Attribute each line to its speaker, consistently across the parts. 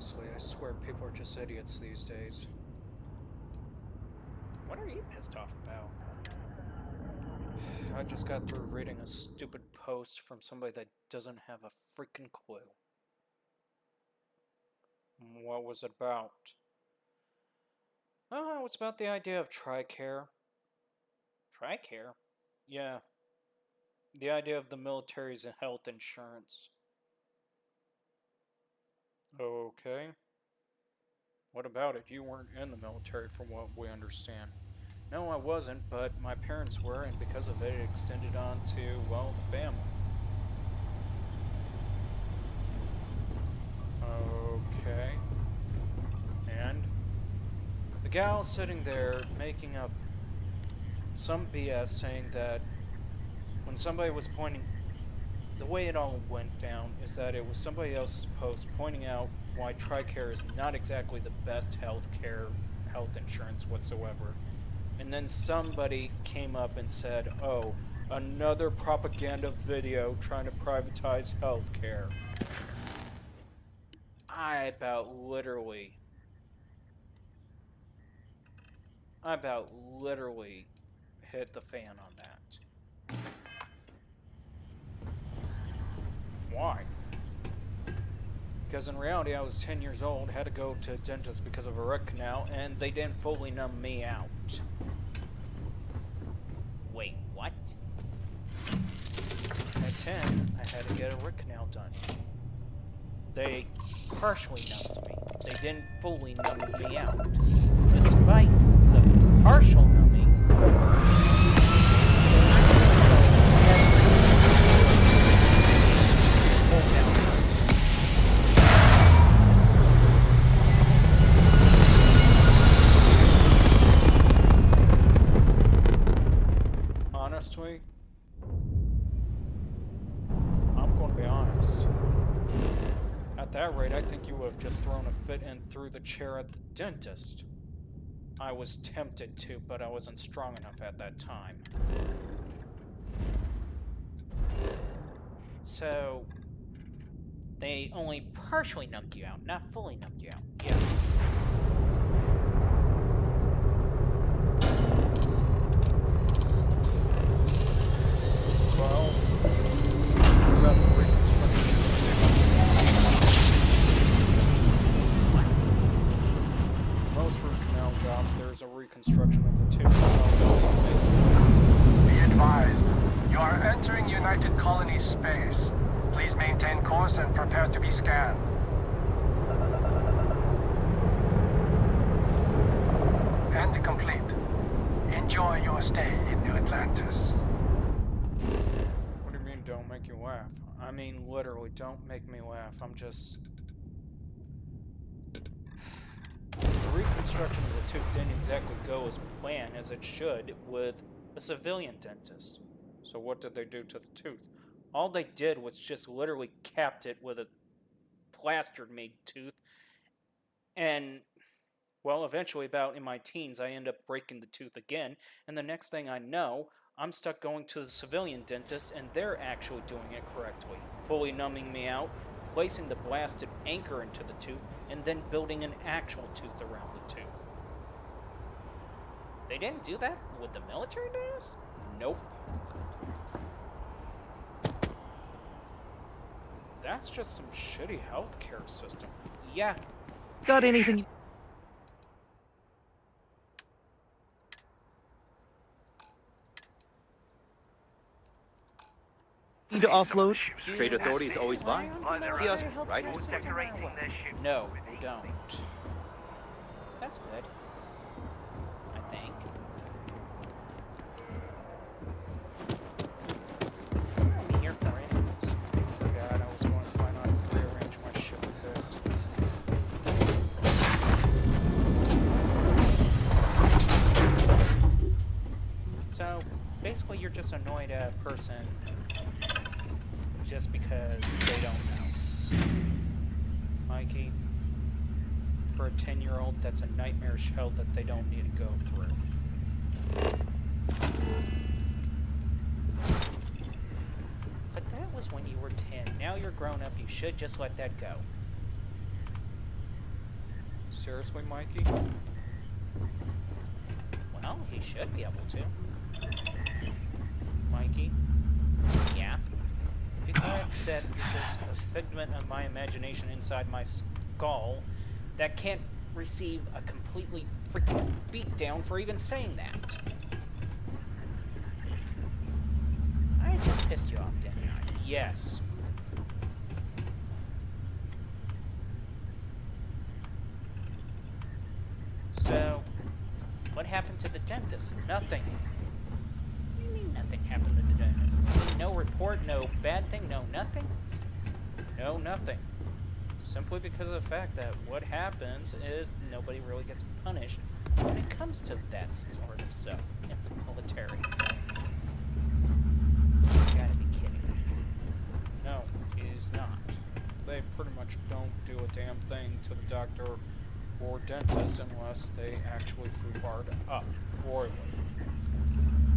Speaker 1: Honestly, I swear people are just idiots these days. What are you pissed off about? I just got through reading a stupid post from somebody that doesn't have a freaking clue. What was it about? Oh, it was about the idea of TRICARE. TRICARE? Yeah. The idea of the military's health insurance. Okay. What about it? You weren't in the military from what we understand. No, I wasn't, but my parents were, and because of it, it extended on to, well, the family. Okay. And? The gal sitting there making up some BS saying that when somebody was pointing... The way it all went down is that it was somebody else's post pointing out why TRICARE is not exactly the best health insurance whatsoever. And then somebody came up and said, oh, another propaganda video trying to privatize healthcare. I about literally hit the fan on that. Why? Because in reality, I was 10 years old, had to go to a dentist because of a root canal, and they didn't fully numb me out. Wait, what? At 10, I had to get a root canal done. They partially numbed me. They didn't fully numb me out. Despite the partial numbing, honestly, I'm going to be honest. At that rate, I think you would have just thrown a fit and threw the chair at the dentist. I was tempted to, but I wasn't strong enough at that time. So, they only partially numbed you out, not fully numbed you out. Yeah. Well, about the reconstruction. Most root canal jobs, there's a reconstruction of the tooth.
Speaker 2: Be advised, you are entering United Colonies space. Please maintain course and prepare to be scanned. And complete. Enjoy your stay in New Atlantis.
Speaker 1: What do you mean, don't make you laugh? I mean, literally, don't make me laugh. I'm just... The reconstruction of the tooth didn't exactly go as planned as it should with a civilian dentist. So what did they do to the tooth? All they did was just literally capped it with a plaster-made tooth. And, well, eventually, about in my teens, I end up breaking the tooth again. And the next thing I know, I'm stuck going to the civilian dentist, and they're actually doing it correctly. Fully numbing me out, placing the blasted anchor into the tooth, and then building an actual tooth around the tooth. They didn't do that with the military dentist? Nope. That's just some shitty healthcare system. Yeah.
Speaker 3: Got anything? Need to offload?
Speaker 4: Trade authorities always buy. Kiosk, right?
Speaker 1: No, we don't. That's good. I think. I'll be here for anyways. Forgot I was going to plan on rearrange my ship a bit. So, basically you're just annoyed at a person just because they don't know. Mikey, for a 10-year-old, that's a nightmarish hell that they don't need to go through. But that was when you were 10. Now you're grown up, you should just let that go. Seriously, Mikey?
Speaker 5: Well, he should be able to. Mikey? Yeah?
Speaker 1: Be glad that you're just a figment of my imagination inside my skull that can't receive a completely freaking beatdown for even saying that.
Speaker 5: I just pissed you off, didn't I?
Speaker 1: Yes. So, what happened to the dentist? Nothing.
Speaker 5: What do you mean nothing happened to the dentist?
Speaker 1: You mean no report, no bad thing, no nothing? No, nothing. Simply because of the fact that what happens is nobody really gets punished when it comes to that sort of stuff in the military.
Speaker 5: You gotta be kidding me.
Speaker 1: No, he's not. They pretty much don't do a damn thing to the doctor or dentist unless they actually foobarred up royally.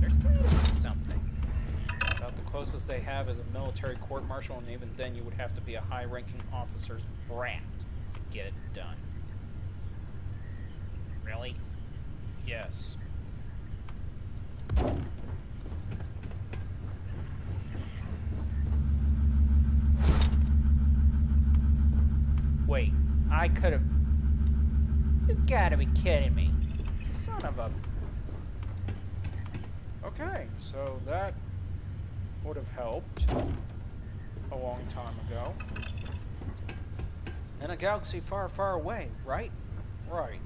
Speaker 5: There's gotta be something.
Speaker 1: About the closest they have is a military court-martial, and even then you would have to be a high-ranking officer's brat to get it done.
Speaker 5: Really?
Speaker 1: Yes. Wait, I could have...
Speaker 5: You gotta be kidding me.
Speaker 1: Son of a... Okay, so that would have helped a long time ago. In a galaxy far, far away, right? Right.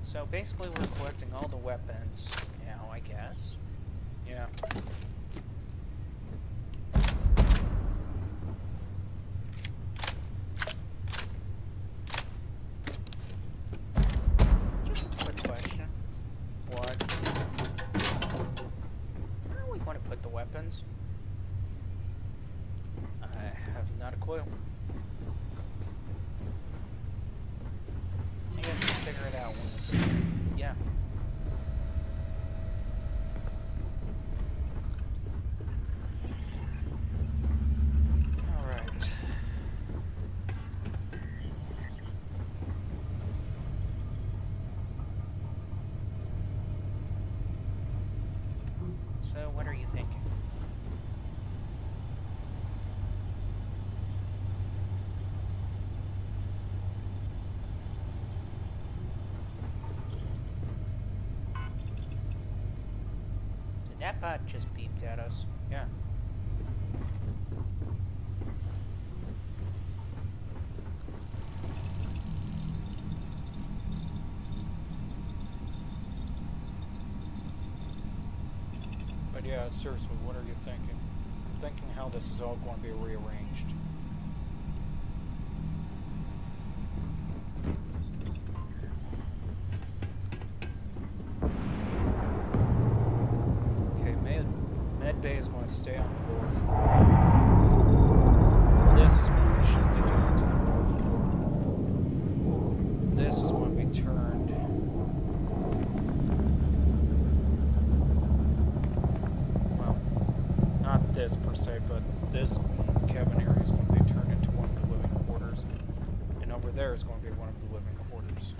Speaker 1: So basically we're collecting all the weapons now, I guess. Yeah.
Speaker 5: Just a quick question.
Speaker 1: What?
Speaker 5: Where are we going to put the weapons?
Speaker 1: I have not a clue.
Speaker 5: I guess we'll figure it out when
Speaker 1: Yeah. Alright.
Speaker 5: So, what are you thinking? Did that bot just beeped at us?
Speaker 1: Yeah. But yeah, seriously, what are you thinking? I'm thinking how this is all going to be rearranged. Okay, med bay is going to stay on the roof. This is going to be shifted down to the roof. This is going to be turned. Well, not this per se, but this cabin area is going to be turned into one of the living quarters. And over there is going to be one of the living quarters.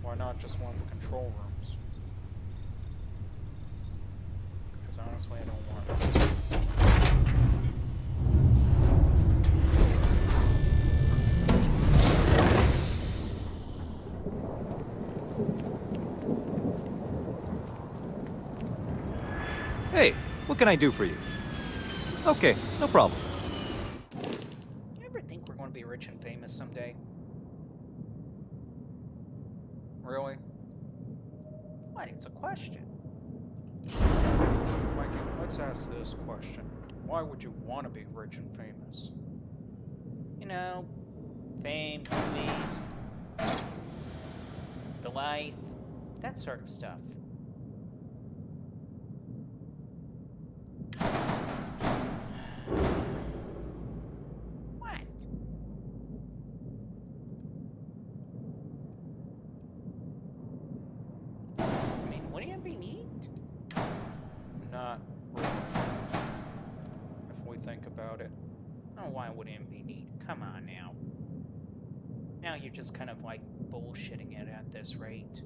Speaker 1: Why not just one of the control rooms? Because honestly, I don't want it.
Speaker 3: Hey, what can I do for you? Okay, no problem.
Speaker 1: You ever think we're going to be rich and famous someday? Really?
Speaker 5: What? It's a question.
Speaker 1: Mikey, let's ask this question. Why would you want to be rich and famous?
Speaker 5: You know, fame, movies, the life, that sort of stuff. What?
Speaker 1: I mean, think about it. Oh, why would it be neat? Come on now. Now you're just kind of like bullshitting it at this rate.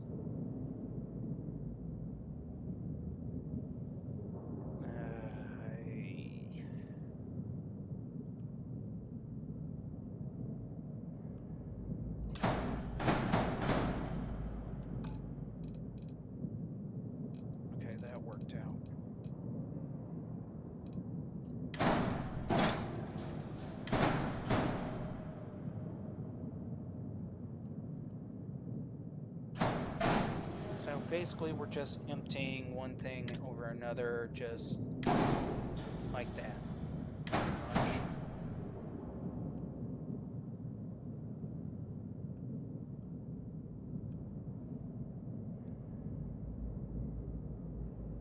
Speaker 1: Okay, that worked out. So basically we're just emptying one thing over another, just like that. Pretty much.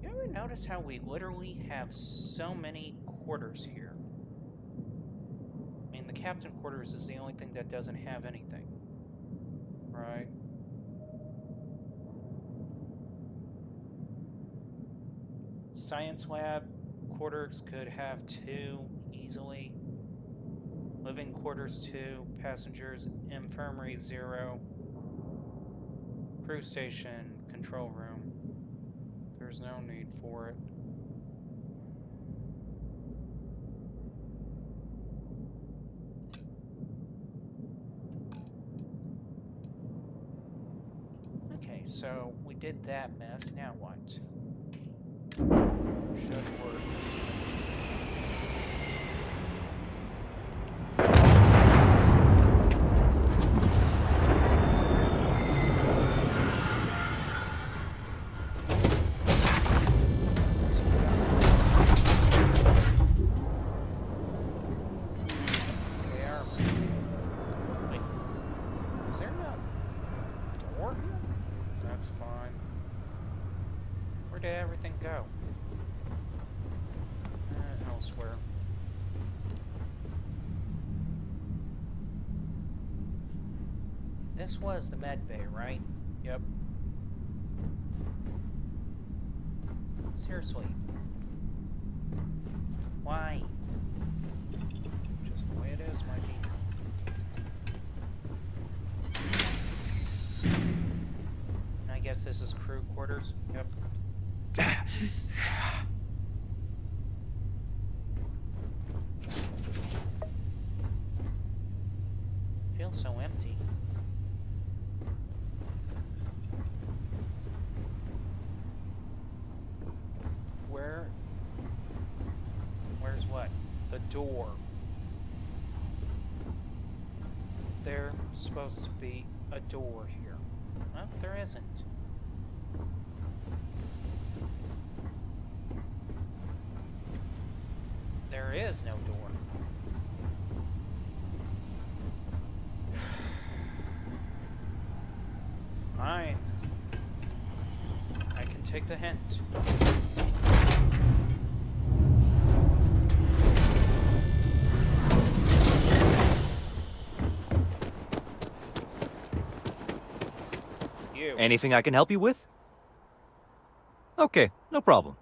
Speaker 1: You ever notice how we literally have so many quarters here? I mean, the captain quarters is the only thing that doesn't have anything, right? Science lab quarters could have 2 easily. Living quarters 2. Passengers infirmary 0. Crew station control room. There's no need for it. Okay, so we did that mess. Now what? Should work. Wait, is there no door here? That's fine. Where did everything go? Elsewhere. This was the med bay, right? Yep. Seriously. Why? Just the way it is, Mikey. I guess this is crew quarters? Yep. Feels so empty. Where's what? The door. There's supposed to be a door here. Well, there isn't. There is no door. Fine. I can take the hint. You.
Speaker 3: Anything I can help you with? Okay, no problem.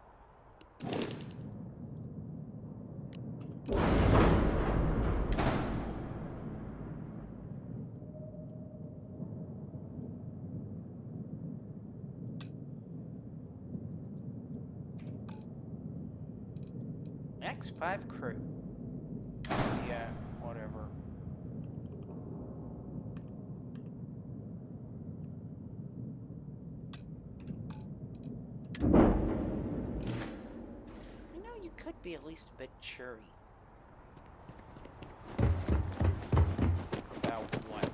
Speaker 1: X5 crew. Yeah, whatever. You know, you could be at least a bit cheery. About what?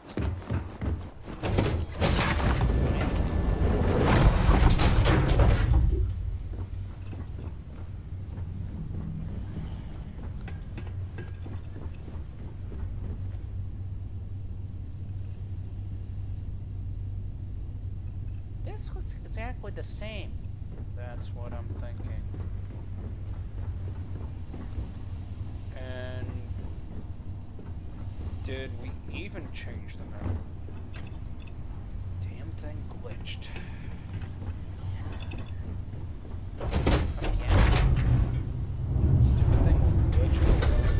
Speaker 1: This looks exactly the same. That's what I'm thinking. And did we even change the map? Damn thing glitched. Again. Stupid thing will glitch.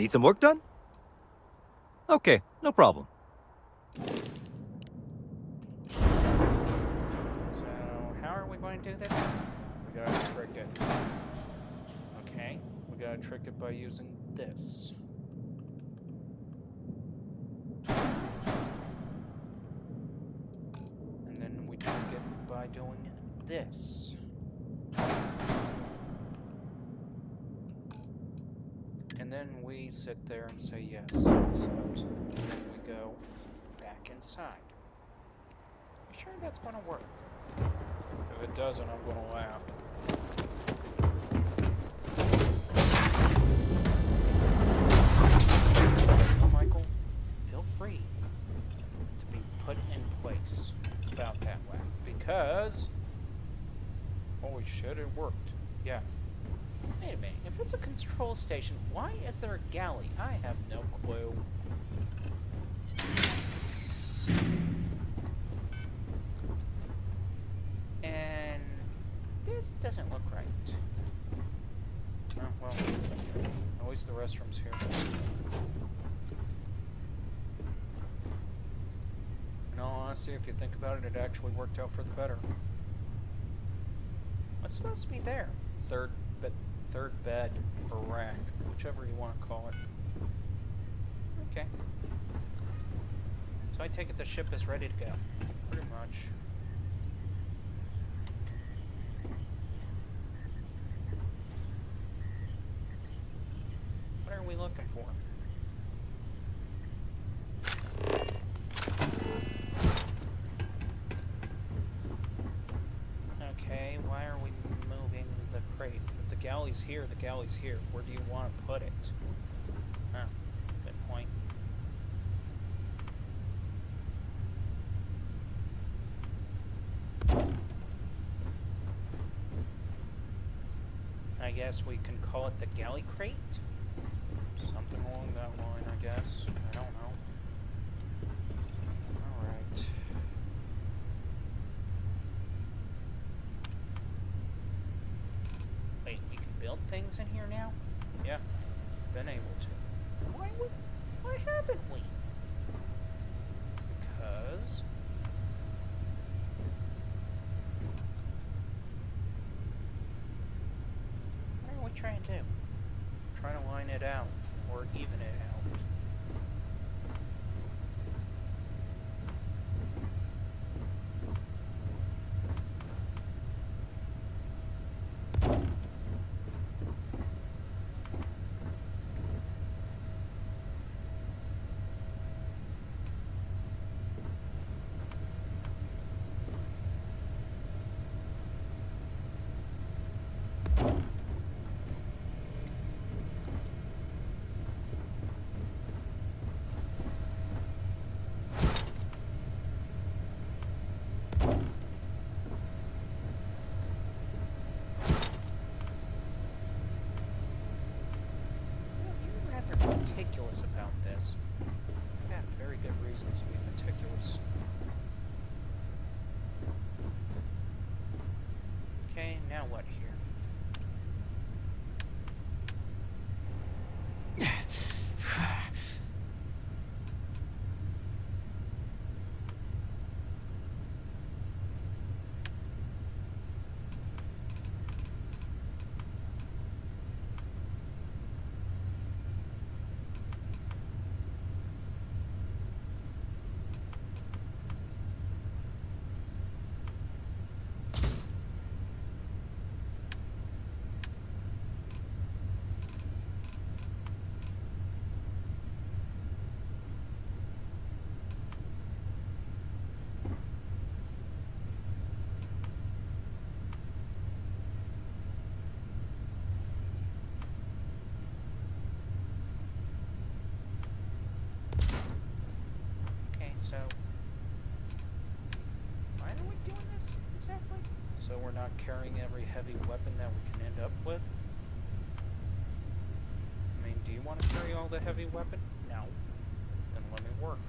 Speaker 3: Need some work done? Okay, no problem.
Speaker 1: So, how are we going to do this? We gotta trick it. Okay, we gotta trick it by using this. And then we trick it by doing this. And then we sit there and say yes ourselves. And then we go back inside. You sure that's gonna work? If it doesn't, I'm gonna laugh. No, Michael, feel free to be put in place about that way. Because, holy shit, it worked. Yeah. Wait a minute, if it's a control station, why is there a galley? I have no clue. And this doesn't look right. Oh, well, at least the restroom's here. In all honesty, if you think about it, it actually worked out for the better. What's supposed to be there? Third bed or rack, whichever you want to call it. Okay. So I take it the ship is ready to go. Pretty much. What are we looking for? Okay, why are we moving the crate? If the galley's here, the galley's here. Where do you want to put it? Oh, good point. I guess we can call it the galley crate? Something along that line, I guess. I don't know. Alright. Wait, we can build things in here now? Yeah, been able to. Why haven't we? Because... what are we trying to do? Trying to line it out, or even it out. Meticulous about this. I've got very good reasons to be meticulous. Okay, now what here? So, why are we doing this exactly? So we're not carrying every heavy weapon that we can end up with? I mean, do you want to carry all the heavy weapon? No. Then let me work.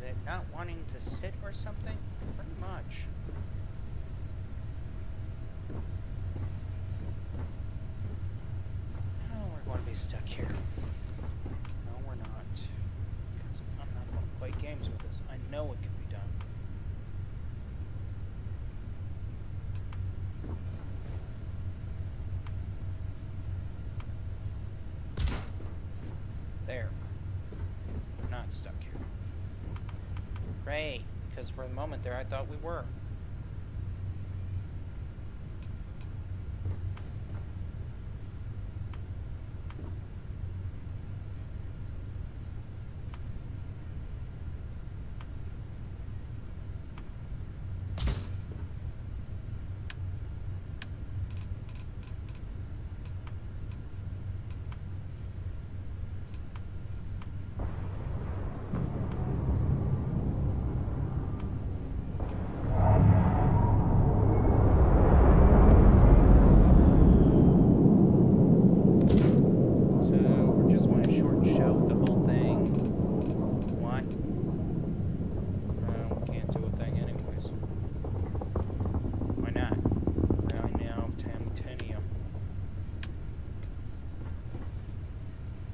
Speaker 5: Is it not wanting to sit or something? Pretty much. Oh, we're going to be stuck here. No, we're not. Because I'm not going to play games with this. I know it can be done. There. We're not stuck here. Great, because for a moment there I thought we were.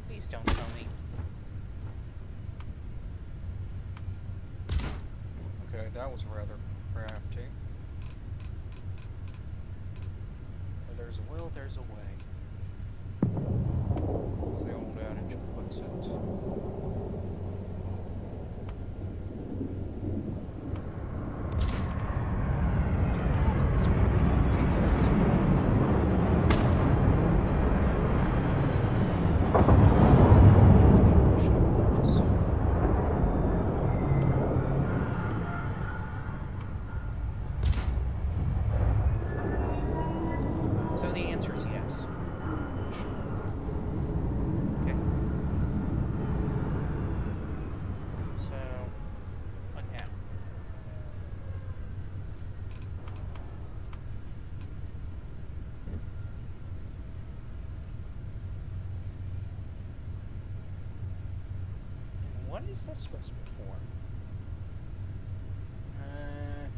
Speaker 5: Please don't tell me.
Speaker 1: Okay, that was rather crafty. Where there's a will, there's a way. As the old adage puts it.
Speaker 5: Is this freaking ridiculous? So the answer is yes. Okay. So, what now? And what is this supposed to be for?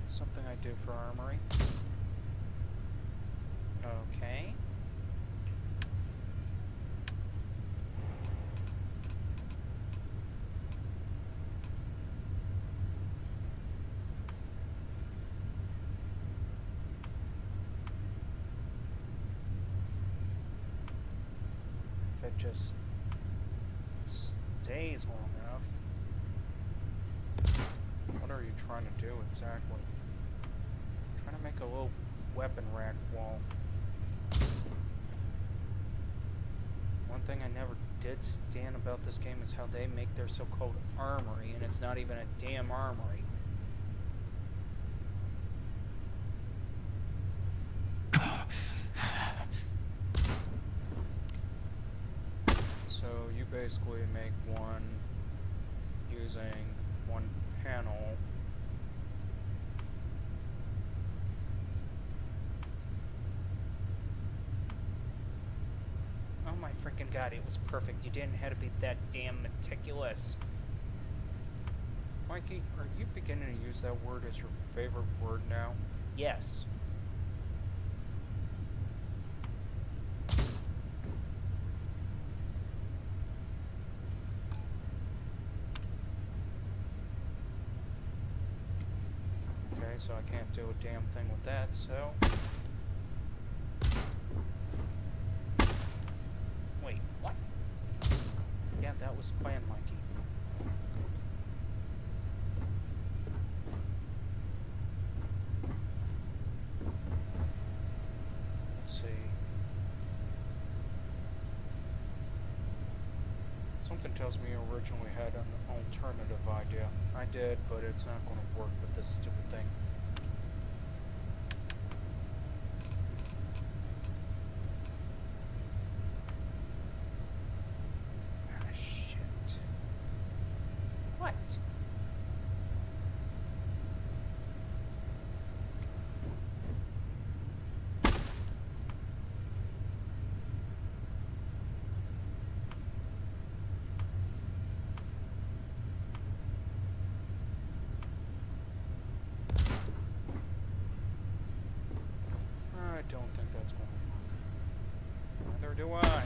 Speaker 1: Something I do for armory.
Speaker 5: Okay.
Speaker 1: If it just stays long enough. What are you trying to do exactly? Trying to make a little weapon rack wall. One thing I never did stand about this game is how they make their so-called armory, and it's not even a damn armory. So you basically make one using one panel.
Speaker 5: Oh my freaking god, it was perfect. You didn't have to be that damn meticulous.
Speaker 1: Mikey, are you beginning to use that word as your favorite word now?
Speaker 5: Yes.
Speaker 1: Okay, so I can't do a damn thing with that, so...
Speaker 5: Wait, what?
Speaker 1: Yeah, that was the plan, Mikey. Let's see. Something tells me you originally had an alternative idea. I did, but it's not going to work with this stupid thing.
Speaker 5: Ah, shit. What?
Speaker 1: do I.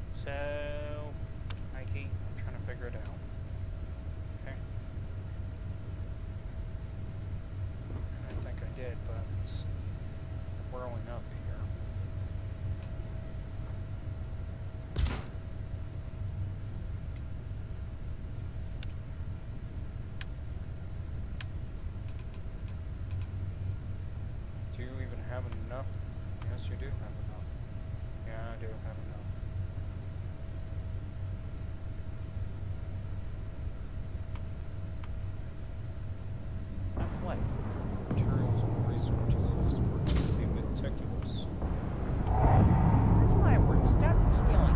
Speaker 1: So, Mikey, I'm trying to figure it out. Okay. I think I did, but it's whirling up here. Do you even have enough? Yes, you do have enough. Yeah, I do have enough. Flight. Materials and resources used for being meticulous.
Speaker 5: That's my word. Stop stealing it.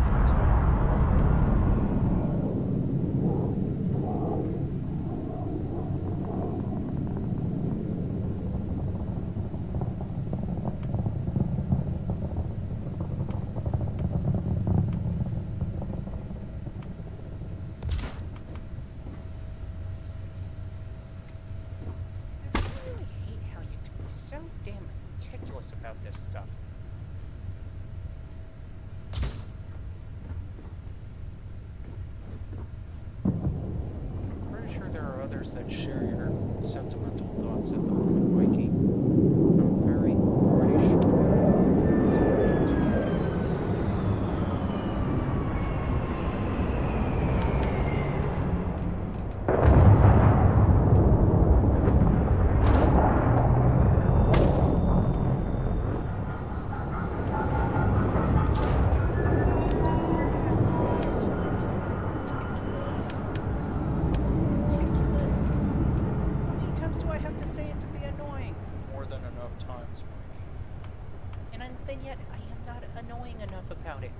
Speaker 5: So damn meticulous about this stuff. Pretty sure there are others that share your sentimental thoughts at the moment, Mikey. I'm very pretty sure. And yet I am not annoying enough about it.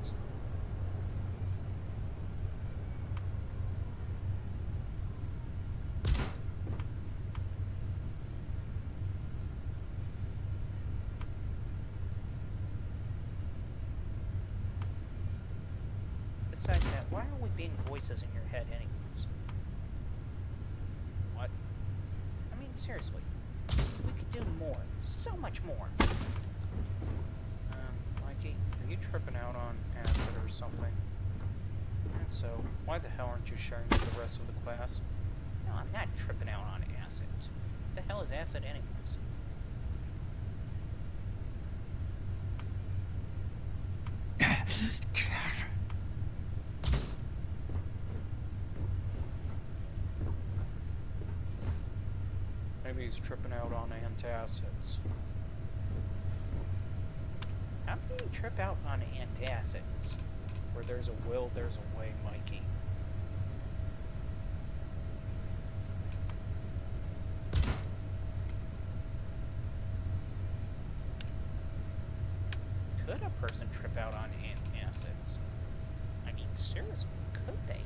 Speaker 5: Besides that, why are we being voices in your head anyways? What? I mean, seriously. We could do more. So much more. Mikey, are you tripping out on acid or something? And so, why the hell aren't you sharing with the rest of the class? No, I'm not tripping out on acid. What the hell is acid anyways? Maybe he's tripping out on antacids. How do you trip out on antacids? Where there's a will, there's a way, Mikey. Could a person trip out on antacids? I mean, seriously, could they?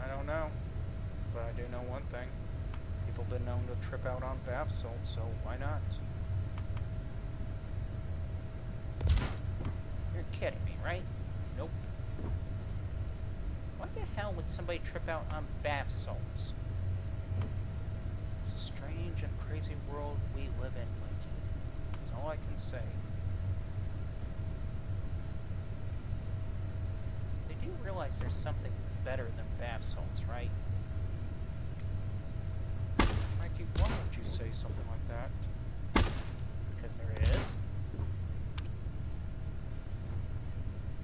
Speaker 5: I don't know. But I do know one thing. People have been known to trip out on bath salts, so why not? You're kidding me, right? Nope. Why the hell would somebody trip out on bath salts? It's a strange and crazy world we live in, Mikey. That's all I can say. They do realize there's something better than bath salts, right? Mikey, why would you say something like that? Because there is.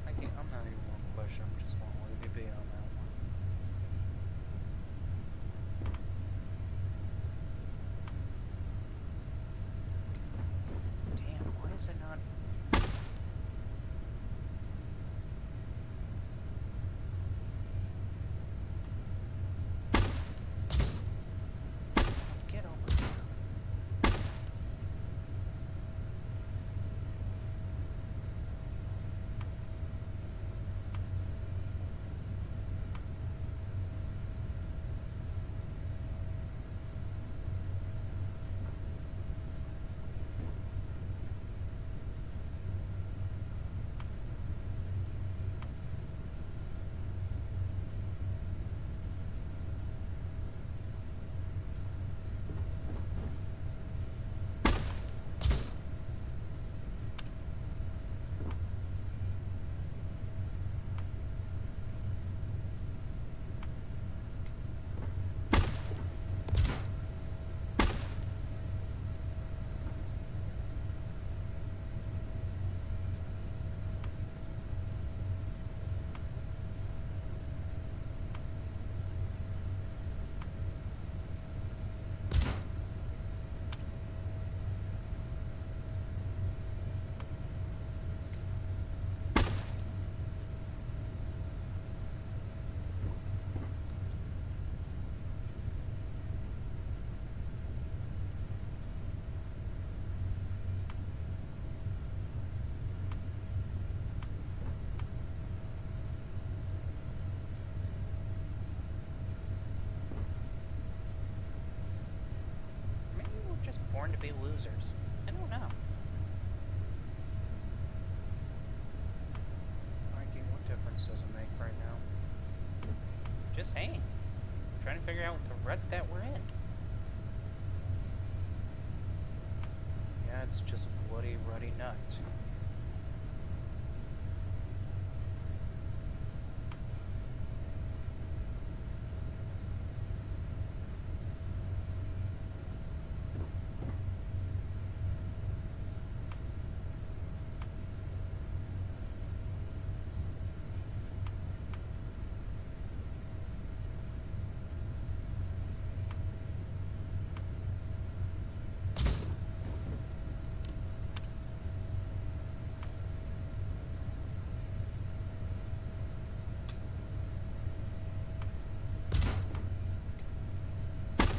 Speaker 5: Mikey, I'm not even one question. I'm just going to leave you be on that one. Damn, why is it not? Get over here. just born to be losers. I don't know.
Speaker 1: Mikey, what difference does it make right now?
Speaker 5: Just saying. I'm trying to figure out the rut that we're in.
Speaker 1: Yeah, it's just a bloody, ruddy nut.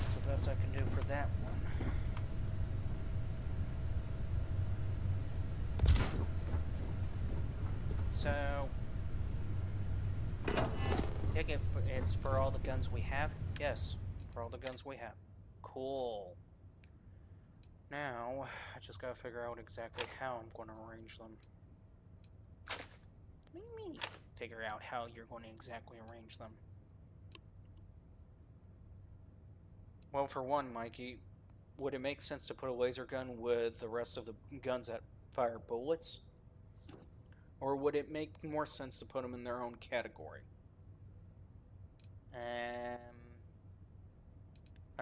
Speaker 1: That's the best I can do for that one.
Speaker 5: So, take it it's for all the guns we have?
Speaker 1: Yes, for all the guns we have.
Speaker 5: Cool.
Speaker 1: Now, I just gotta figure out exactly how I'm going to arrange them.
Speaker 5: What do you mean you figure out how you're going to exactly arrange them?
Speaker 1: Well, for one, Mikey, would it make sense to put a laser gun with the rest of the guns that fire bullets? Or would it make more sense to put them in their own category? I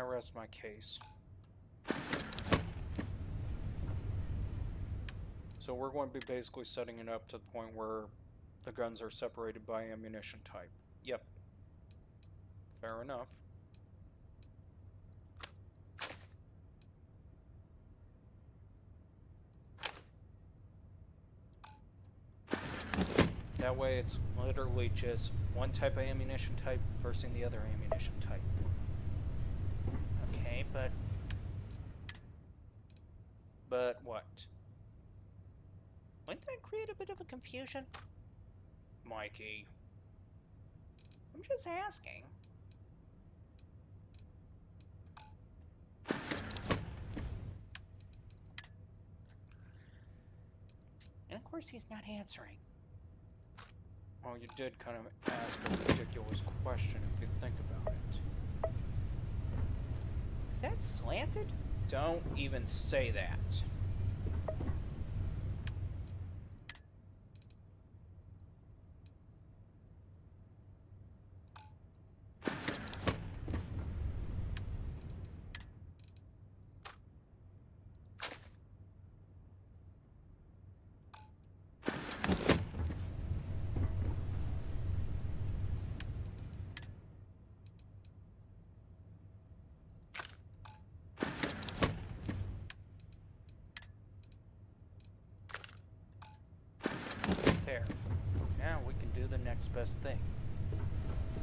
Speaker 1: rest my case. So we're going to be basically setting it up to the point where the guns are separated by ammunition type. Yep. Fair enough. That way it's literally just one type of ammunition type versus the other ammunition type.
Speaker 5: Okay, but
Speaker 1: But what?
Speaker 5: wouldn't that create a bit of a confusion?
Speaker 1: Mikey.
Speaker 5: I'm just asking. And of course he's not answering.
Speaker 1: Well, you did kind of ask a ridiculous question if you think about it.
Speaker 5: Is that slanted?
Speaker 1: Don't even say that. There. Now we can do the next best thing.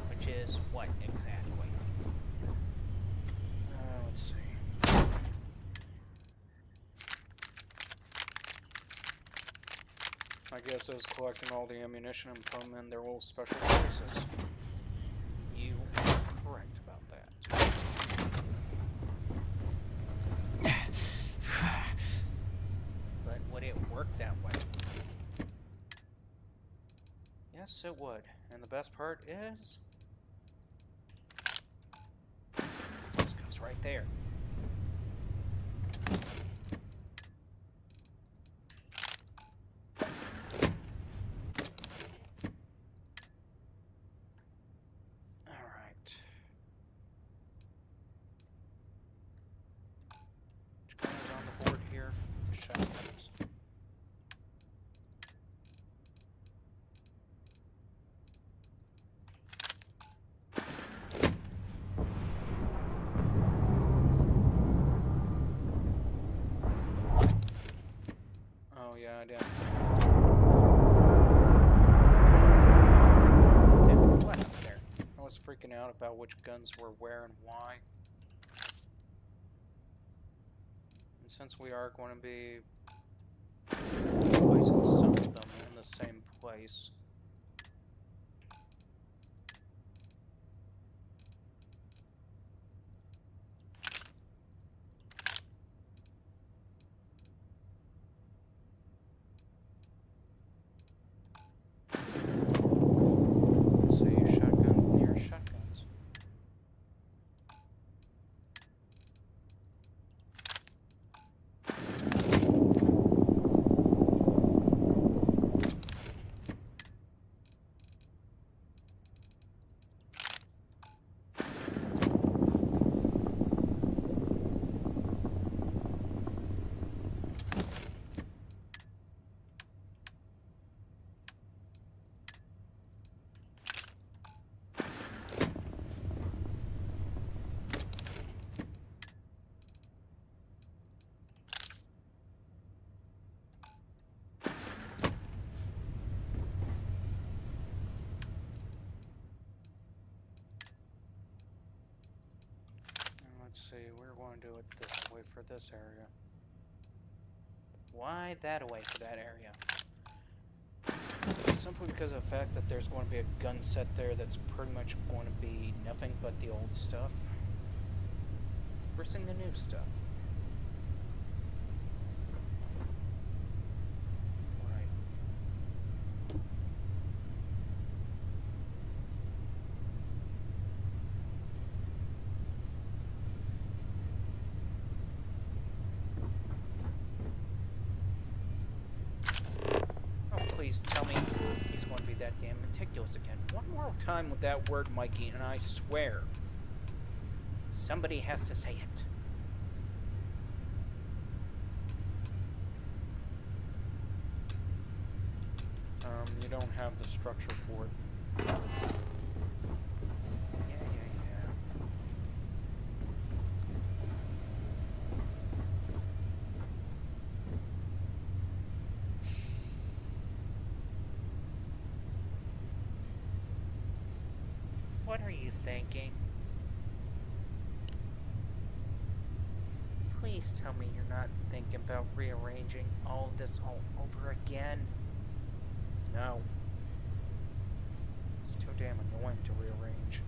Speaker 5: Which is what exactly?
Speaker 1: Let's see. I guess I was collecting all the ammunition and putting them in their little special places. You are correct about that.
Speaker 5: But would it work that way?
Speaker 1: Yes, it would. And the best part is... this goes right there. Alright. Which gun is on the board here? The shotguns. Oh yeah, I did.
Speaker 5: What up there?
Speaker 1: I was freaking out about which guns were where and why. And since we are going to be placing some of them in the same place, want to do it this way for this area? Why that way for that area? Simply because of the fact that there's going to be a gun set there that's pretty much going to be nothing but the old stuff versus the new stuff. Right. Oh, please tell me he's going to be that damn meticulous again. One more time with that word, Mikey, and I swear, somebody has to say it. You don't have the structure for it. Yeah. What are you thinking? Please tell me you're not thinking about rearranging all of this all over again. No. It's too damn annoying to rearrange.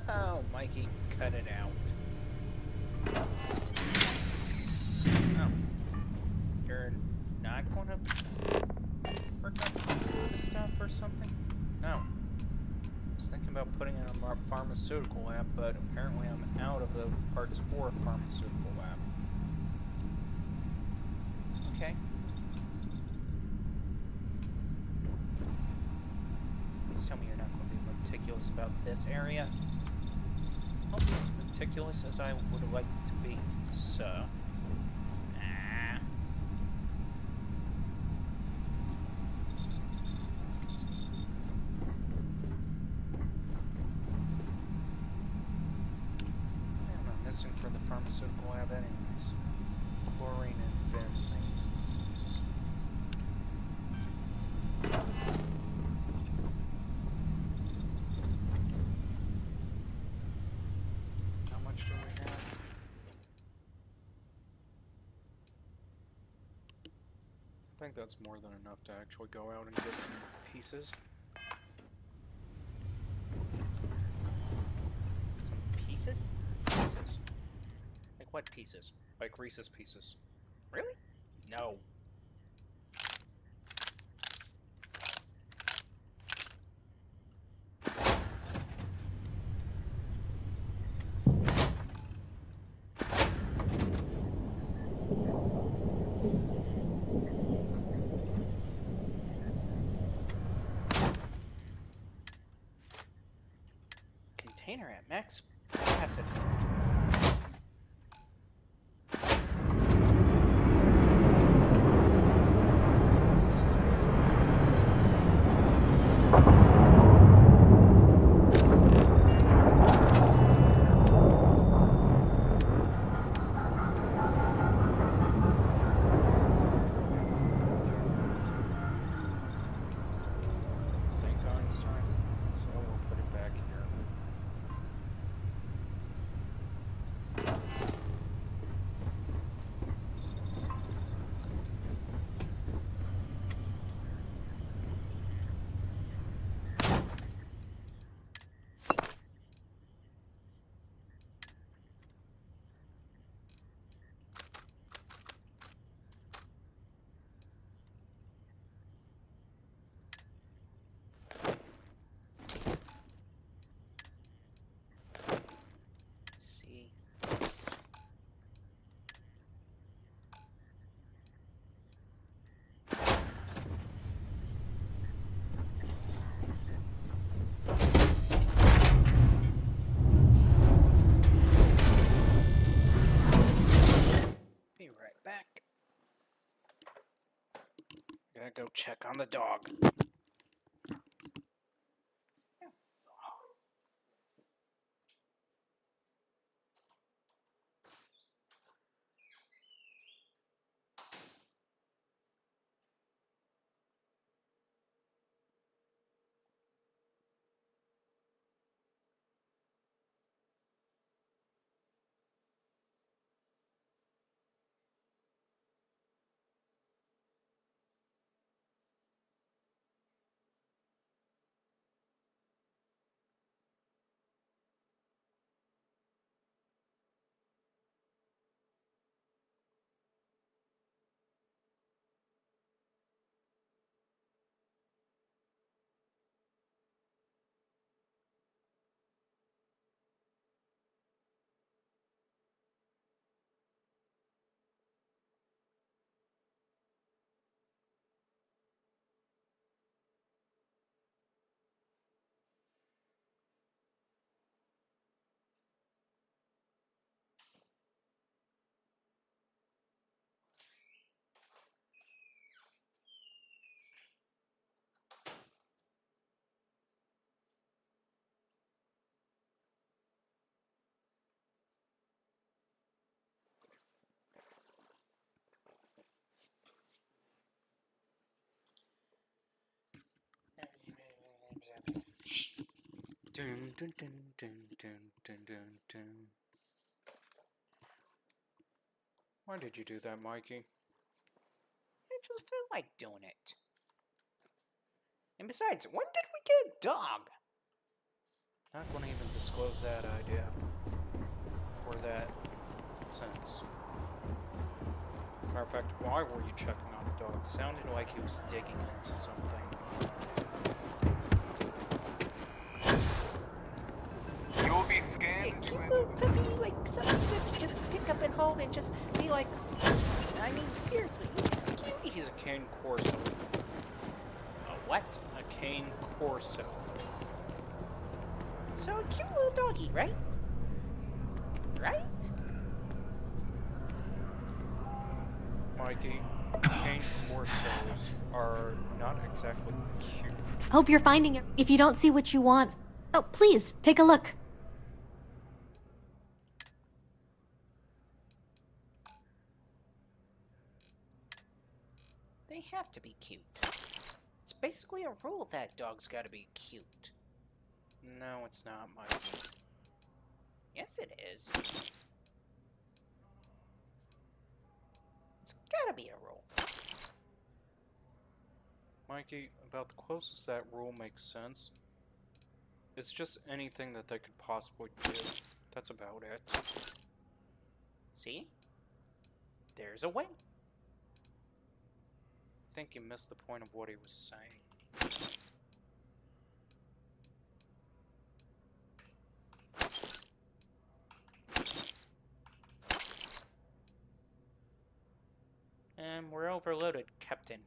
Speaker 1: Oh, Mikey, cut it out. Oh. You're not going to work on this stuff or something? No. I was thinking about putting it in a pharmaceutical lab, but apparently I'm out of the parts for a pharmaceutical lab. Okay. Please tell me you're not going to be meticulous about this area. I'll be as meticulous as I would like to be, sir. Ah. What am I missing for the pharmaceutical lab anyways? Chlorine and benzene. How much do we have? I think that's more than enough to actually go out and get some pieces. Some pieces? Pieces. Like what pieces? Like Reese's Pieces. Really? No. Container at max capacity. Since this is basically Thank Einstein. So we'll put it back here. See. Be right back. Gotta go check on the dog. dun, dun, dun, dun, dun, dun, dun. Why did you do that, Mikey?
Speaker 5: I just feel like doing it. And besides, when did we get a dog?
Speaker 1: Not gonna even disclose that idea. Or that sense. Matter of fact, why were you checking on the dog? Sounded like he was digging into something.
Speaker 2: You will be
Speaker 5: See
Speaker 2: scanned
Speaker 5: a
Speaker 2: as
Speaker 5: cute
Speaker 2: you
Speaker 5: little
Speaker 2: enter
Speaker 5: puppy, like something that you just pick up and hold and just be like, I mean, seriously, he's cute.
Speaker 1: He's a cane corso.
Speaker 5: A what?
Speaker 1: A cane corso.
Speaker 5: So a cute little doggy, right? Right?
Speaker 1: Mikey, cane corsos are not exactly cute.
Speaker 6: Hope you're finding it. If you don't see what you want, oh, please, take a look.
Speaker 5: They have to be cute. It's basically a rule that dogs gotta be cute.
Speaker 1: No, it's not, Mikey.
Speaker 5: Yes, it is. It's gotta be a rule.
Speaker 1: Mikey, about the closest that rule makes sense, it's just anything that they could possibly do. That's about it.
Speaker 5: See? There's a way.
Speaker 1: I think you missed the point of what he was saying.
Speaker 5: And we're overloaded, Captain.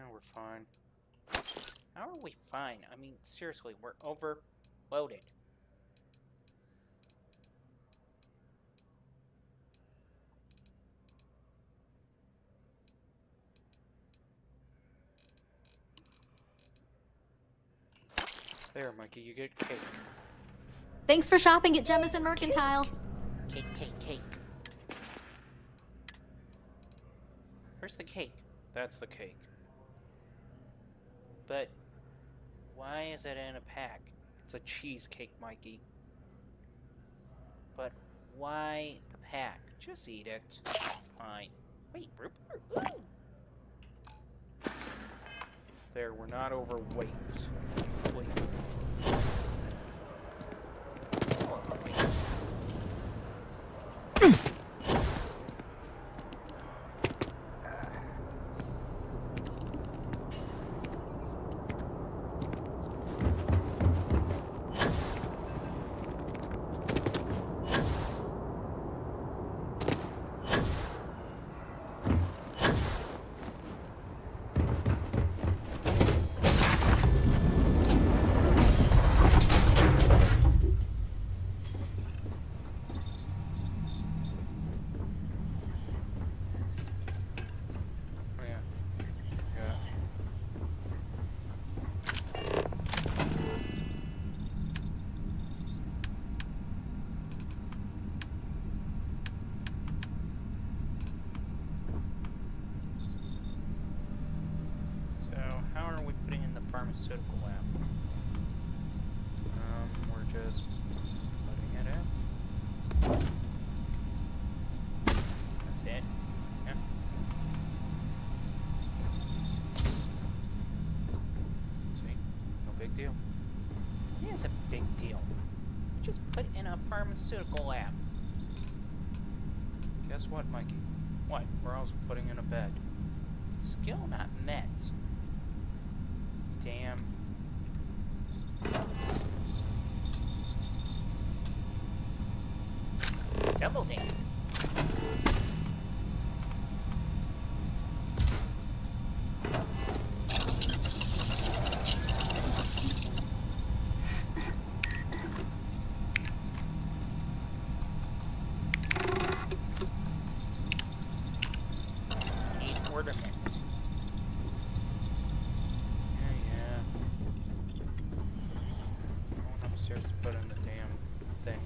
Speaker 1: We're fine.
Speaker 5: How are we fine? I mean, seriously, we're overloaded.
Speaker 1: There, Mikey, you get cake.
Speaker 6: Thanks for shopping at Jemison Mercantile.
Speaker 5: Cake, cake, cake. Where's the cake?
Speaker 1: That's the cake.
Speaker 5: But why is it in a pack?
Speaker 1: It's a cheesecake, Mikey.
Speaker 5: But why the pack? Just eat it. Fine. Wait, Rupert? Ooh.
Speaker 1: There, we're not overweight. Wait.
Speaker 5: Pharmaceutical lab.
Speaker 1: We're just putting it in.
Speaker 5: That's it. Yeah.
Speaker 1: See? No big deal.
Speaker 5: It is a big deal. Just put in a pharmaceutical lab.
Speaker 1: Guess what, Mikey?
Speaker 5: What?
Speaker 1: We're also putting in a bed.
Speaker 5: Skill not met.
Speaker 1: Damn.
Speaker 5: Double damn. Ornament.
Speaker 1: Yeah. Going upstairs to put in the damn thing.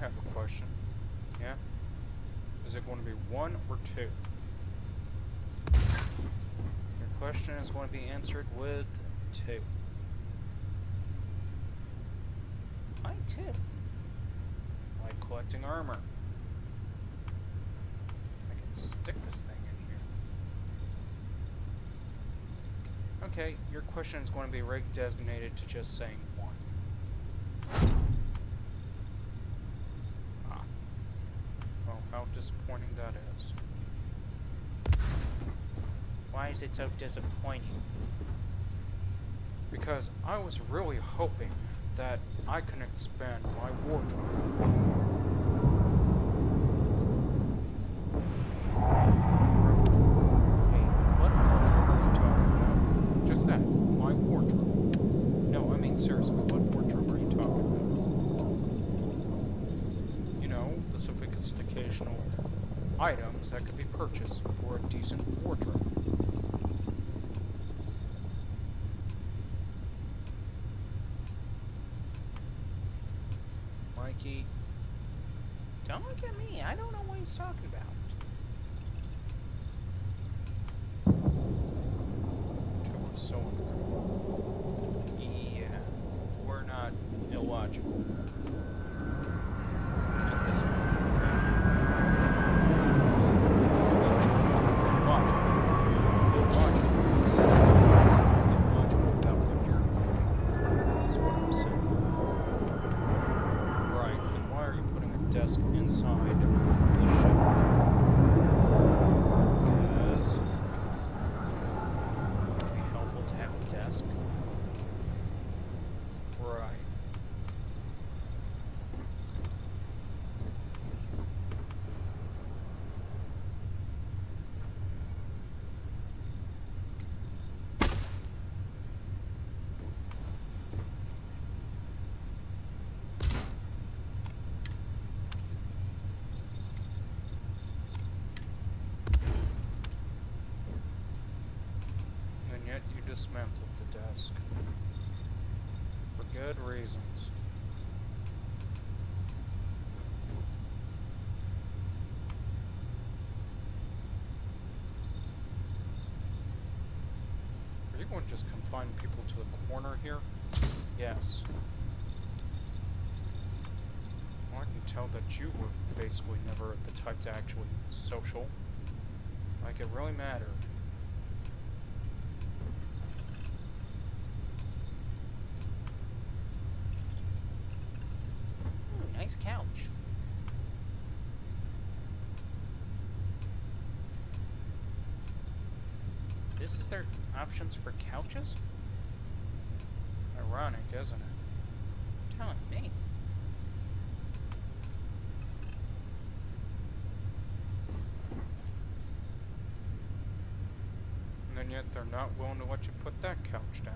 Speaker 1: have a question. Yeah? Is it going to be 1 or 2? Your question is going to be answered with 2. I too like collecting armor. I can stick this thing in here. Okay, your question is going to be designated to just saying 1. Ah. Well, how disappointing that is.
Speaker 5: Why is it so disappointing?
Speaker 1: Because I was really hoping that I can expand my wardrobe.
Speaker 5: Wait,
Speaker 1: What wardrobe are you talking about? Just that, my wardrobe. No, I mean seriously, what wardrobe are you talking about? You know, the sophisticational items that could be purchased for a decent wardrobe. Mikey,
Speaker 5: don't look at me. I don't know what he's talking about.
Speaker 1: that was so uncouth. Yeah, we're not illogical. At this point, okay? Cool. So I think we're illogical. Illogical. Just illogical about what you're thinking. That's what I'm saying. Right, then why are you putting a desk inside the ship? Because it would be helpful to have a desk. Right. And yet you dismantled the desk. For good reasons. Are you going to just confine people to a corner here? Yes. Well, I can tell that you were basically never the type to actually social. Like it really mattered.
Speaker 5: Ooh, nice couch. This is their options for couches?
Speaker 1: Ironic, isn't it?
Speaker 5: You're telling me.
Speaker 1: And then yet they're not willing to let you put that couch down.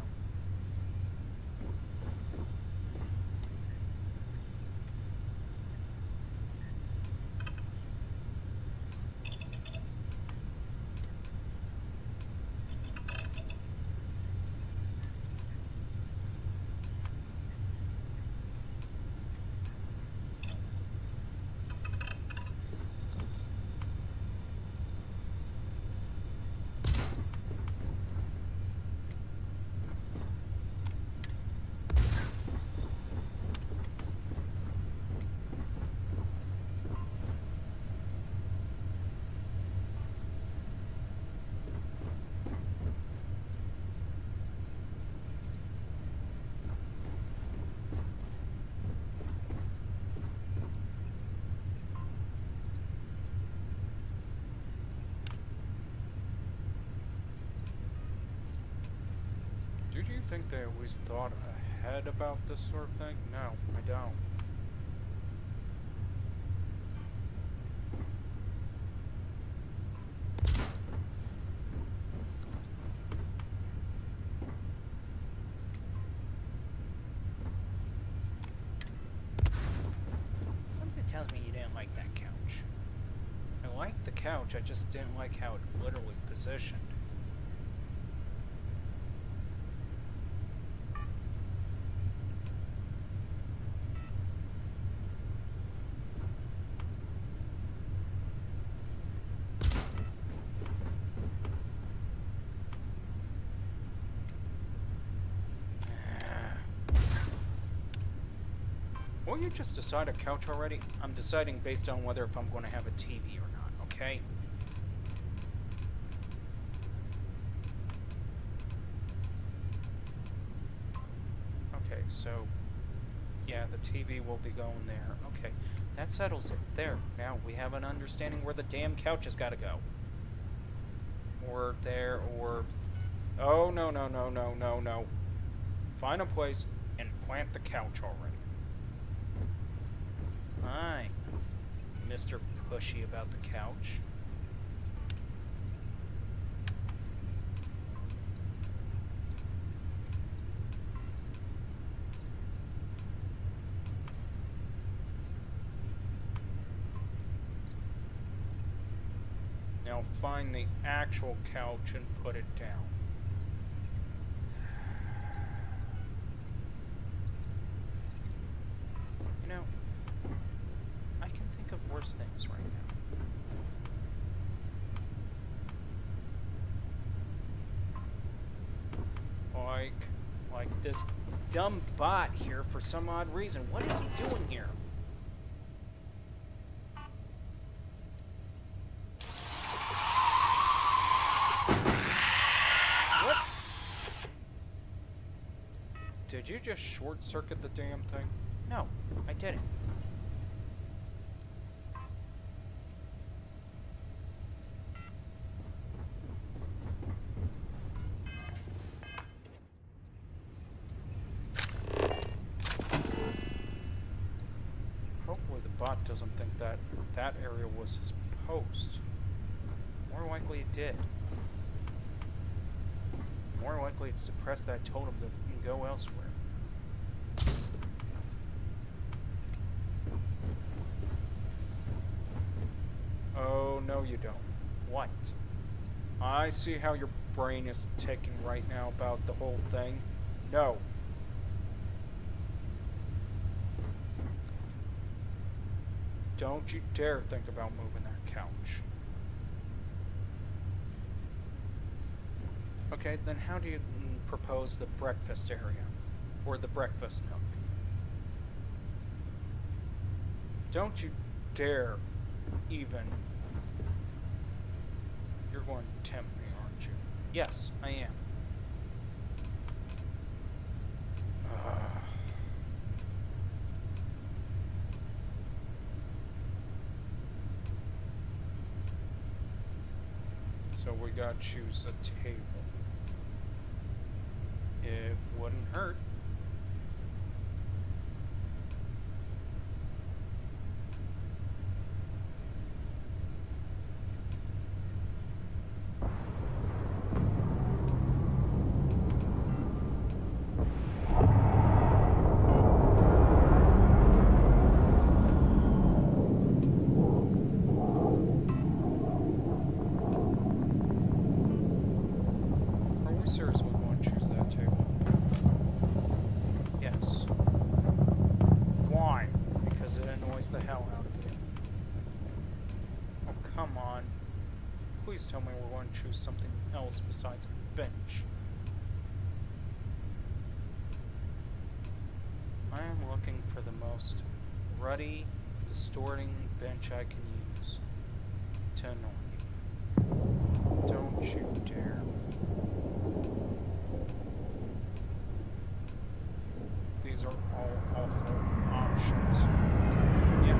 Speaker 1: Do you think they always thought ahead about this sort of thing? No, I don't.
Speaker 5: Something tells me you didn't like that couch.
Speaker 1: I liked the couch, I just didn't like how it literally positioned. Can't you just decide a couch already? I'm deciding based on whether if I'm going to have a TV or not, okay? Okay, so... yeah, the TV will be going there. Okay, that settles it. There, now we have an understanding where the damn couch has got to go. Or there, or... oh, no, no, no, no, no, no. Find a place and plant the couch already. Hi, Mr. Pushy about the couch. Now find the actual couch and put it down. You know, I can think of worse things right now. Like this dumb bot here for some odd reason. What is he doing here? Did you just short-circuit the damn thing? No, I didn't. Hopefully the bot doesn't think that that area was his post. More likely it did. More likely it's to press that totem and go elsewhere. Oh, no you don't. What? I see how your brain is ticking right now about the whole thing. No. Don't you dare think about moving that couch. Okay, then how do you propose the breakfast area? Or the breakfast nook? Don't you dare even... You're going to tempt me, aren't you? Yes, I am. So we gotta choose a table. It wouldn't hurt. Are we seriously going to choose that table? Yes. Why? Because it annoys the hell out of you. Oh, come on. Please tell me we're going to choose something else besides a bench. I am looking for the most ruddy, distorting bench I can use to annoy you. Don't you dare. These are all awful options. Yeah.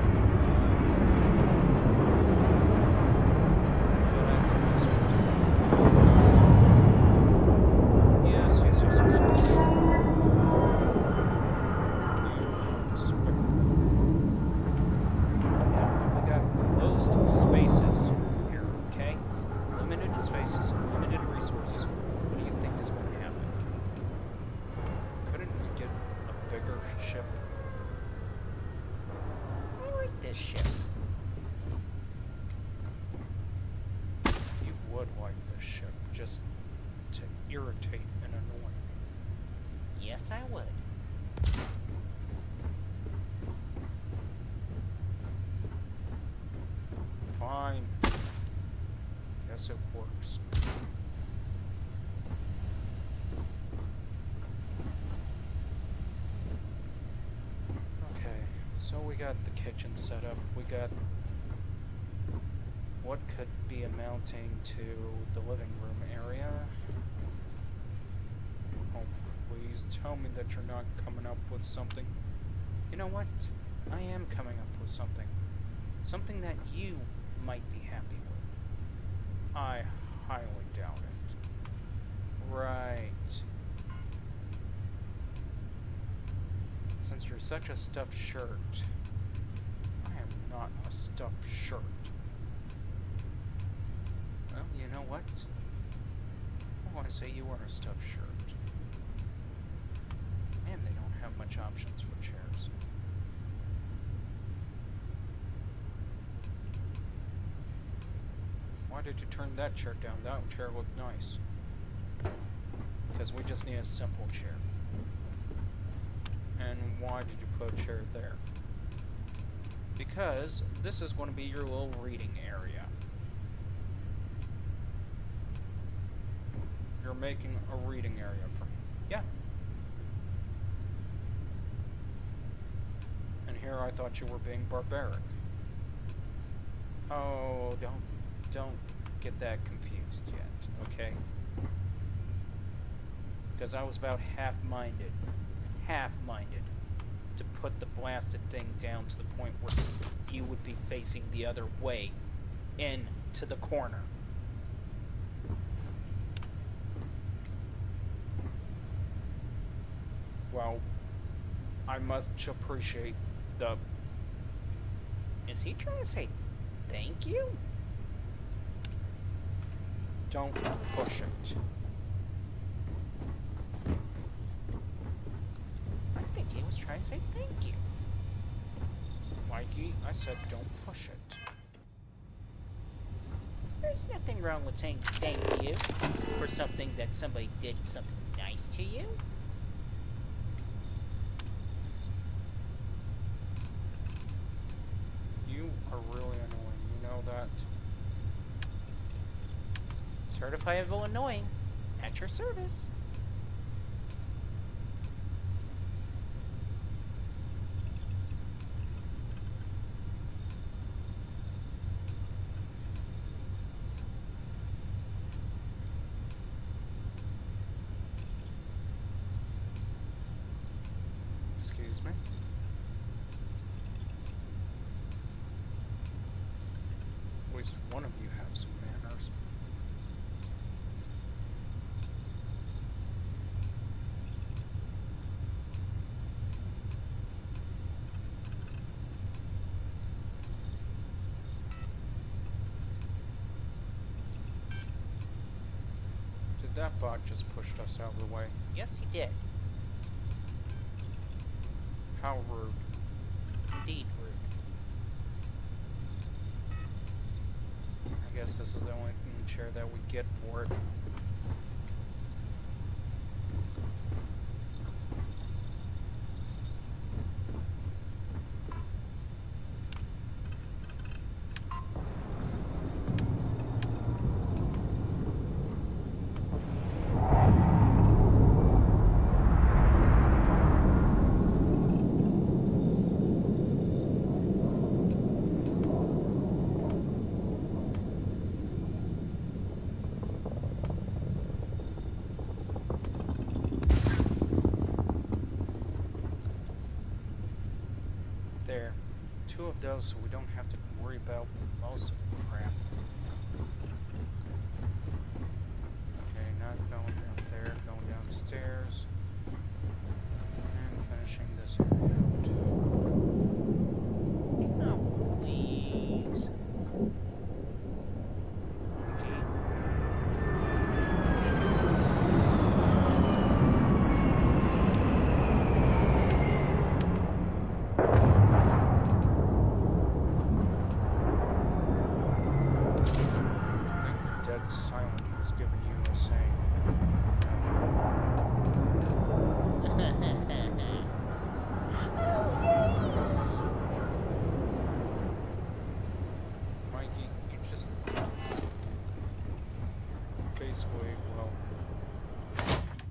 Speaker 1: But I think this will do. Yes, yes, yes, yes, yes. You despicable. Yeah, we got closed spaces here, okay? Limited spaces, limited resources. What do you think is going to happen? Couldn't we get a bigger ship? I like this ship. You would like this ship, just to irritate and annoy me. Yes, I would. Fine. Guess it works. Okay, So we got the kitchen set up. We got what could be amounting to the living room area. Oh, please tell me that you're not coming up with something. You know what? I am coming up with something. Something that you might be happy with. I highly doubt it. Right. Since you're such a stuffed shirt, I am not a stuffed shirt. Well, you know what? I want to say you are a stuffed shirt. And they don't have much options for chairs. Why did you turn that chair down? That chair looked nice. Because we just need a simple chair. And why did you put a chair there? Because this is going to be your little reading area. You're making a reading area for me. Yeah. And here I thought you were being barbaric. Oh, don't get that confused yet, okay? Because I was about half-minded to put the blasted thing down to the point where you would be facing the other way into the corner. Well, I much appreciate the... Is he trying to say thank you? Don't push it. I think he was trying to say thank you. Mikey, I said don't push it. There's nothing wrong with saying thank you for something that somebody did something nice to you. You are really annoying, you know that? Certifiable annoying, at your service. Excuse me. At least one of you have some manners. Did that bot just pushed us out of the way?
Speaker 5: Yes, he did.
Speaker 1: How rude.
Speaker 5: Indeed rude.
Speaker 1: I guess this is the only chair that we get for it. There. 2 of those so we don't have to worry about most of the crap. Okay, not going up there, going downstairs. And finishing this area out.
Speaker 5: Oh, please.
Speaker 1: Silent has given you a saying. Mikey, you just basically, well...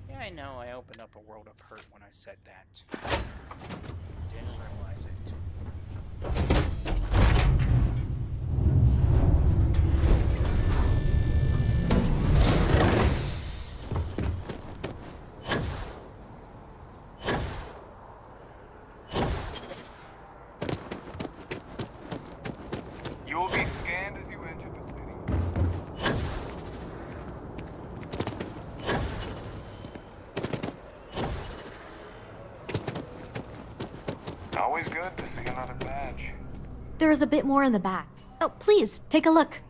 Speaker 5: Yeah, I know, I opened up a world of hurt when I said that. Didn't realize it.
Speaker 2: You will be scanned as you enter the city. Always good to see another badge.
Speaker 6: There is a bit more in the back. Oh, please, take a look.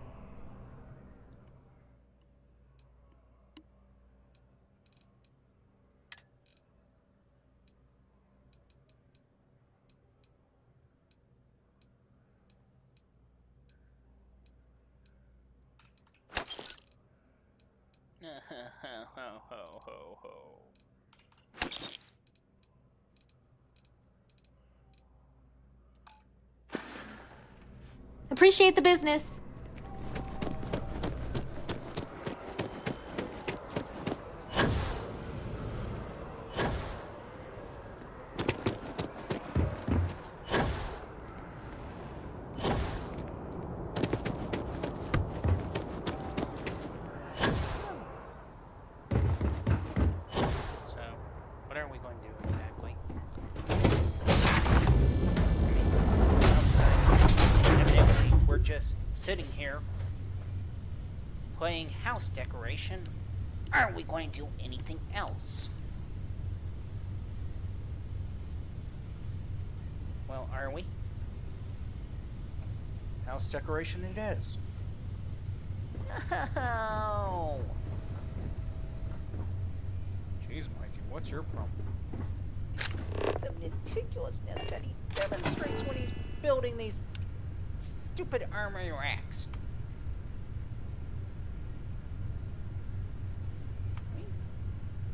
Speaker 5: Ho ho ho ho.
Speaker 6: Appreciate the business.
Speaker 5: So, what are we going to do exactly? Evidently, we're just sitting here playing house decoration. Aren't we going to do anything else? Well, are we?
Speaker 1: House decoration it is.
Speaker 5: No.
Speaker 1: Jeez, Mikey, what's your problem?
Speaker 5: The meticulousness that he demonstrates when he's building these stupid armory racks. I mean,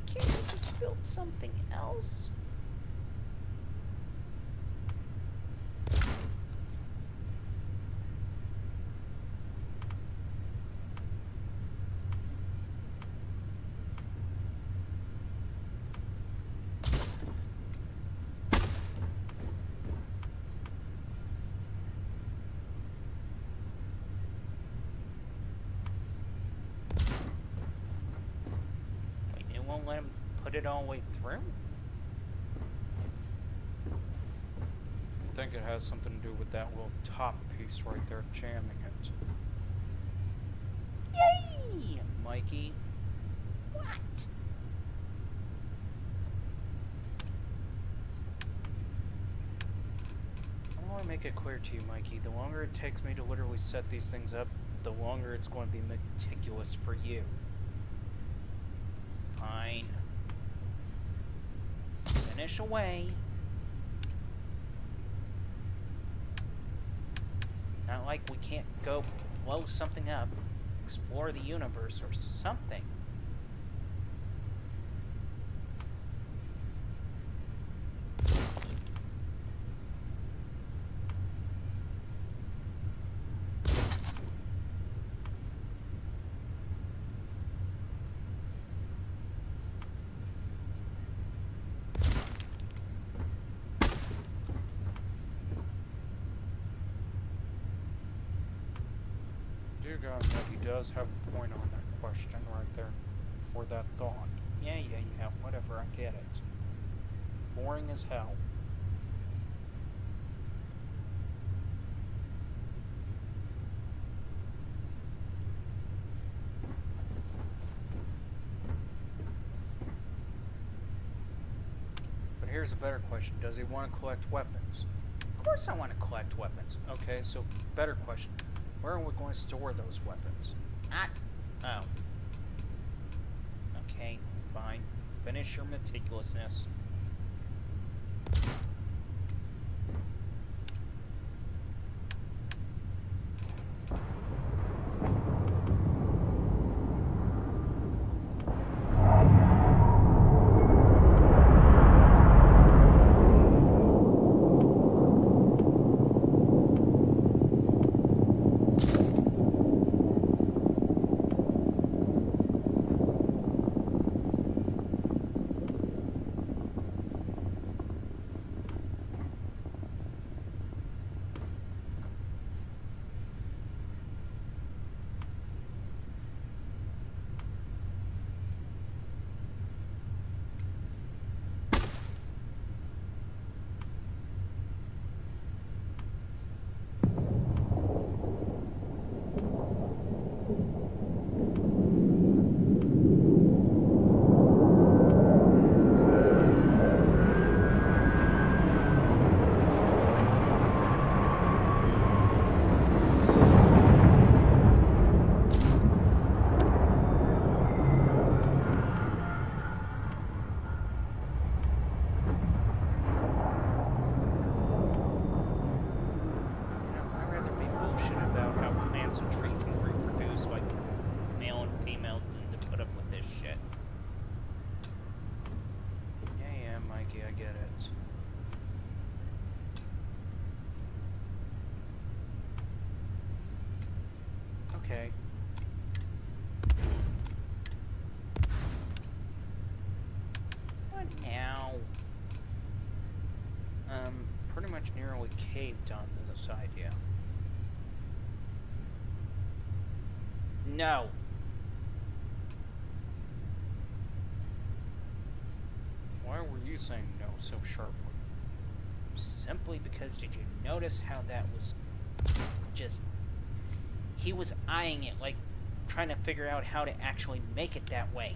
Speaker 5: can't you just build something else? Wait, it won't let him put it all the way through?
Speaker 1: I think it has something to do with that little top piece right there jamming it.
Speaker 5: Yay! Mikey. What?
Speaker 1: I want to make it clear to you, Mikey. The longer it takes me to literally set these things up, the longer it's going to be meticulous for you.
Speaker 5: Fine. Finish away. Not like we can't go blow something up, explore the universe or something.
Speaker 1: Dear God, that he does have a point on that question right there. Or that thought.
Speaker 5: Yeah, whatever, I get it.
Speaker 1: Boring as hell. But here's a better question. Does he want to collect weapons?
Speaker 5: Of course I want to collect weapons.
Speaker 1: Okay, so better question. Where are we going to store those weapons?
Speaker 5: Oh. Okay, fine. Finish your meticulousness.
Speaker 1: nearly caved on this idea. No. Why were you saying no so sharply?
Speaker 5: Simply because did you notice how that was just... He was eyeing it like trying to figure out how to actually make it that way.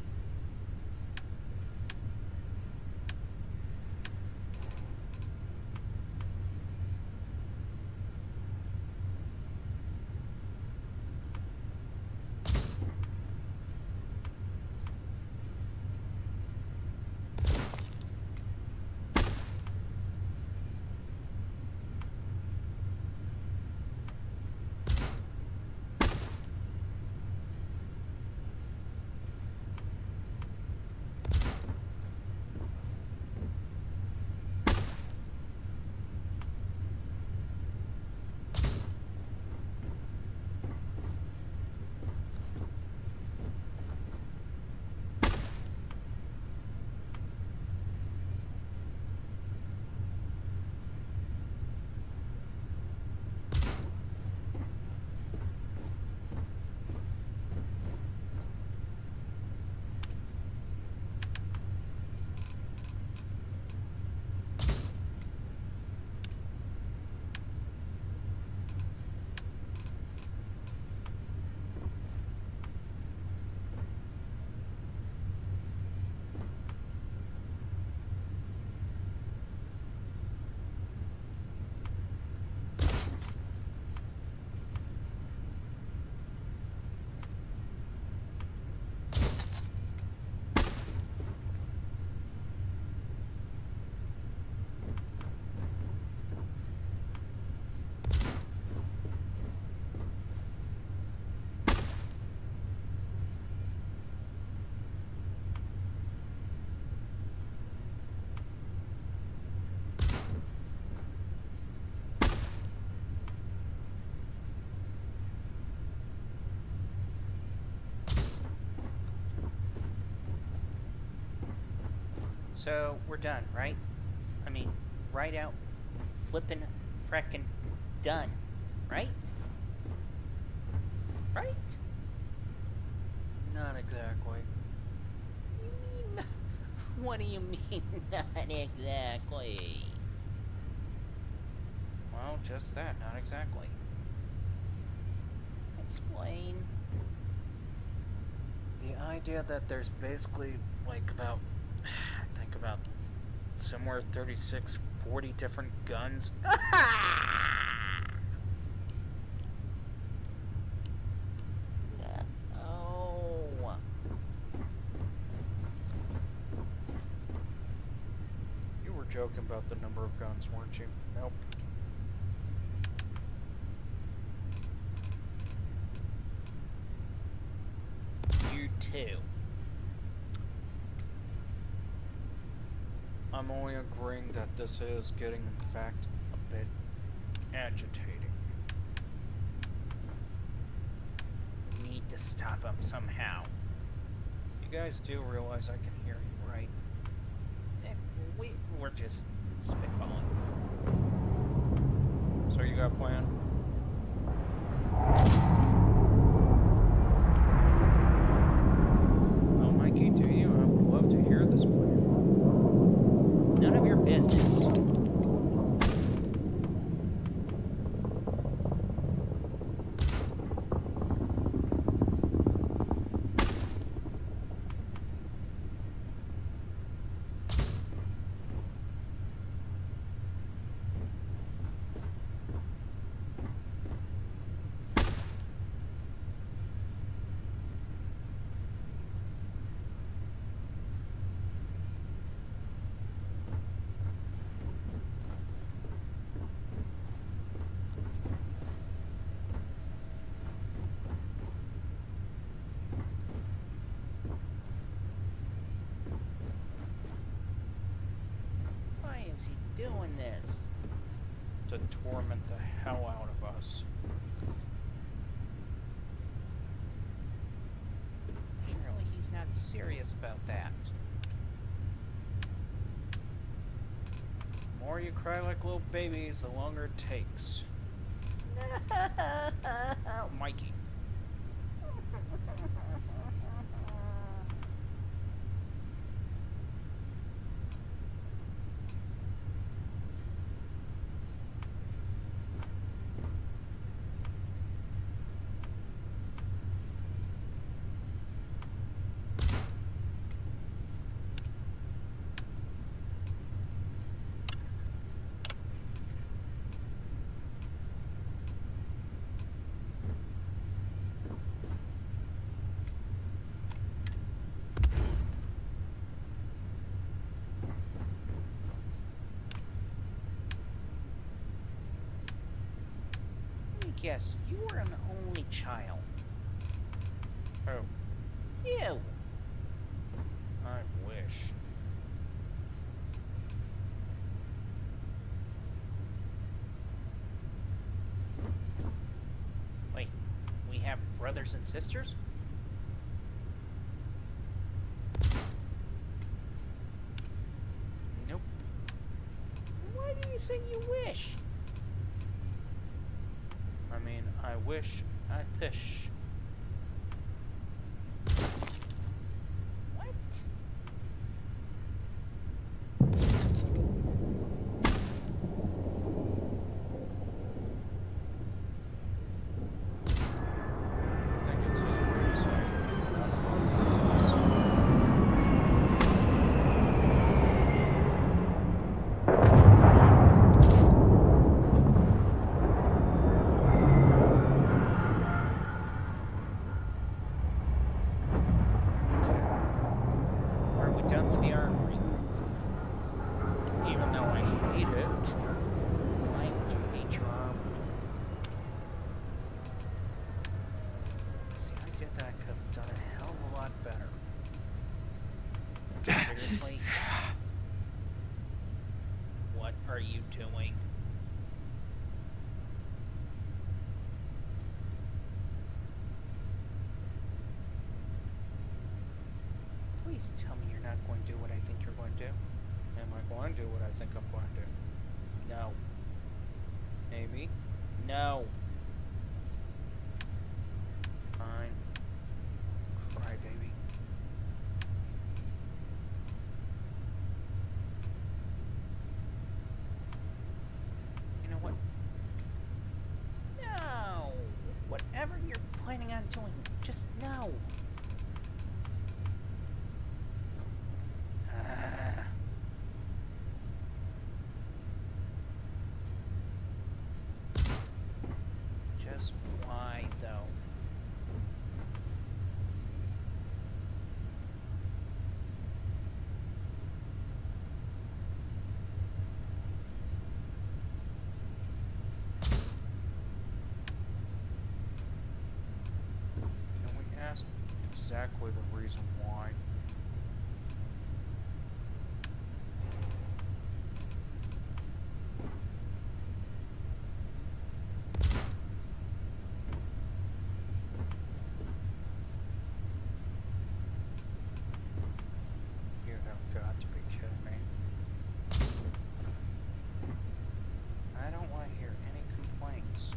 Speaker 5: So, we're done, right? I mean, right out, flippin' frackin' done, right? Right?
Speaker 1: Not exactly.
Speaker 5: You mean... What do you mean, not exactly?
Speaker 1: Well, just that, not exactly.
Speaker 5: Explain.
Speaker 1: The idea that there's basically, like, about, I think about somewhere 36, 40 different guns.
Speaker 5: Oh.
Speaker 1: You were joking about the number of guns, weren't you? Nope.
Speaker 5: You too.
Speaker 1: I'm only agreeing that this is getting, in fact, a bit agitating.
Speaker 5: We need to stop him somehow.
Speaker 1: You guys do realize I can hear you, right?
Speaker 5: We're just spitballing.
Speaker 1: So you got a plan? Well, Mikey, do you? I would love to hear this plan.
Speaker 5: None of your business. Why is he doing this?
Speaker 1: To torment the hell out of us.
Speaker 5: Surely he's not serious about that.
Speaker 1: more you cry like little babies, the longer it takes. Mikey.
Speaker 5: Yes, you were an only child.
Speaker 1: Oh,
Speaker 5: You!
Speaker 1: I wish.
Speaker 5: Wait, we have brothers and sisters?
Speaker 1: Nope.
Speaker 5: Why do you say you wish?
Speaker 1: I mean, I wish I fish.
Speaker 5: What?
Speaker 1: I think it's his way of saying none of our business.
Speaker 5: Are we done with the armory?
Speaker 1: Even though I hate it,
Speaker 5: Why would you hate your armory?
Speaker 1: see, I did that. I could have done a hell of a lot better.
Speaker 5: Seriously? What are you doing?
Speaker 1: Please tell me you're not going to do what I think you're going to do. Am I going to do what I think I'm going to do? No. Maybe. No. Fine. Cry, baby. You know what?
Speaker 5: No! Whatever you're planning on doing, just no! Just why, though?
Speaker 1: Can we ask exactly the reason why? You have got to be kidding me. I don't want to hear any complaints.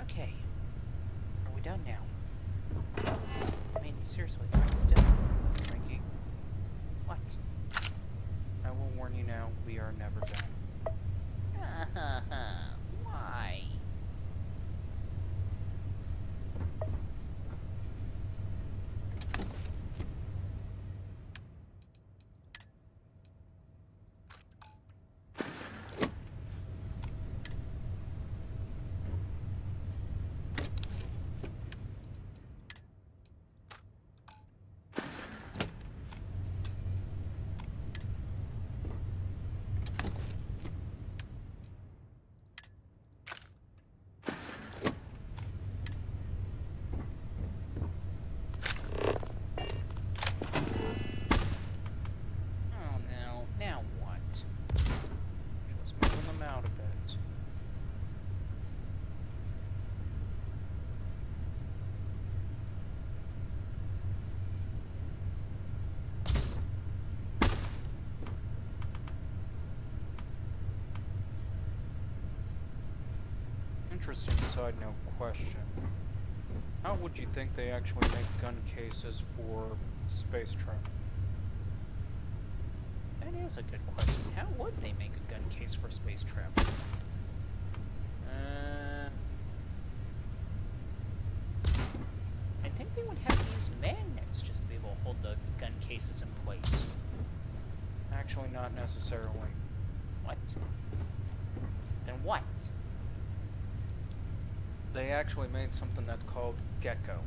Speaker 5: Okay. Are we done now? I mean, seriously, are we done?
Speaker 1: Frankie,
Speaker 5: What?
Speaker 1: I will warn you now, we are never done.
Speaker 5: Why?
Speaker 1: interesting side note question. How would you think they actually make gun cases for space travel?
Speaker 5: That is a good question. How would they make a gun case for space travel? I think they would have to use magnets just to be able to hold the gun cases in place.
Speaker 1: Actually, not necessarily.
Speaker 5: What? Then what?
Speaker 1: They actually made something that's called Gecko.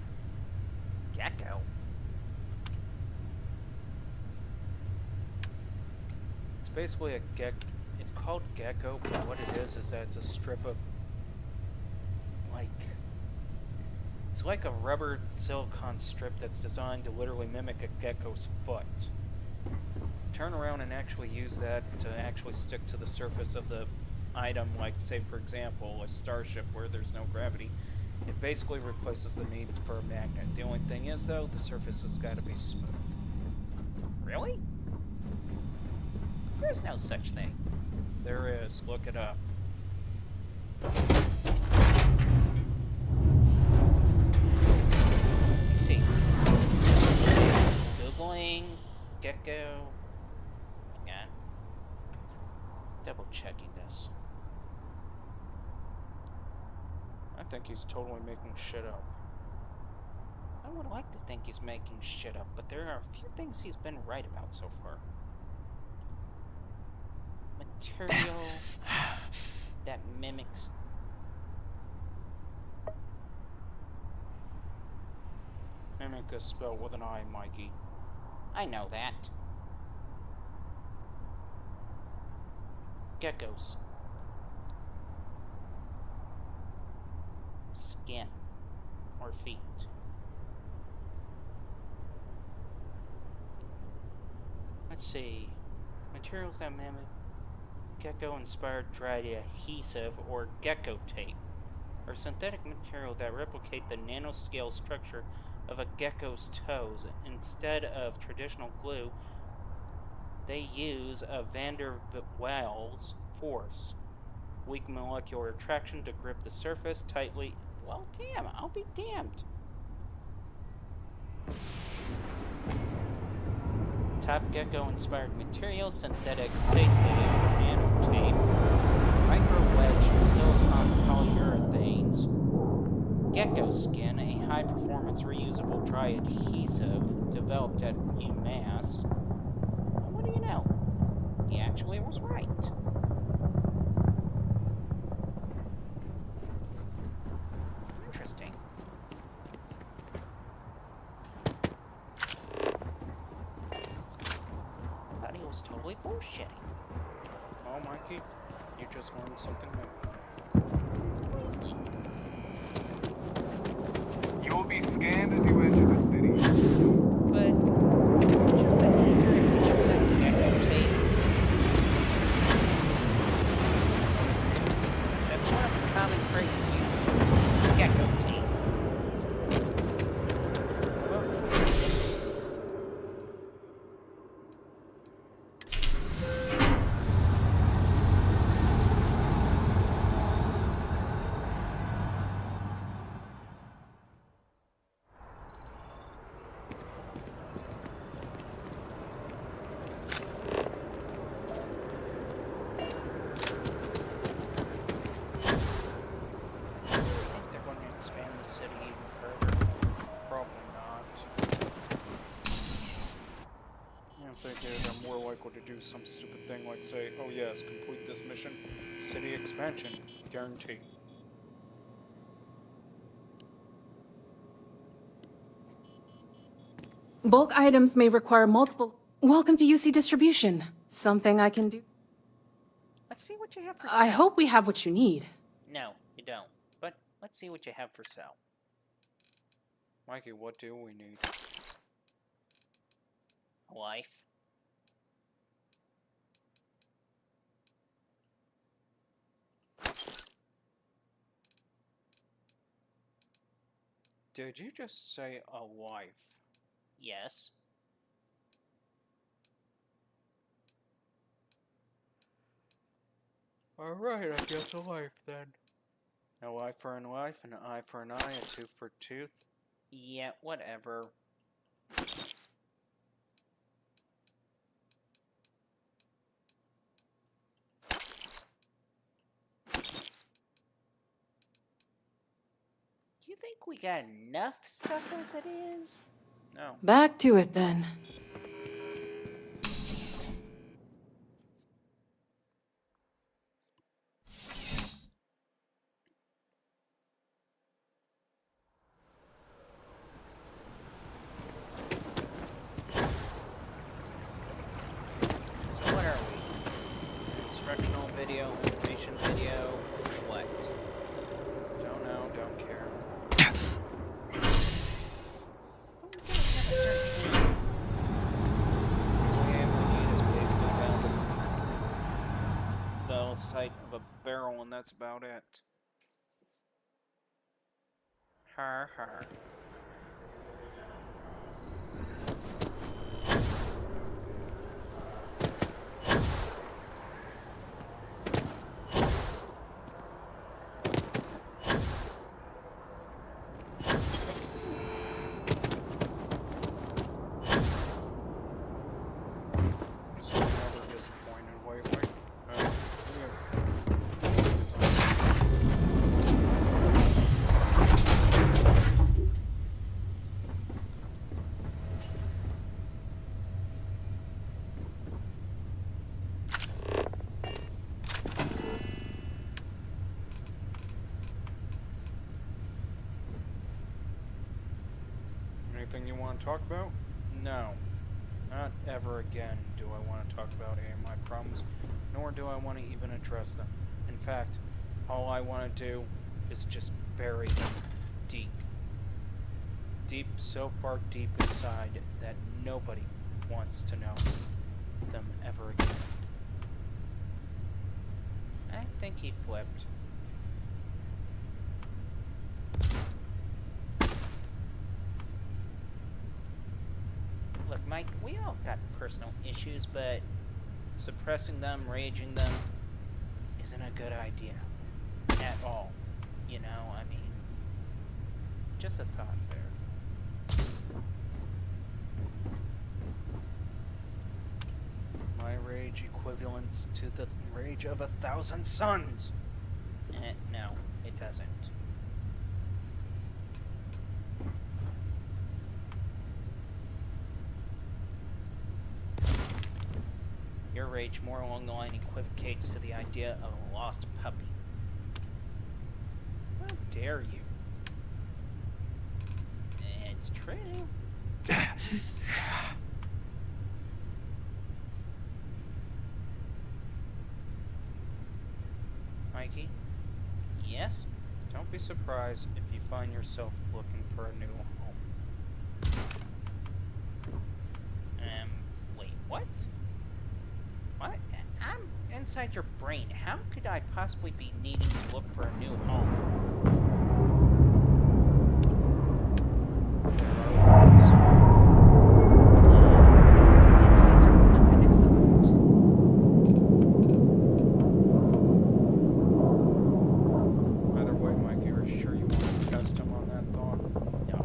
Speaker 5: Gecko?
Speaker 1: It's basically a it's called Gecko, but what it is that it's a strip of, like, it's like a rubber silicone strip that's designed to literally mimic a gecko's foot. Turn around and actually use that to actually stick to the surface of the item, like, say, for example, a starship where there's no gravity. It basically replaces the need for a magnet. The only thing is, though, the surface has got to be smooth.
Speaker 5: Really? There's no such thing.
Speaker 1: There is. Look it up.
Speaker 5: Let's see. Googling gecko. Hang on. Double checking this.
Speaker 1: I think he's totally making shit up.
Speaker 5: I would like to think he's making shit up, but there are a few things he's been right about so far. Material that mimics.
Speaker 1: Mimic is spelled with an I, Mikey.
Speaker 5: I know that. Geckos. Skin. Or feet. Let's see. Materials that mimic gecko-inspired dried adhesive or gecko tape are synthetic material that replicate the nanoscale structure of a gecko's toes. Instead of traditional glue, they use a van der Waals force, weak molecular attraction to grip the surface tightly. Well, damn, I'll be damned. Top gecko-inspired materials, synthetic tape, nanotape, micro-wedge silicone polyurethanes, gecko skin, a high-performance reusable dry adhesive developed at UMass. Well, what do you know? He actually was right. Interesting. I thought he was totally bullshitting.
Speaker 1: Oh, Mikey, you just learned something new.
Speaker 2: You will be scanned as you enter the city.
Speaker 5: But wouldn't you have been easier if you just said gecko tape? That's one of the common phrases used for it, is gecko tape.
Speaker 1: To do some stupid thing like say, oh yes, complete this mission, city expansion, guarantee.
Speaker 7: Bulk items may require multiple... Welcome to UC Distribution. Something I can do...
Speaker 5: Let's see what you have for sale.
Speaker 7: I hope we have what you need.
Speaker 5: No, you don't. But let's see what you have for sale.
Speaker 1: Mikey, what do we need?
Speaker 5: Life.
Speaker 1: Did you just say a life?
Speaker 5: Yes.
Speaker 1: Alright, I guess a life then. No eye for an life, an eye for an eye, a tooth for a tooth. Yeah, whatever. Do you think we got enough stuff as it is? No.
Speaker 7: Back to it then.
Speaker 1: So what are we? Instructional video, information video, what? Don't know, don't care. The sight of a barrel, and that's about it. Har har. So I'm never disappointed. Wait. Anything you want to talk about? No. Not ever again do I want to talk about AMI problems, nor do I want to even address them. In fact, all I want to do is just bury them deep. Deep, so far deep inside that nobody wants to know them ever again. I think he flipped. Look, Mike, we all got personal issues, but suppressing them, raging them, isn't a good idea. At all. You know, I mean, just a thought there. My rage equivalents to the rage of 1,000 suns! No, it doesn't. Your rage more along the line equivocates to the idea of a lost puppy. How dare you? It's true. Mikey? Yes? Don't be surprised if you find yourself looking for a new home. Wait, what? What? I'm inside your brain. How could I possibly be needing to look for a new home? Either way, Mike, are you sure you want to test him on that thought? No.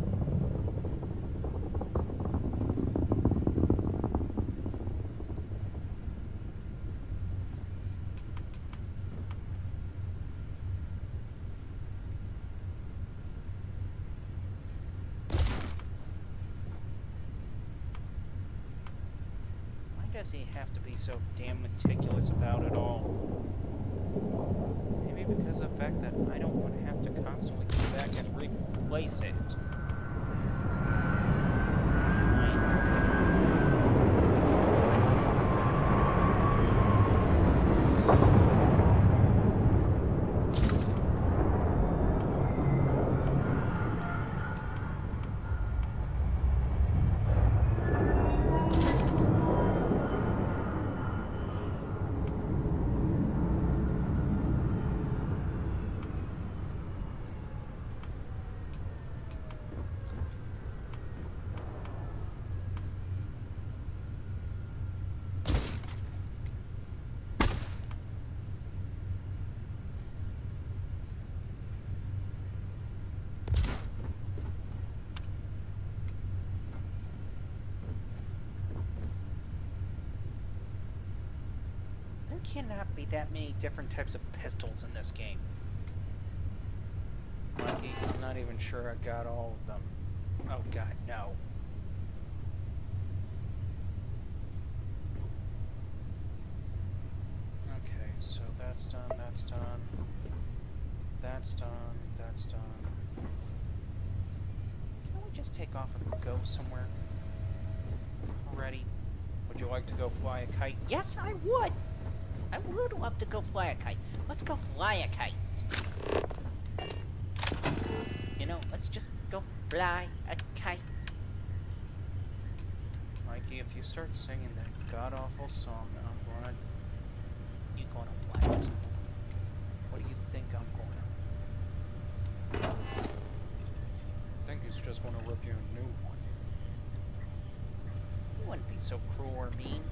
Speaker 1: Why does he have to be so damn meticulous about it all? Maybe because of the fact that I don't want to have to constantly come back and replace it. cannot be that many different types of pistols in this game. Mikey, I'm not even sure I got all of them. Oh god, no. Okay, so that's done, that's done. That's done, that's done. Can we just take off and go somewhere? Already? Would you like to go fly a kite? Yes, I would! I would love to go fly a kite. Let's go fly a kite. You know, let's just go fly a kite. Mikey, if you start singing that god-awful song, you're gonna play it. What do you think I'm gonna? I think he's just gonna rip you a new one. You wouldn't be so cruel or mean.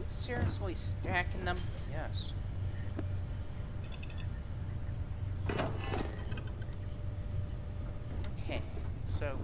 Speaker 1: Seriously stacking them? Yes. Okay, so...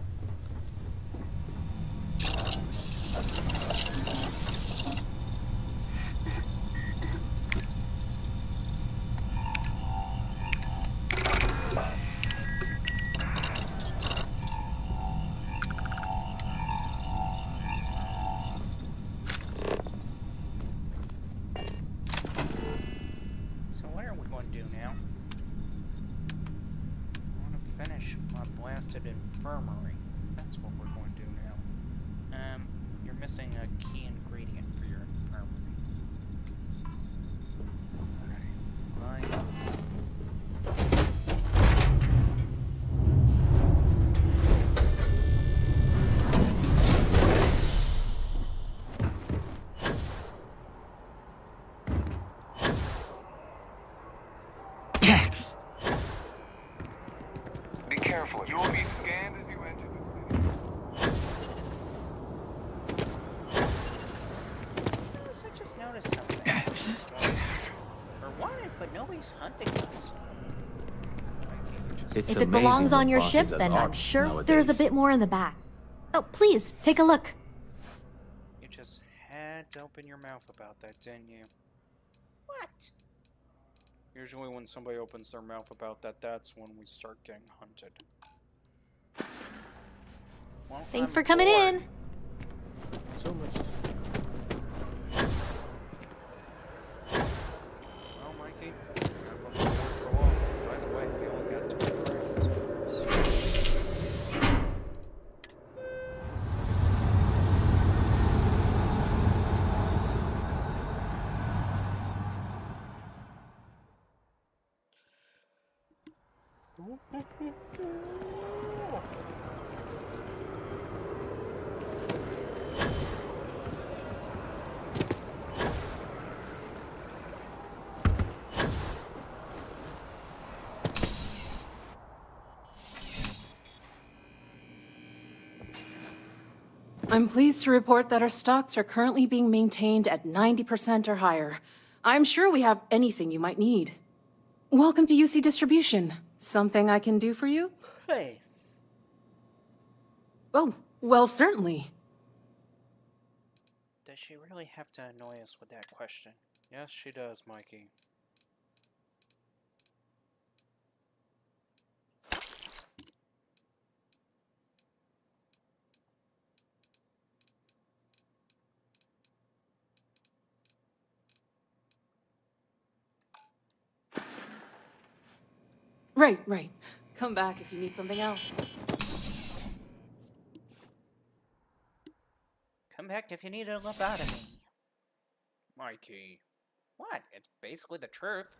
Speaker 1: infirmary. That's what we're going to do now. You're missing a key ingredient for your infirmary. Alright, fine.
Speaker 2: Be careful. You will be scanned as you enter the city.
Speaker 1: I just noticed something. We're wanted, but nobody's hunting us.
Speaker 3: It's
Speaker 6: If it
Speaker 3: amazing
Speaker 6: belongs
Speaker 3: what
Speaker 6: on your
Speaker 3: bosses
Speaker 6: ship,
Speaker 3: as
Speaker 6: then I'm
Speaker 3: arts
Speaker 6: sure
Speaker 3: nowadays.
Speaker 6: there's a bit more in the back. Oh, please, take a look.
Speaker 1: You just had to open your mouth about that, didn't you? What? Usually when somebody opens their mouth about that, that's when we start getting hunted. Well,
Speaker 6: Thanks
Speaker 1: I'm
Speaker 6: for coming
Speaker 1: bored.
Speaker 6: in.
Speaker 3: So much to see.
Speaker 1: Well, Mikey, I'm looking forward for a while. By the way, we only got 2 rounds.
Speaker 7: I'm pleased to report that our stocks are currently being maintained at 90% or higher. I'm sure we have anything you might need. Welcome to UC Distribution. Something I can do for you?
Speaker 1: Hey.
Speaker 7: Oh, well, certainly.
Speaker 1: Does she really have to annoy us with that question? Yes, she does, Mikey.
Speaker 7: Right. Come back if you need something else.
Speaker 5: Come back if you need a lobotomy. Mikey. What? It's basically the truth.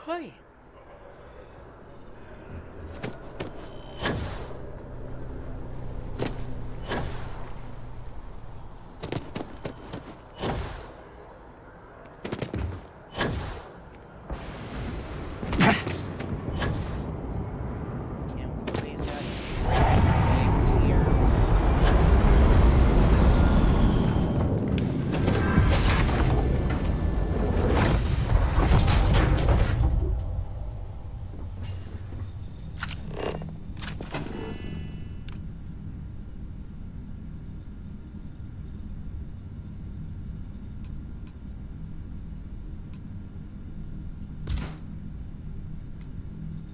Speaker 5: Hi. Can we please have eggs here?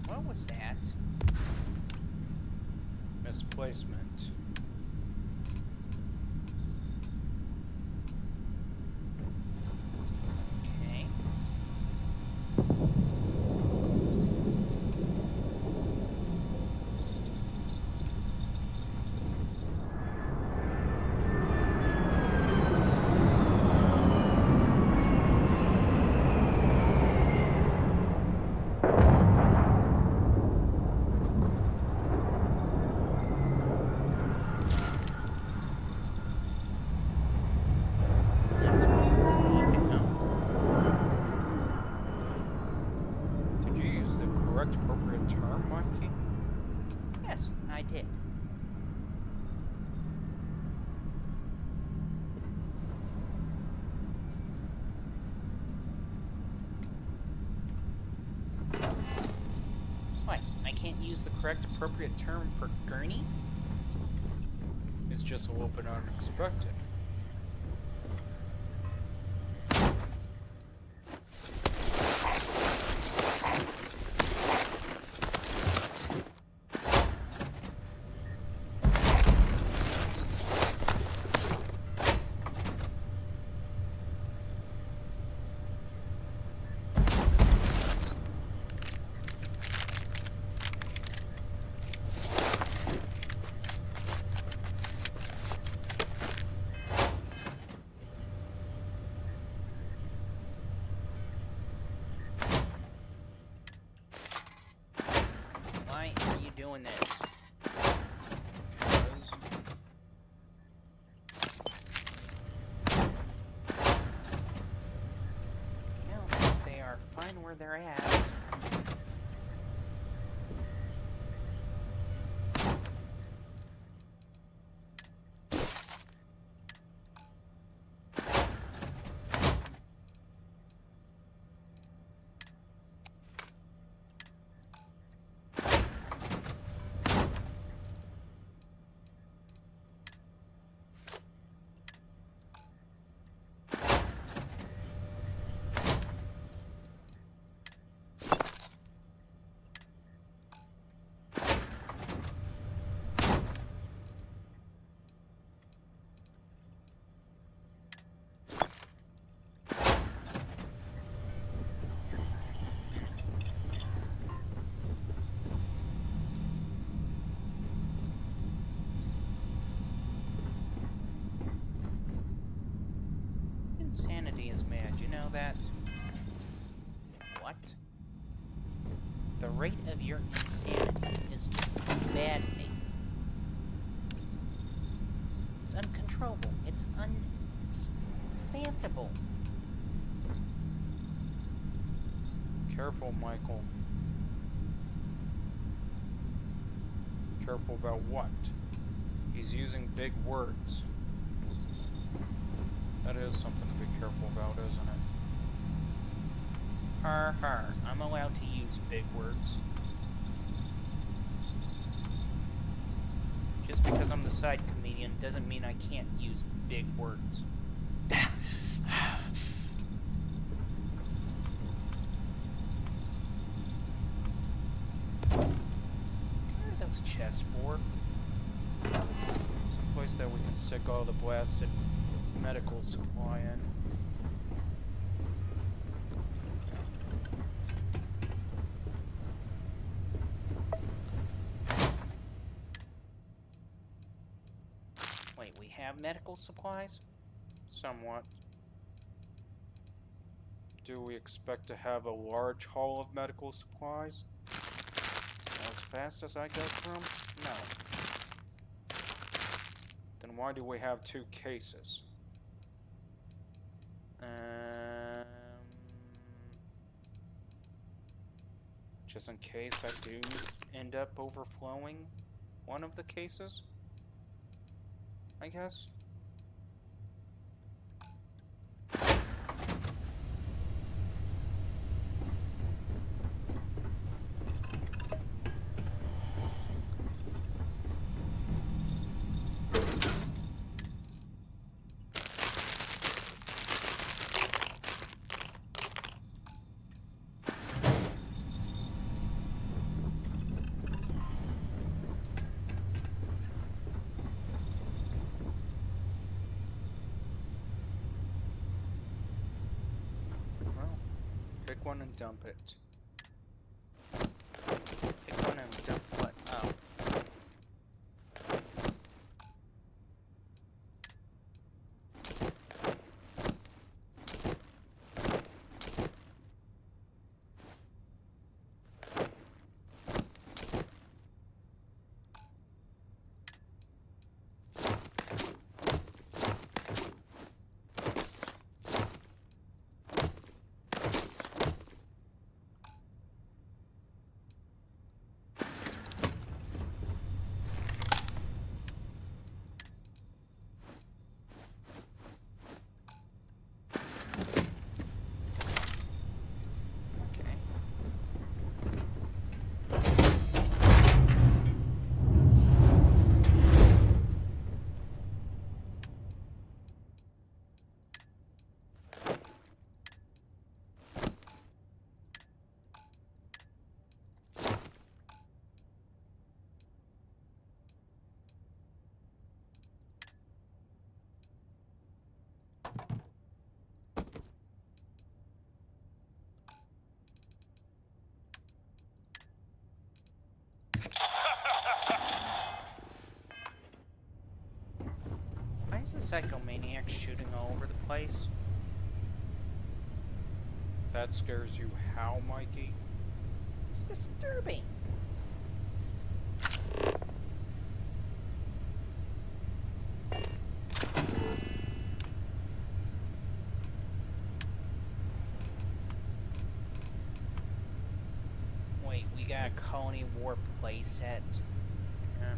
Speaker 5: What was that?
Speaker 1: Misplacement.
Speaker 5: Okay. That's what we're looking at.
Speaker 1: Did you use the correct appropriate term, Mikey?
Speaker 5: Yes, I did. What? I can't use the correct appropriate term for gurney?
Speaker 1: It's just a little bit unexpected.
Speaker 5: Why are you doing this?
Speaker 1: Because
Speaker 5: No, they are fine where they're at. Insanity is mad, you know that? What? The rate of your insanity is just maddening. It's uncontrollable. It's unfathomable.
Speaker 1: careful, Michael. Careful about what? He's using big words. That is something to be careful about, isn't it?
Speaker 5: Har har, I'm allowed to use big words.
Speaker 1: Just because I'm the side comedian doesn't mean I can't use big words. What are those chests for? Someplace that we can stick all the blasted medical supply in. Wait, we have medical supplies? Somewhat. Do we expect to have a large haul of medical supplies? As fast as I go through them? No. Then why do we have 2 cases? Just in case I do end up overflowing one of the cases? I guess. Pick one and dump it. Pick one and dump what? Oh. Why is the psychomaniac shooting all over the place? That scares you how, Mikey? It's disturbing. Wait, we got a Colony War playset. Yeah.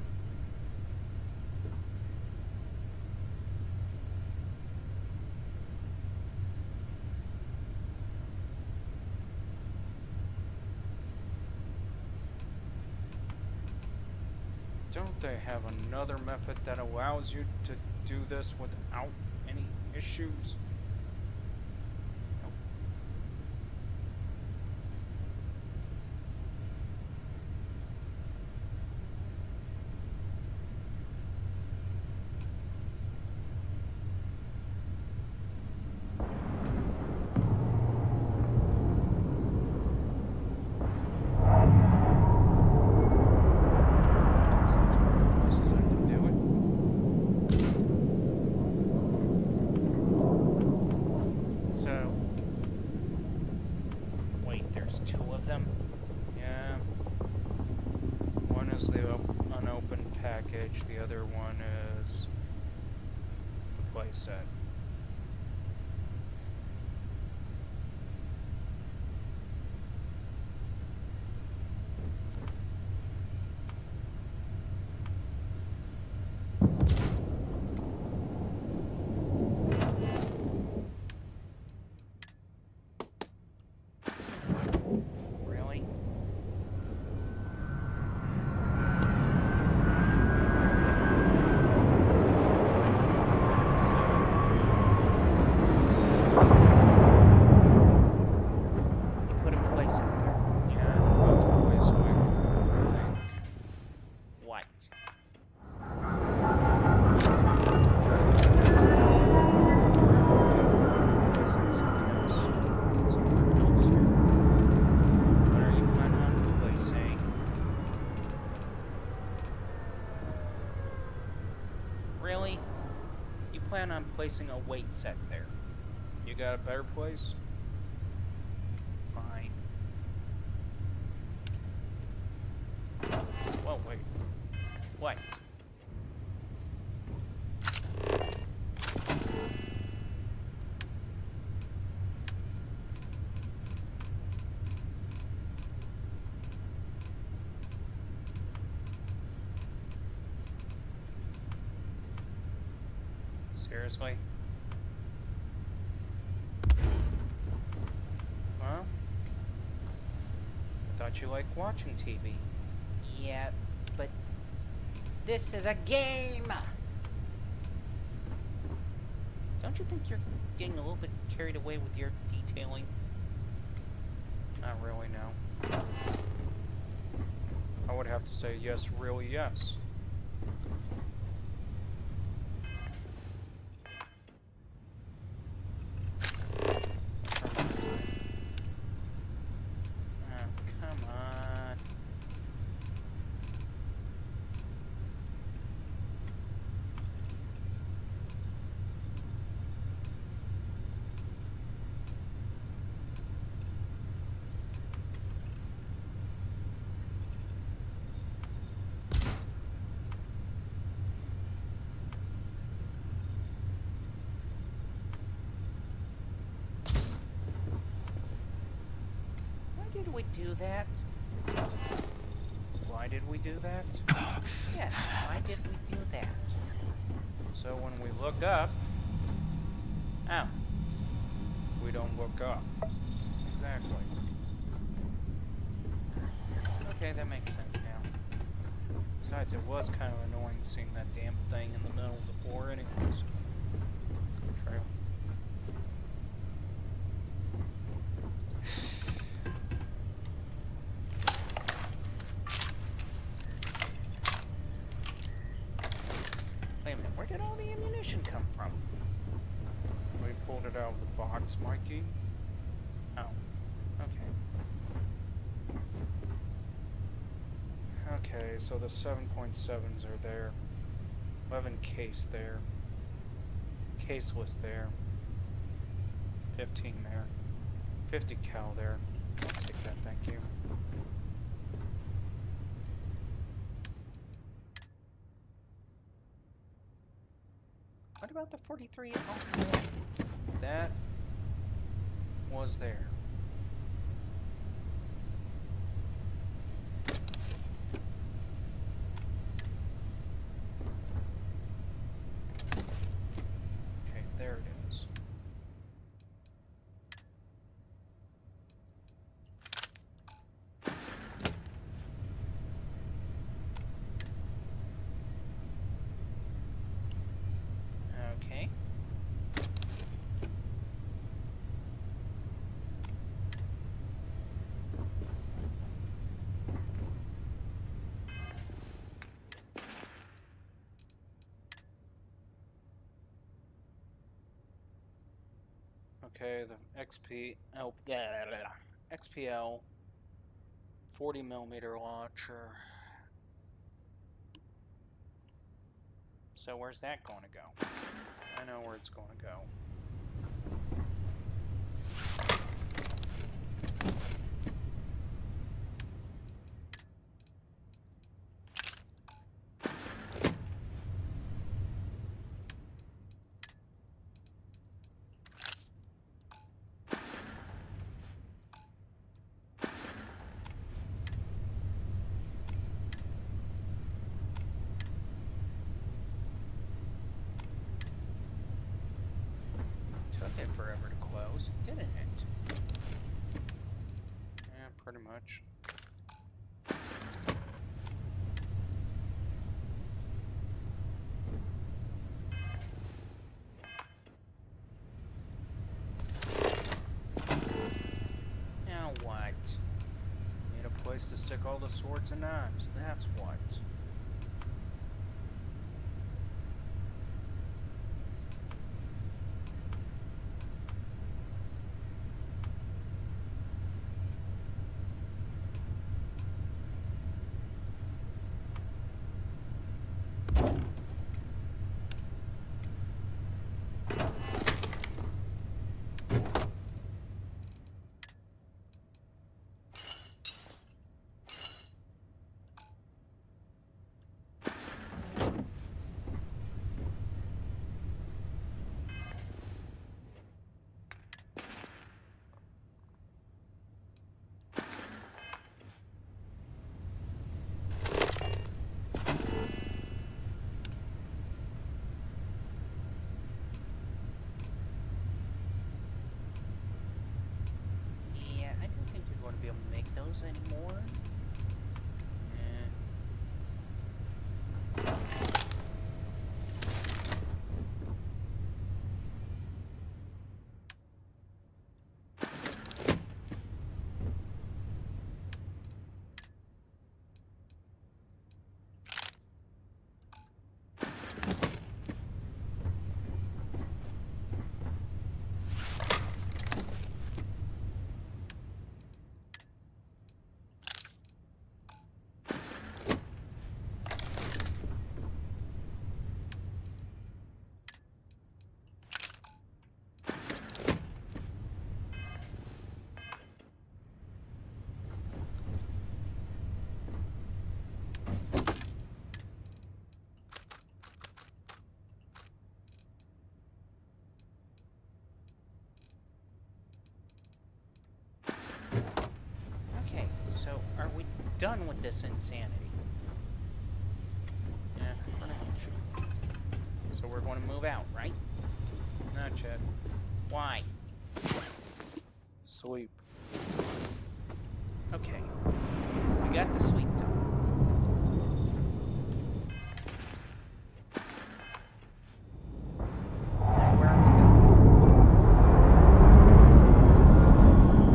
Speaker 1: Don't they have another method that allows you to do this without any issues? Nope. The other one is the playset. placing a weight set there. You got a better place? Fine. Whoa, wait. What? Seriously? Well, I thought you liked watching TV.
Speaker 5: Yeah, but this is a game!
Speaker 1: Don't you think you're getting a little bit carried away with your detailing? Not really, no. I would have to say yes, really yes. Oh, come on.
Speaker 5: Why did we do that?
Speaker 1: Why did we do that?
Speaker 5: Yes, why did we do that?
Speaker 1: So when we look up... Oh. We don't look up. Exactly. Okay, that makes sense now. Besides, it was kind of annoying seeing that damn thing in the middle of the floor anyways. Trail. Wait a minute, where did all the ammunition come from? We pulled it out of the box, Mikey. Oh, okay. Okay, so the 7.7s are there. 11 case there. Caseless there. 15 there. 50 cal there. I'll take that, thank you. What about the 43? Oh, that was there. Okay, there it is. Okay. Okay, the XPL 40mm launcher. So where's that going to go? I know where it's going to go. Took it forever to close, didn't it? Yeah, pretty much. Now what? Need a place to stick all the swords and knives, that's what.
Speaker 5: those anymore. Eh. Okay, so are we done with this insanity? Yeah, pretty much. So we're going to move out, right? No, Chad. Why?
Speaker 1: Sleep.
Speaker 5: Okay. We got the sleep done. Now where are we going?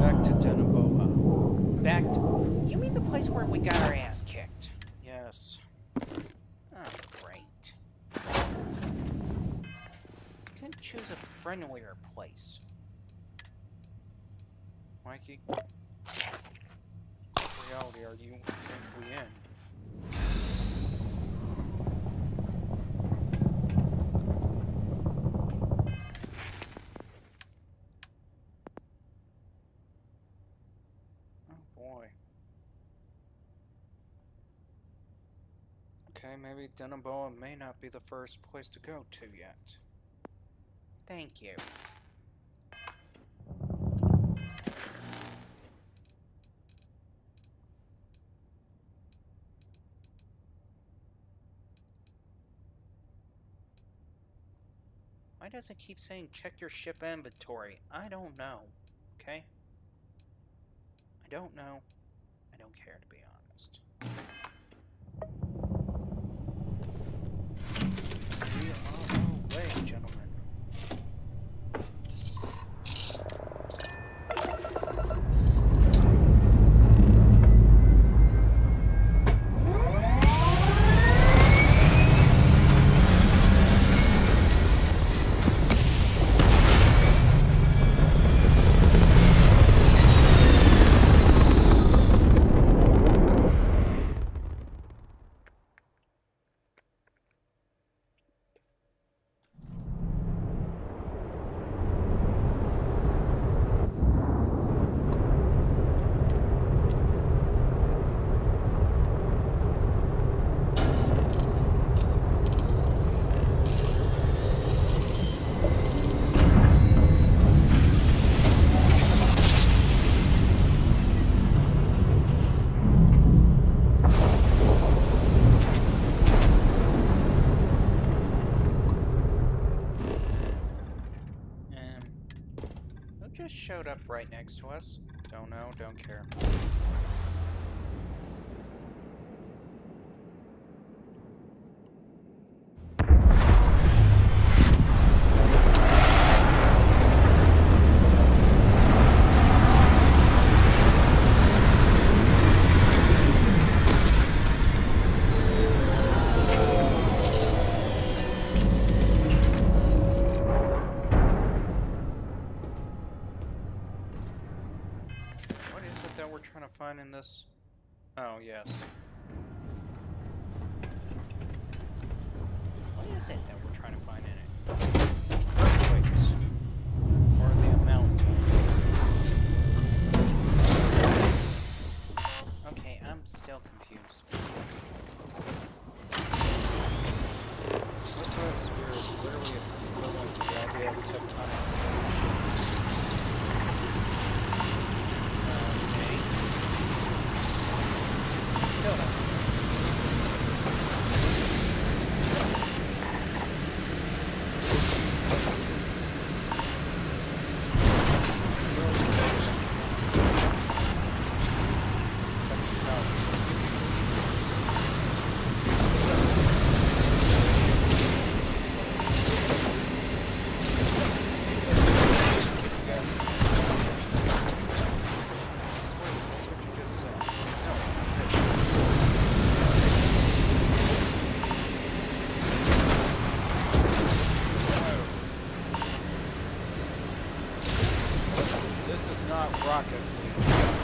Speaker 1: Back to Denoboa.
Speaker 5: Back to... You mean the place where we got our ass kicked?
Speaker 1: Yes.
Speaker 5: Oh, great. Couldn't choose a friendlier place.
Speaker 1: Mikey? What reality are you think we in? Oh boy. Okay, maybe Denoboa may not be the first place to go to yet.
Speaker 5: Thank you. Why does it keep saying check your ship inventory? I don't know. Okay? I don't know. I don't care, to be honest.
Speaker 1: We are on our way, gentlemen.
Speaker 5: Who just showed up right next to us?
Speaker 1: Don't know, don't care. What is it that we're trying to find in this? Oh, yes.
Speaker 5: What is it that we're trying to find in it?
Speaker 1: Earthquakes. Or the amount.
Speaker 5: Okay, I'm still confused.
Speaker 1: Lithosphere is literally equivalent to the idea of tectonic.
Speaker 5: Okay. Still don't.
Speaker 1: is not Rocket League.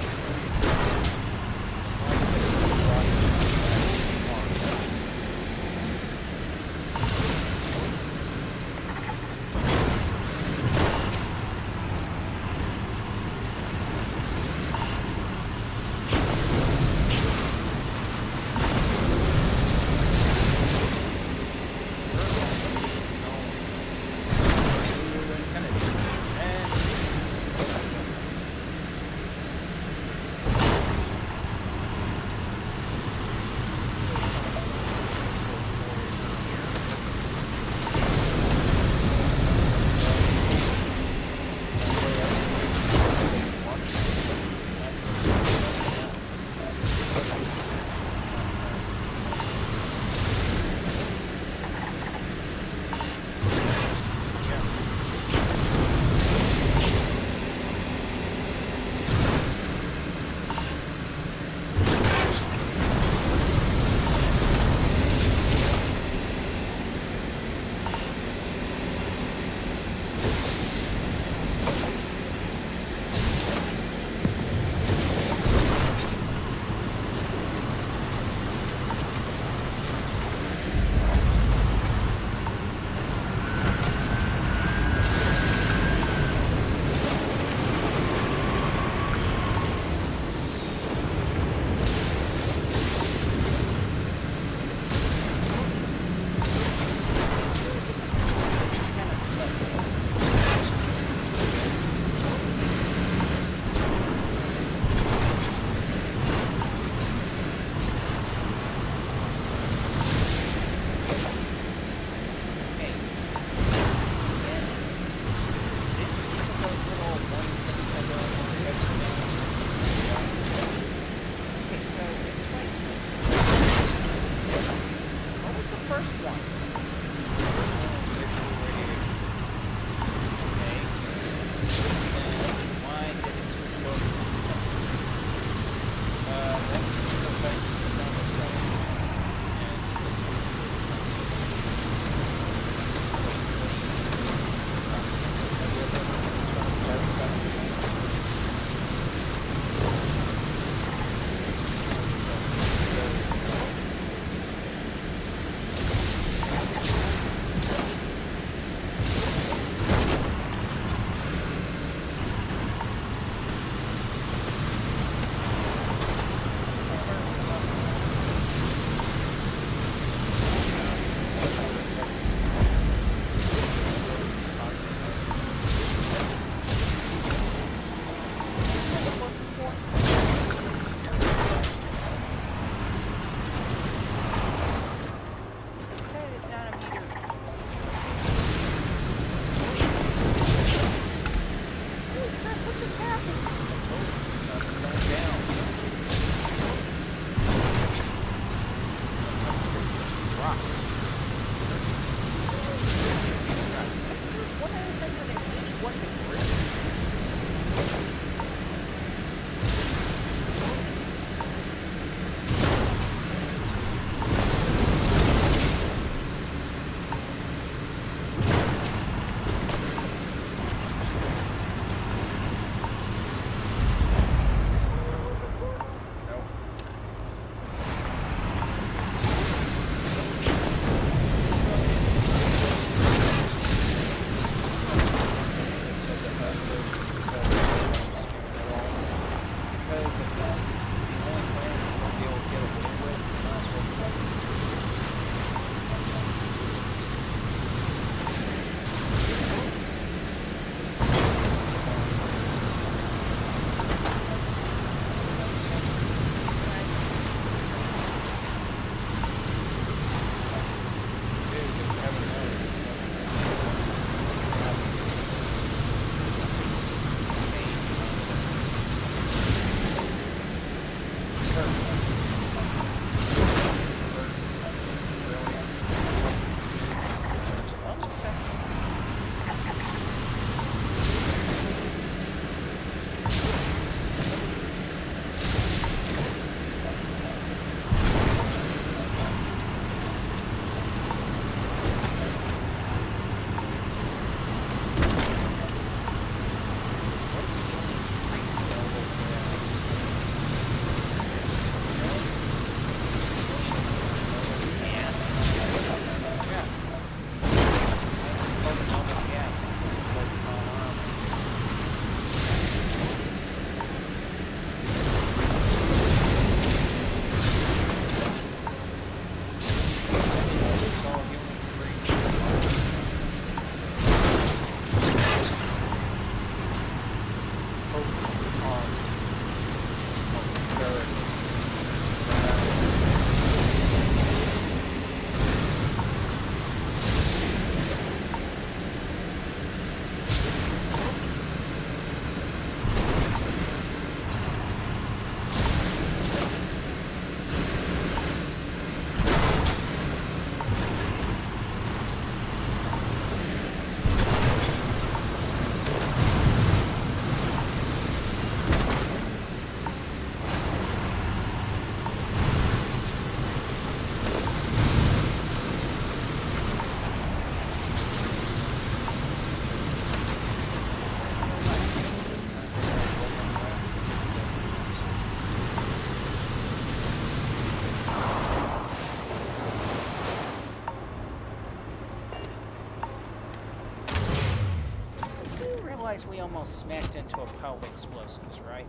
Speaker 1: realize we almost smacked into a pile of explosives, right?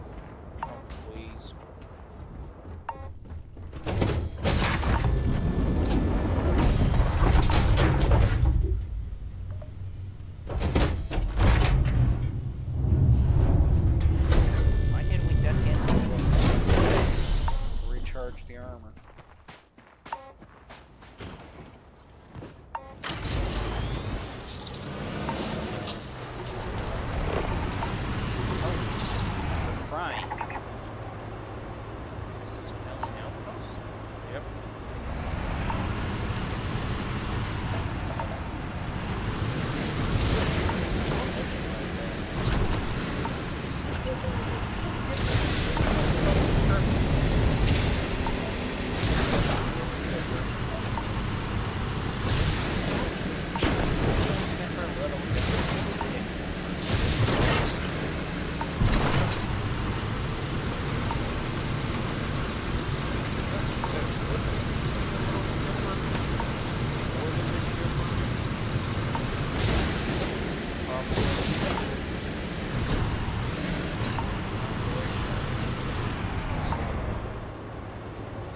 Speaker 1: Oh, please. Why did we duck in to recharge the armor? Frying. This is Melon Outpost? Yep.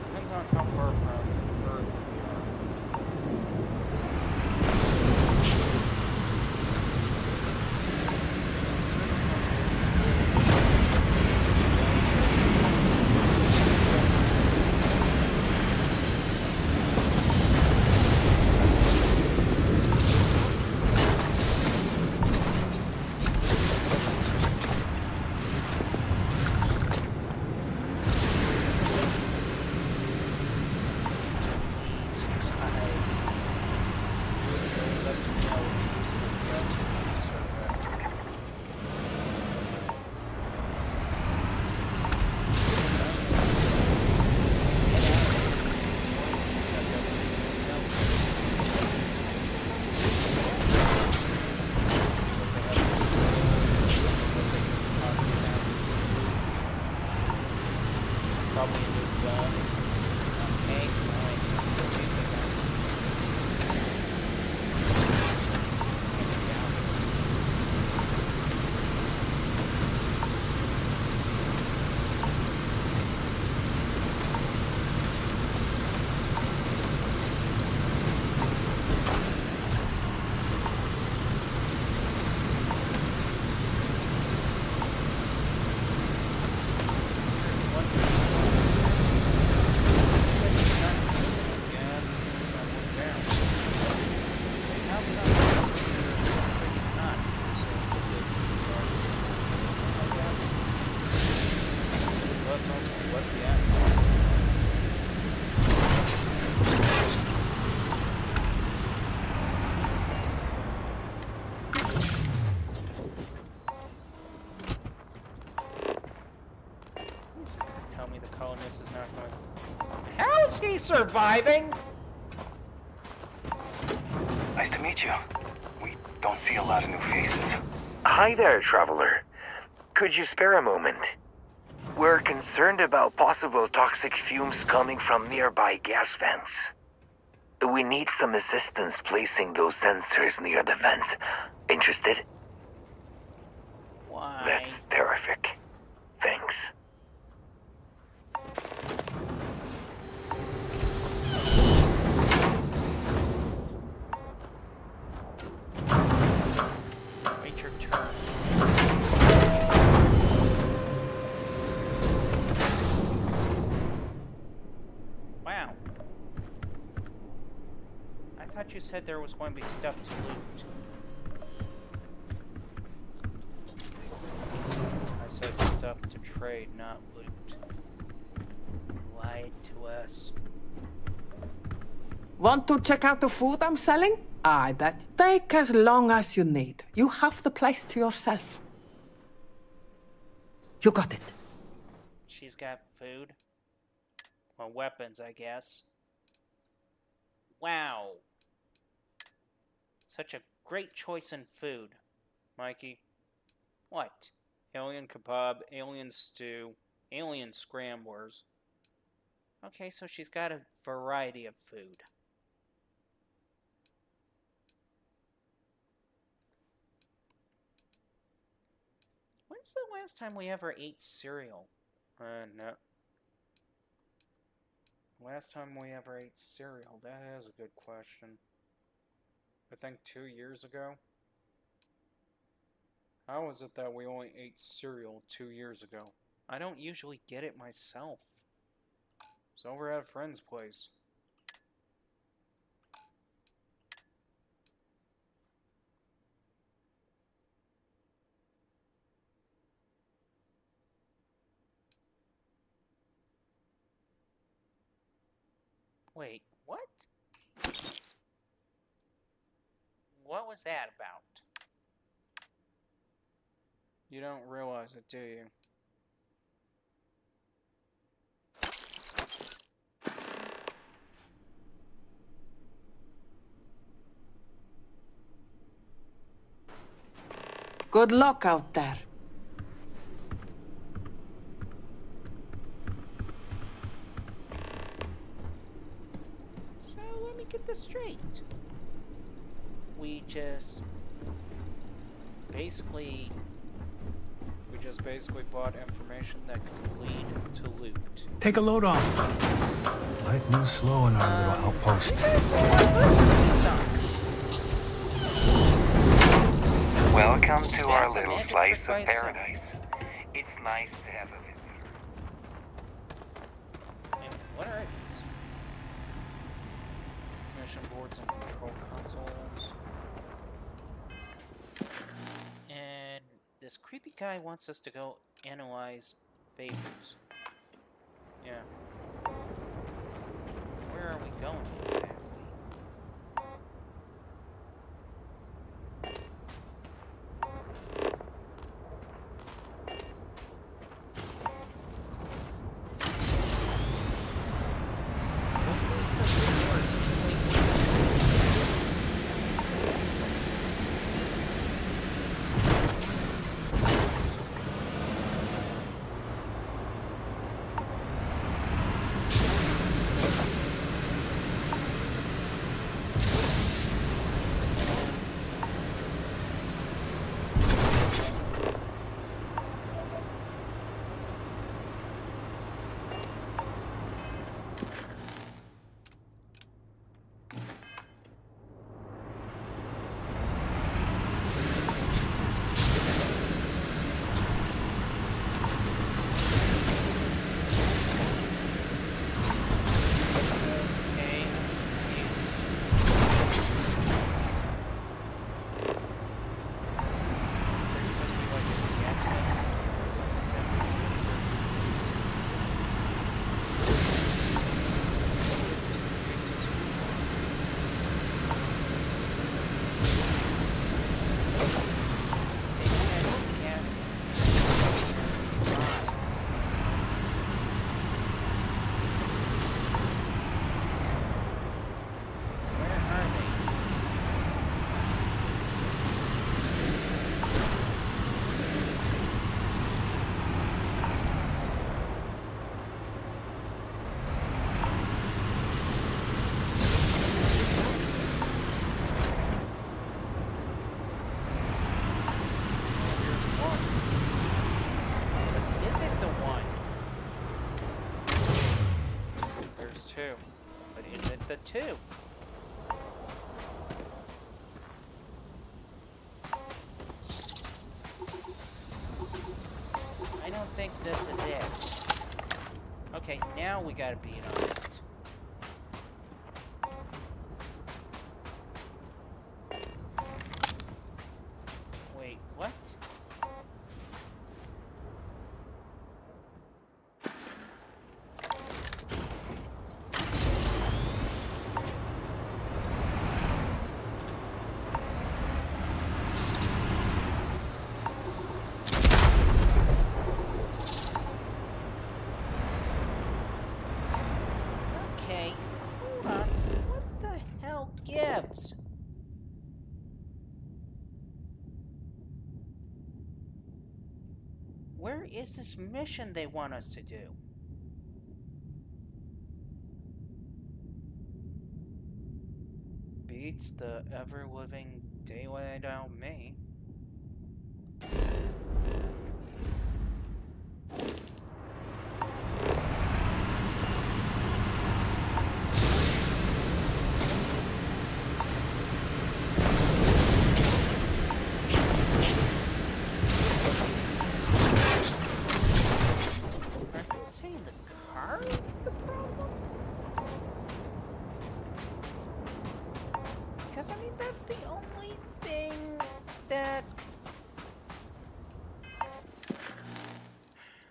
Speaker 1: Depends on how far from Earth we are. Probably a new gun. Okay, alright. Let's use the gun. Get it down. Tell me the colonist is not going. How is he surviving?
Speaker 8: Nice to meet you. We don't see a lot of new faces.
Speaker 9: Hi there, traveler. Could you spare a moment? We're concerned about possible toxic fumes coming from nearby gas vents. We need some assistance placing those sensors near the vents. Interested?
Speaker 1: Why?
Speaker 9: That's terrific. Thanks.
Speaker 1: Wait your turn. Wow. I thought you said there was going to be stuff to loot. I said stuff to trade, not loot. Lied to us.
Speaker 10: Want to check out the food I'm selling? Aye, that take as long as you need. You have the place to yourself. You got it.
Speaker 1: She's got food. Well, weapons, I guess. Wow. Such a great choice in food, Mikey. What? Alien kebab, alien stew, alien scramblers. Okay, so she's got a variety of food. When's the last time we ever ate cereal? No. Last time we ever ate cereal? That is a good question. I think 2 years ago? How is it that we only ate cereal 2 years ago? I don't usually get it myself. It's over at a friend's place. Wait, what? What was that about? You don't realize it, do you?
Speaker 10: Good luck out there.
Speaker 1: So let me get this straight. We just basically bought information that could lead to loot.
Speaker 11: Take a load off. Life moves slow in our little outpost.
Speaker 9: Welcome to our
Speaker 1: That's a
Speaker 9: little
Speaker 1: magic
Speaker 9: slice
Speaker 1: trick
Speaker 9: of
Speaker 1: by itself.
Speaker 9: paradise. It's nice to have a visitor.
Speaker 1: And what are these? Mission boards and control consoles. And this creepy guy wants us to go analyze favors. Yeah. Where are we going exactly? Two. But is it the two? I don't think this is it. Okay, now we gotta beat on it. Wait, what? Okay, hold on. What the hell gives? Where is this mission they want us to do? Beats the ever-living daylight out of me.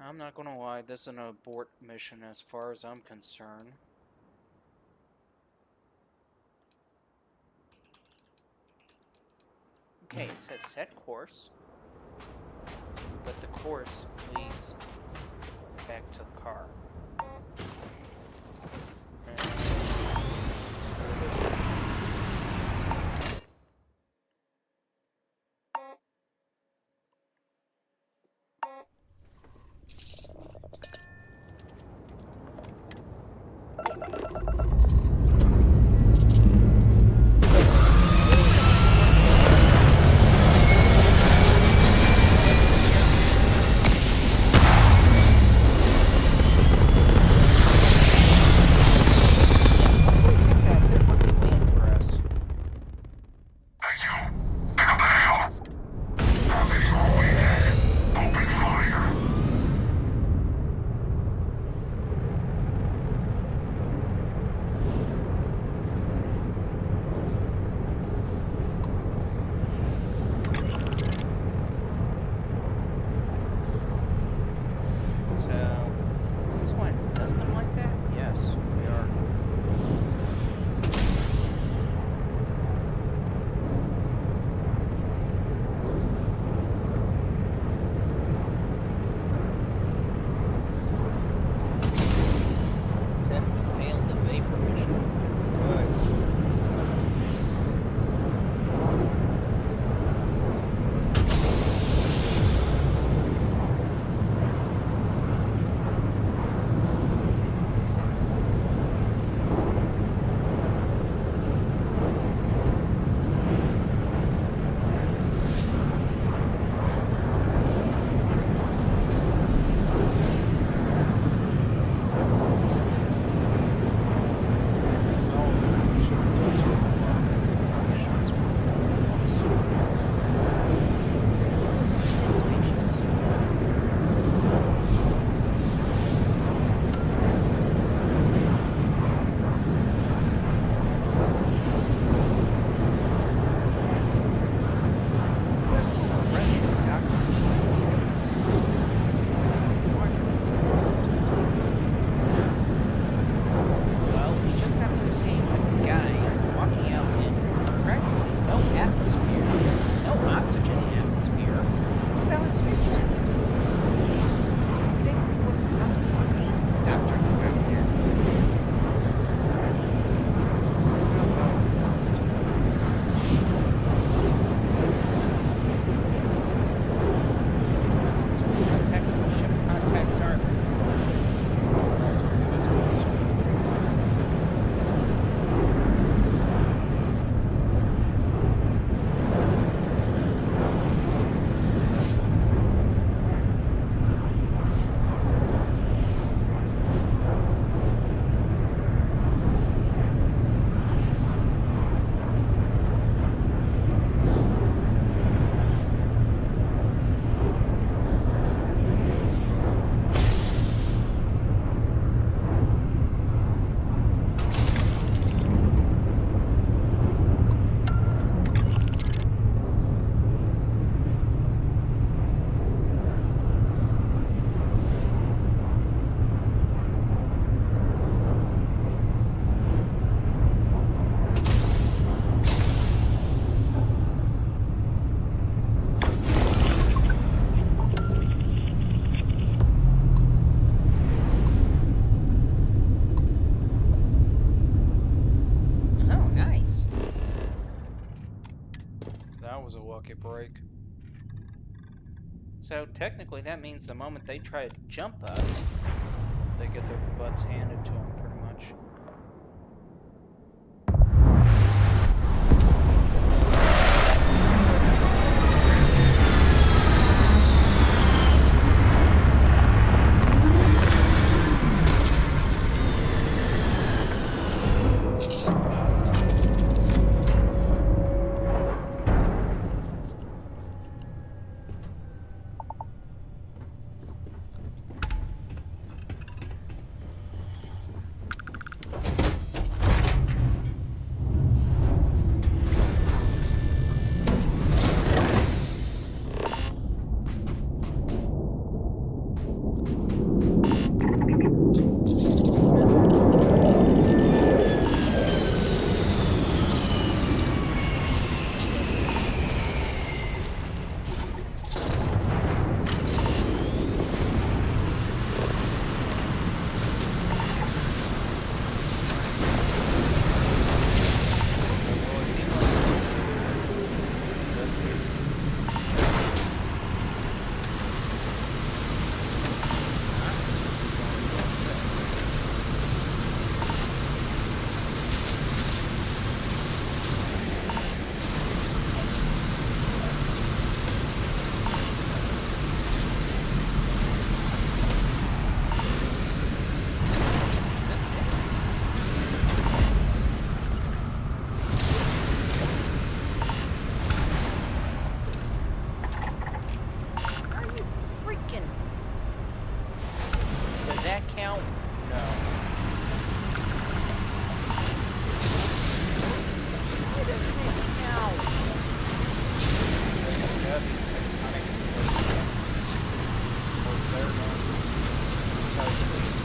Speaker 1: I'm not gonna lie, this is an abort mission as far as I'm concerned. Okay, it says set course, but the course leads back to the car. And let's go to this mission. Was a lucky break. So technically that means the moment they try to jump us, they get their butts handed to them pretty much. that count? No. It doesn't count. Heavy tectonic plates. Or better known precisely as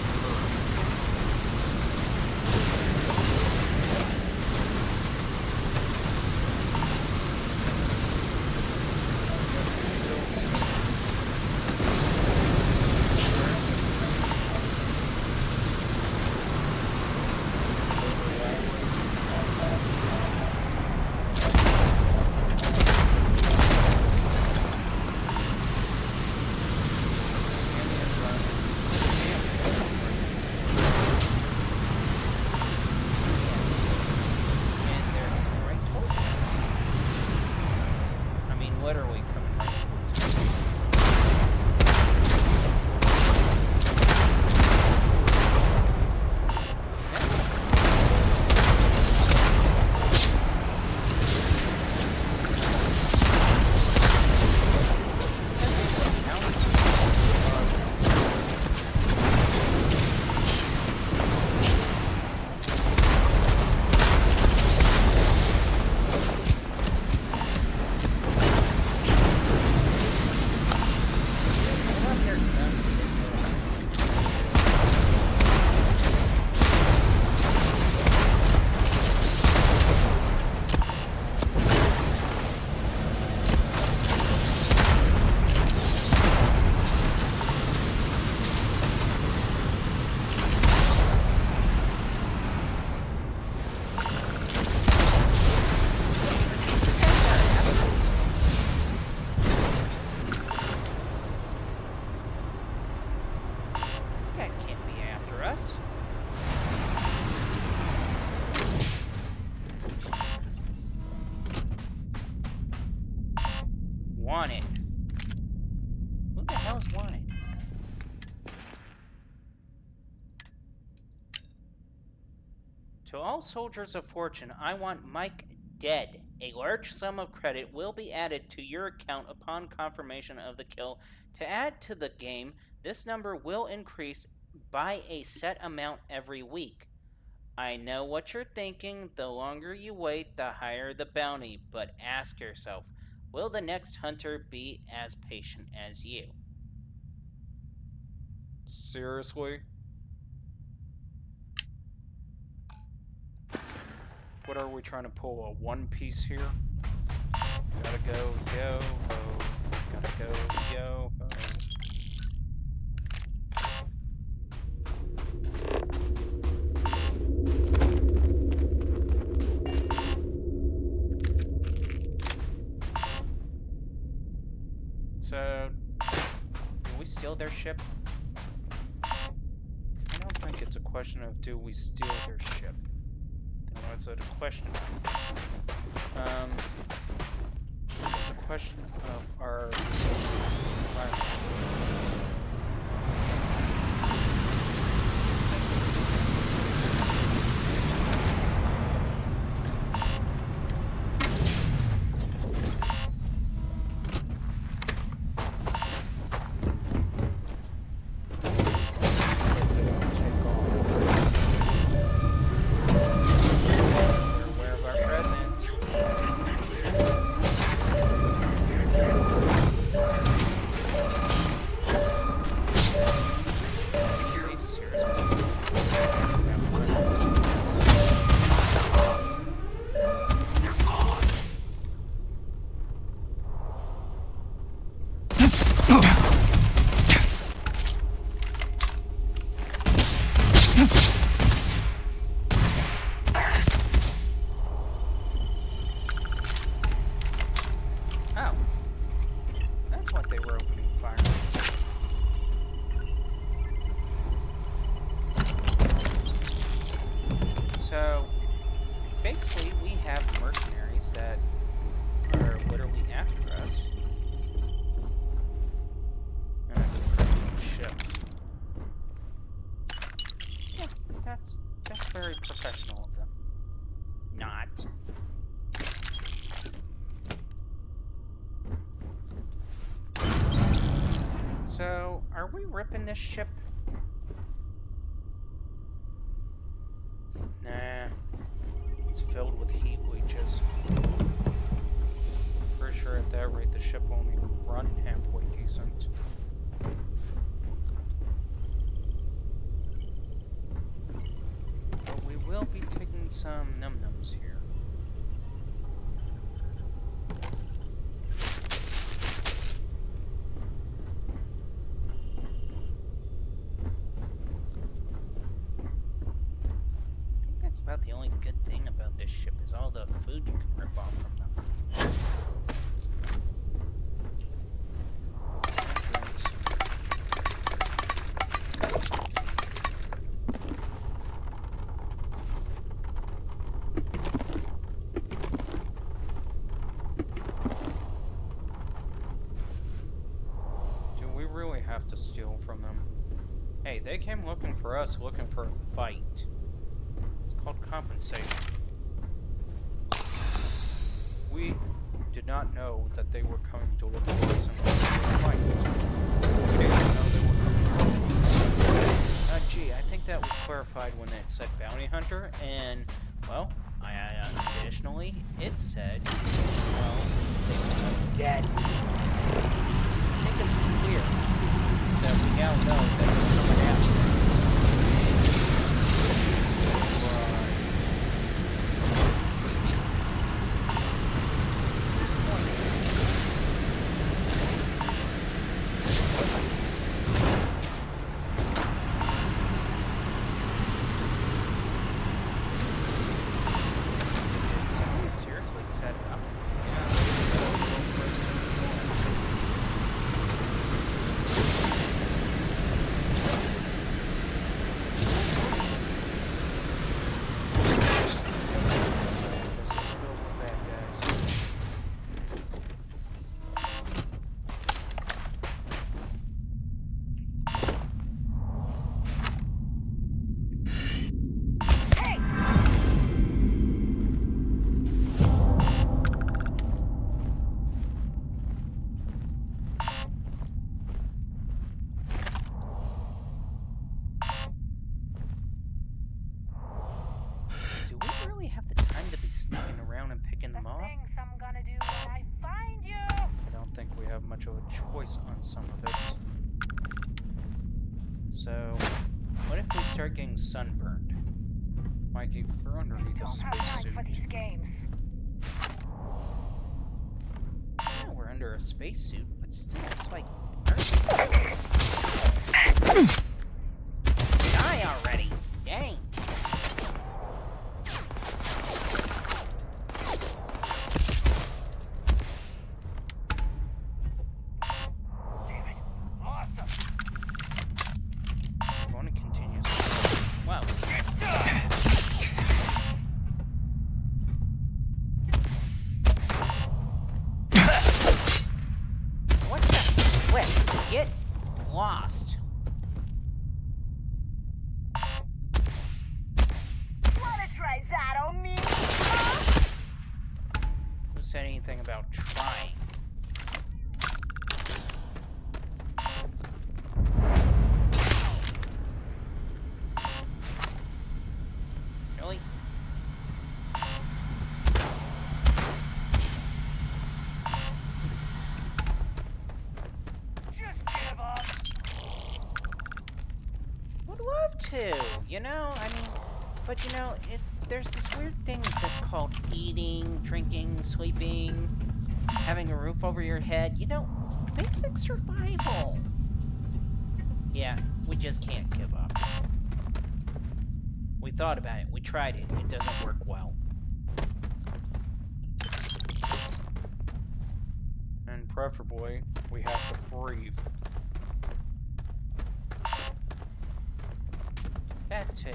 Speaker 1: literally coming right towards us. Wanted. Who the hell is wanted? To all soldiers of fortune, I want Mike dead. A large sum of credit will be added to your account upon confirmation of the kill. To add to the game, this number will increase by a set amount every week. I know what you're thinking. The longer you wait, the higher the bounty. But ask yourself, will the next hunter be as patient as you? Seriously? What are we trying to pull? A One Piece here? Gotta go, yo, ho. Gotta go, yo, ho. So, do we steal their ship? I don't think it's a question of do we steal their ship. Then what's it a question of? It's a question of our environment. So, basically, we have mercenaries that are literally after us. And a ship. Yeah, that's very professional of them. Not. So, are we ripping this ship? Nah. It's filled with heat leeches. Pretty sure at that rate the ship won't even run halfway decent. But we will be taking some num-nums here. About the only good thing about this ship is all the food you can rip off from them. Do we really have to steal from them? Hey, they came looking for us, looking for a fight. Called compensation. We did not know that they were coming to look for us and fight. We didn't know they were coming to gee, I think that was clarified when it said bounty hunter, and, well, additionally, it said, well, they want us dead. I think it's clear that we now know that they're coming after us. Much of a choice on some of it. So, what if we start getting sunburned? Mikey, we're underneath a spacesuit. Yeah, we're under a spacesuit, but still, it's like... Die already! Dang! Lost.
Speaker 12: Wanna try that on me?
Speaker 1: Who said anything about trying? Really? You know, I mean, but you know, there's this weird thing that's called eating, drinking, sleeping, having a roof over your head. You know, it's basic survival. Yeah, we just can't give up. We thought about it, we tried it, it doesn't work well. And preferably, we have to breathe. That too.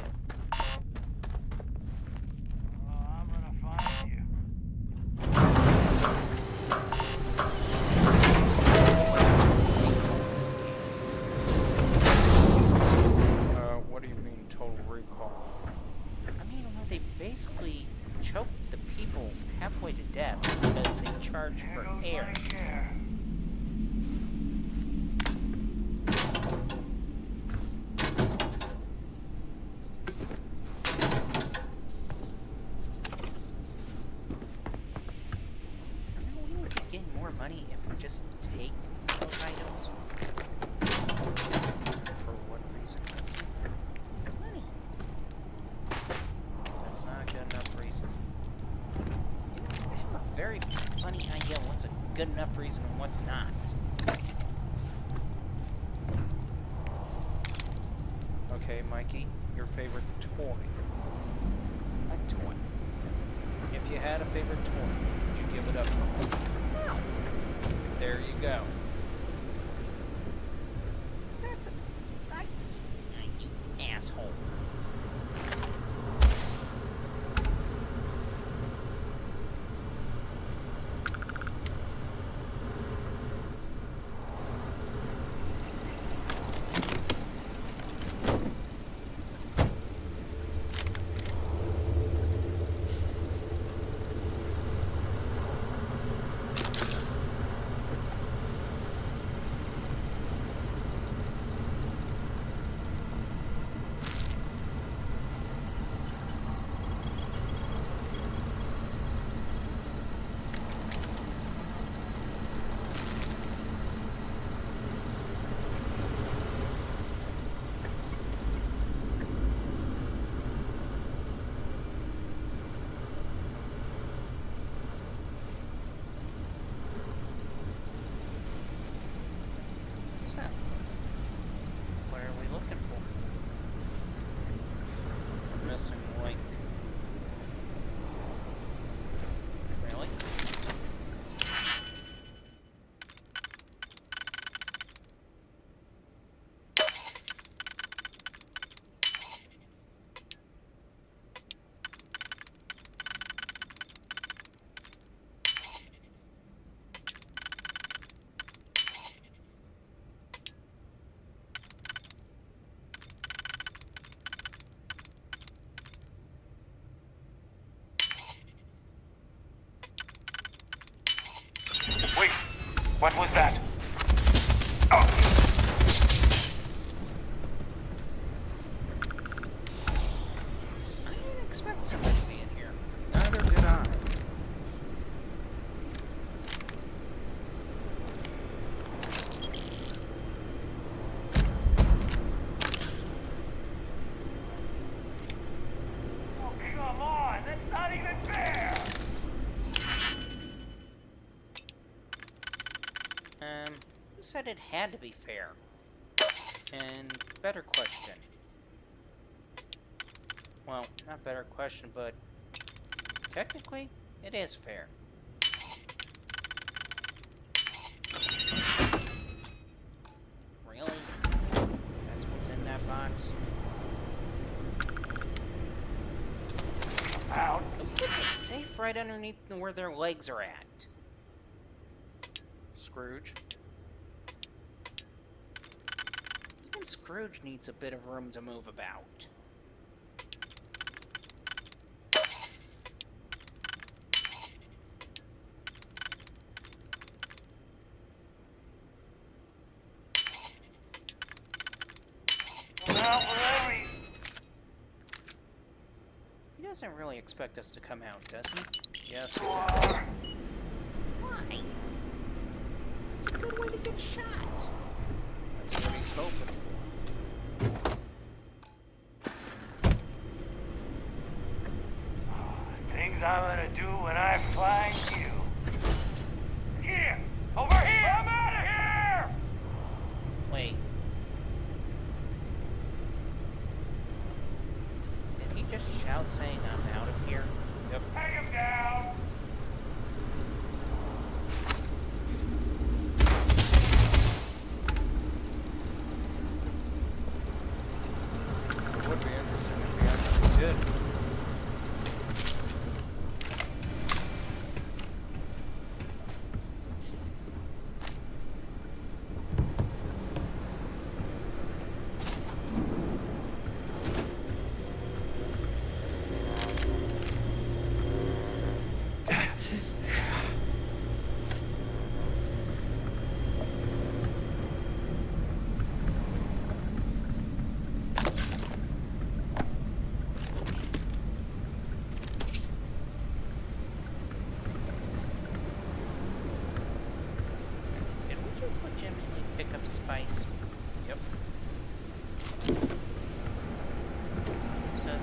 Speaker 12: I'm gonna find you.
Speaker 1: What do you mean, total recall? I mean, well, they basically choked the people halfway to death because they charged for air.
Speaker 5: money if we just take those items? For what reason? Money. That's not a good enough reason. I have a very funny idea what's a good enough reason and what's not. Okay, Mikey, your favorite toy. A toy. If you had a favorite toy, would you give it up for me? No. There you go. That's a... you asshole. What are we looking for? Missing link. Really?
Speaker 8: Wait, what was that?
Speaker 5: I didn't expect somebody to be in here. Neither did I.
Speaker 12: Oh, come on! That's not even fair!
Speaker 5: Who said it had to be fair? And better question. Well, not better question, but technically, it is fair. Really? That's what's in that box?
Speaker 12: Out.
Speaker 5: It's a safe right underneath where their legs are at. Scrooge. Even Scrooge needs a bit of room to move about.
Speaker 12: Well, where are we?
Speaker 5: He doesn't really expect us to come out, does he? Yes. Why? It's a good way to get shot. That's what he's hoping for.
Speaker 12: Things I'm gonna do when I find you. Here! Over here! I'm out of here!
Speaker 5: Wait. Did he just shout saying I'm out of here? Yep.
Speaker 12: Take him down!
Speaker 1: It would be interesting if he actually did.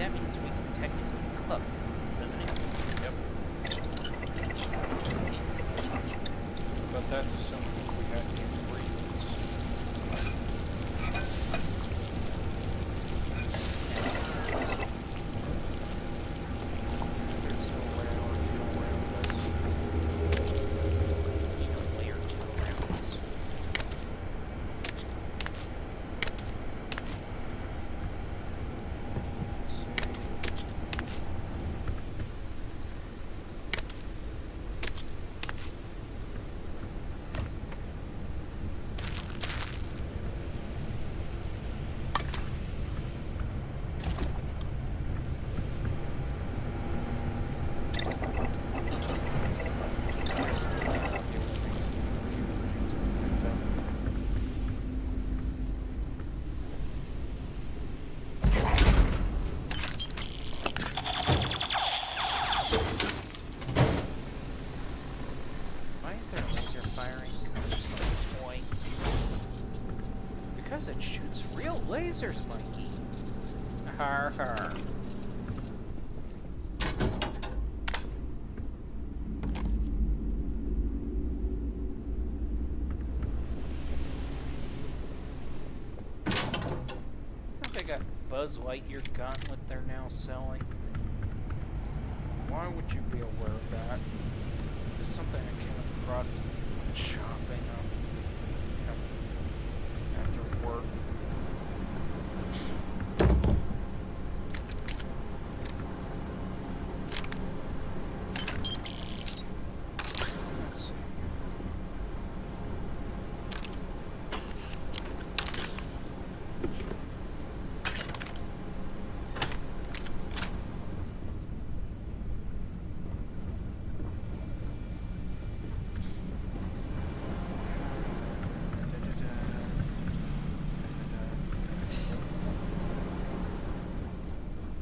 Speaker 5: that means we can technically cook, doesn't it?
Speaker 1: Yep. But that's assuming we had the ingredients. There's no way I would get around this.
Speaker 5: Need a layer 2 around this.
Speaker 1: Let's see.
Speaker 5: Why is there laser firing coming from the toy? Because it shoots real lasers, Mikey. Har har. They got Buzz Lightyear gauntlet they're now selling.
Speaker 1: Why would you be aware of that? It's something I came across when shopping, after work. Let's see.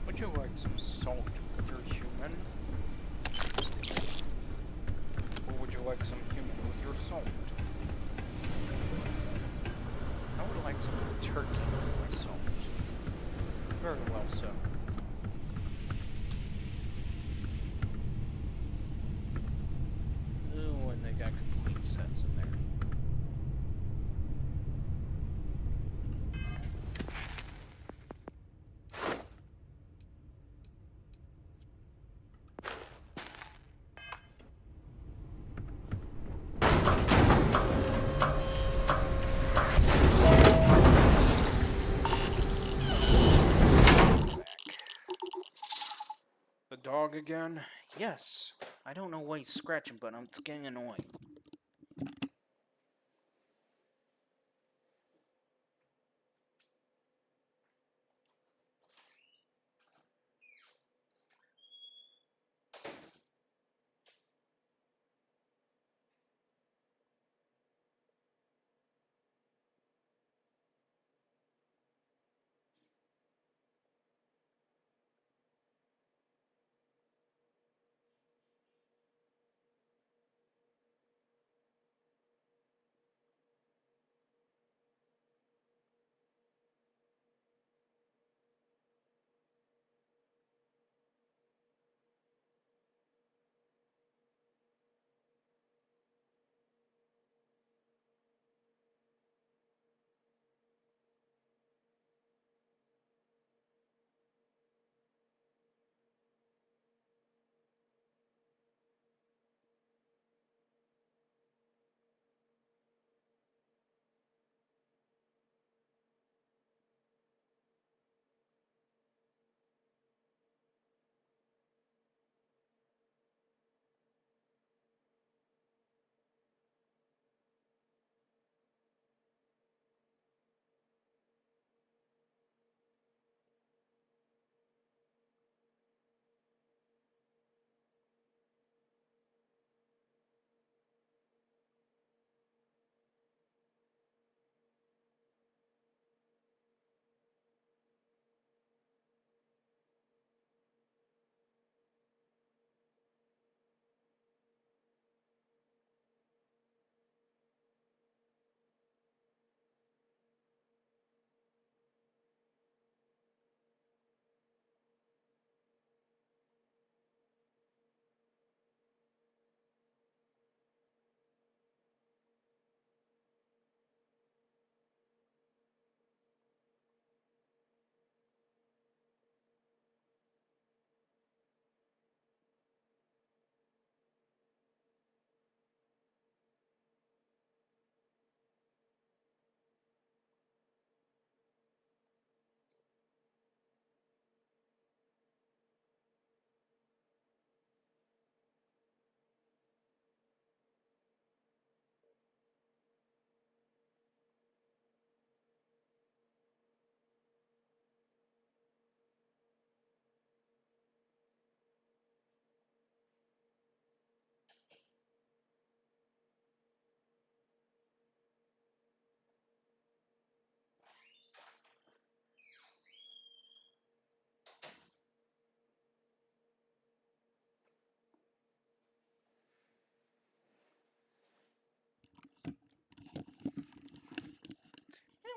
Speaker 1: Would you like some salt with your human? Or would you like some human with your salt? I would like some turkey with my salt. Very well so. Ooh, and they got complete sets in there. The dog again? Yes. I don't know why he's scratching, but it's getting annoying.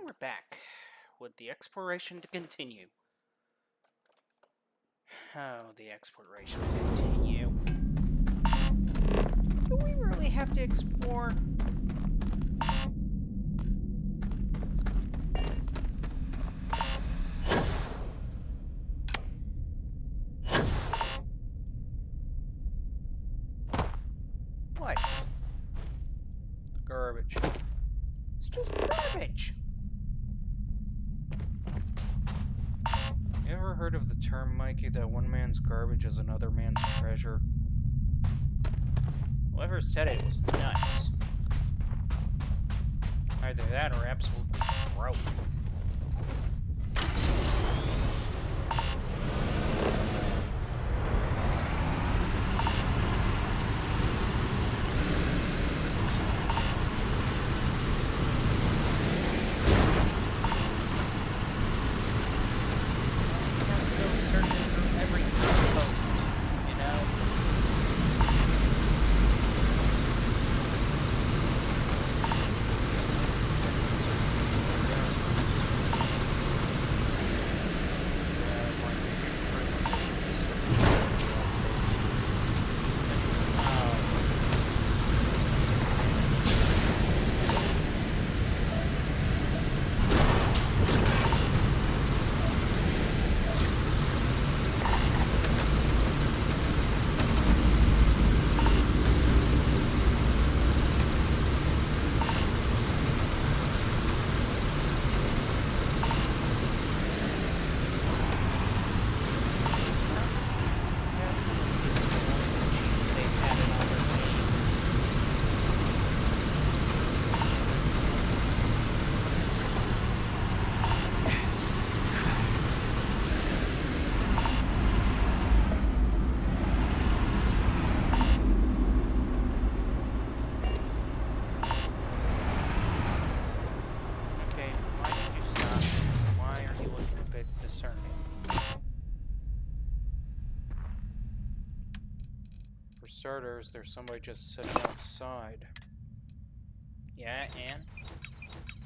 Speaker 1: we're back with the exploration to continue. Oh, the exploration to continue. Do we really have to explore? What? Garbage. It's just garbage. You ever heard of the term, Mikey, that one man's garbage is another man's treasure? Whoever said it was nuts. Either that or absolutely broke. Starters, there's somebody just sitting outside. Yeah, and?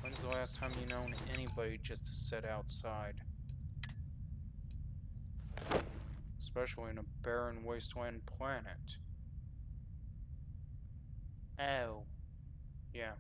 Speaker 1: When's the last time you known anybody just to sit outside? Especially in a barren wasteland planet. Oh. Yeah.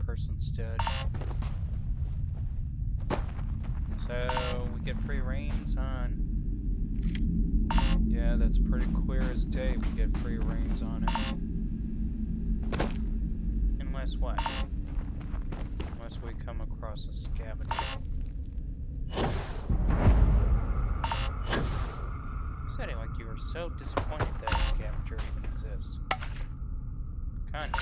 Speaker 1: Person's dead. So we get free reigns on. Yeah, that's pretty clear as day. We get free reigns on it. Unless what? Unless we come across a scavenger. Sounding like you were so disappointed that a scavenger even exists. Kinda.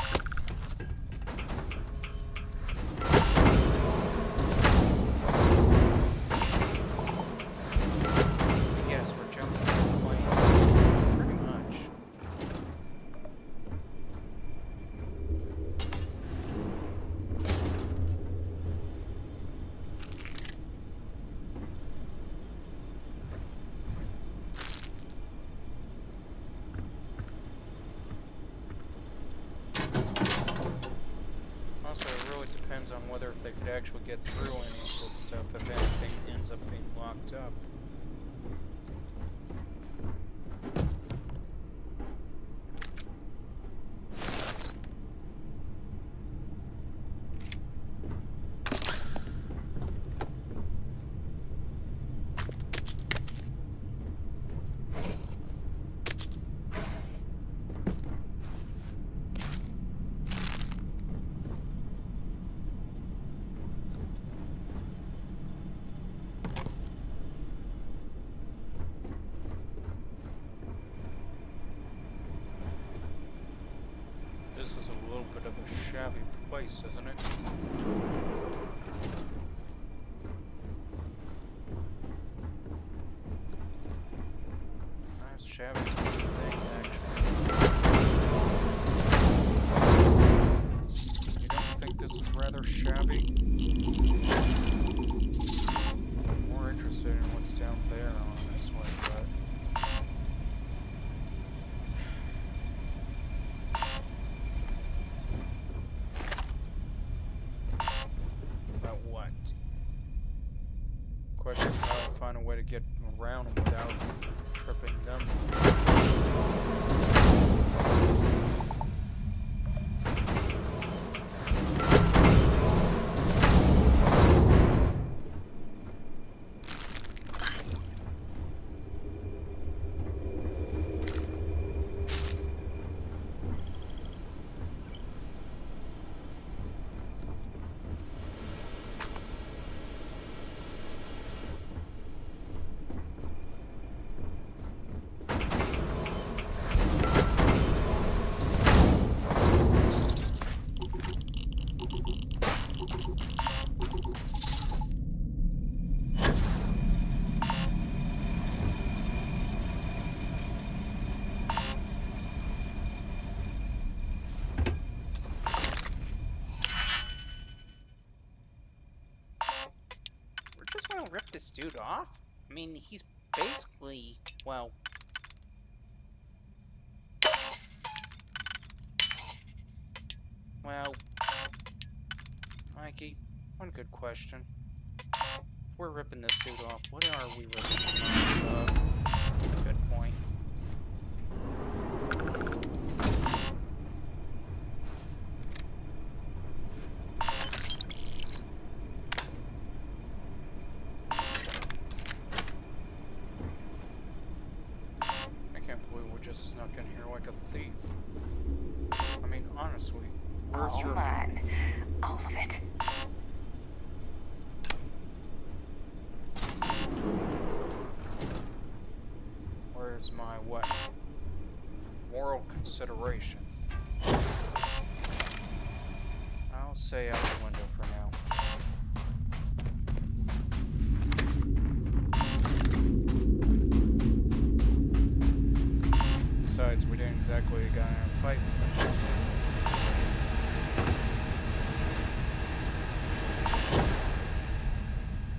Speaker 1: to actually get through any of this stuff if anything ends up being locked up. This is a little bit of a shabby place, isn't it? Not as shabby as what you think, actually. You don't think this is rather shabby? I'm more interested in what's down there, honestly, but... Question is how to find a way to get around them without tripping them. Rip this dude off? I mean, he's basically, well... Well... Mikey, one good question. If we're ripping this dude off, what are we ripping him off of? Good point. Just snuck in here like a thief. I mean, honestly, where's your...
Speaker 13: man. All of it.
Speaker 1: Where's my what? Moral consideration. I'll say out the window for now. Besides, we didn't exactly get in a fight with them.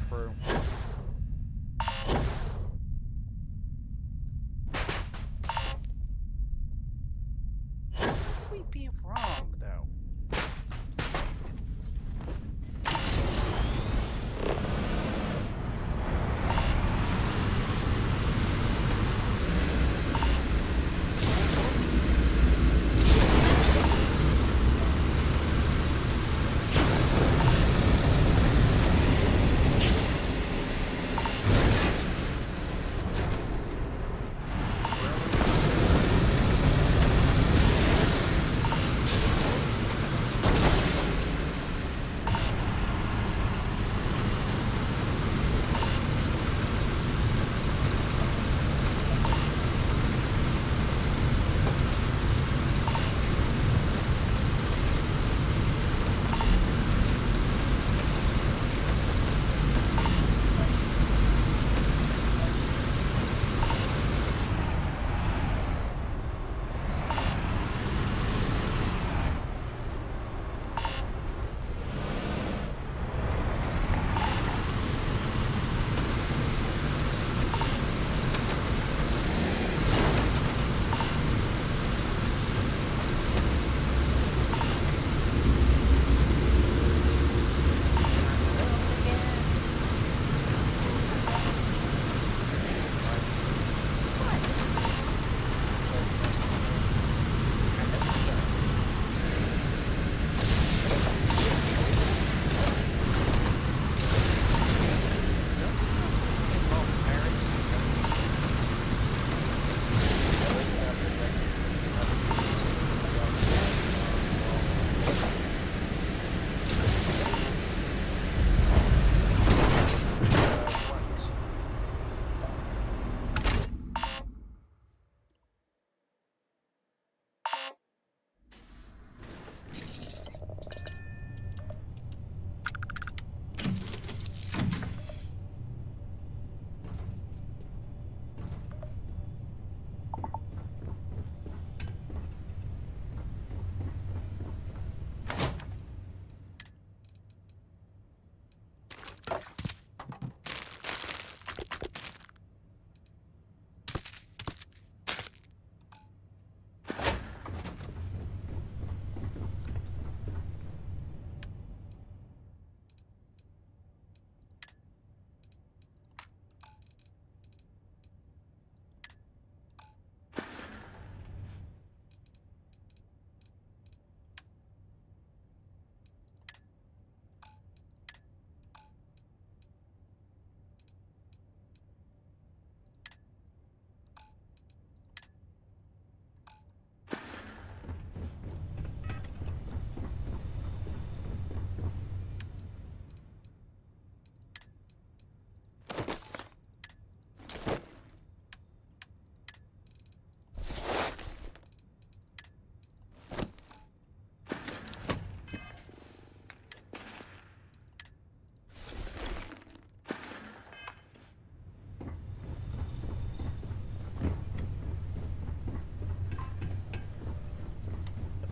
Speaker 1: True. Could we be wrong, though?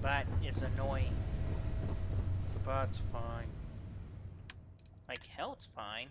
Speaker 5: bot is annoying.
Speaker 1: The bot's fine.
Speaker 5: Like hell, it's fine.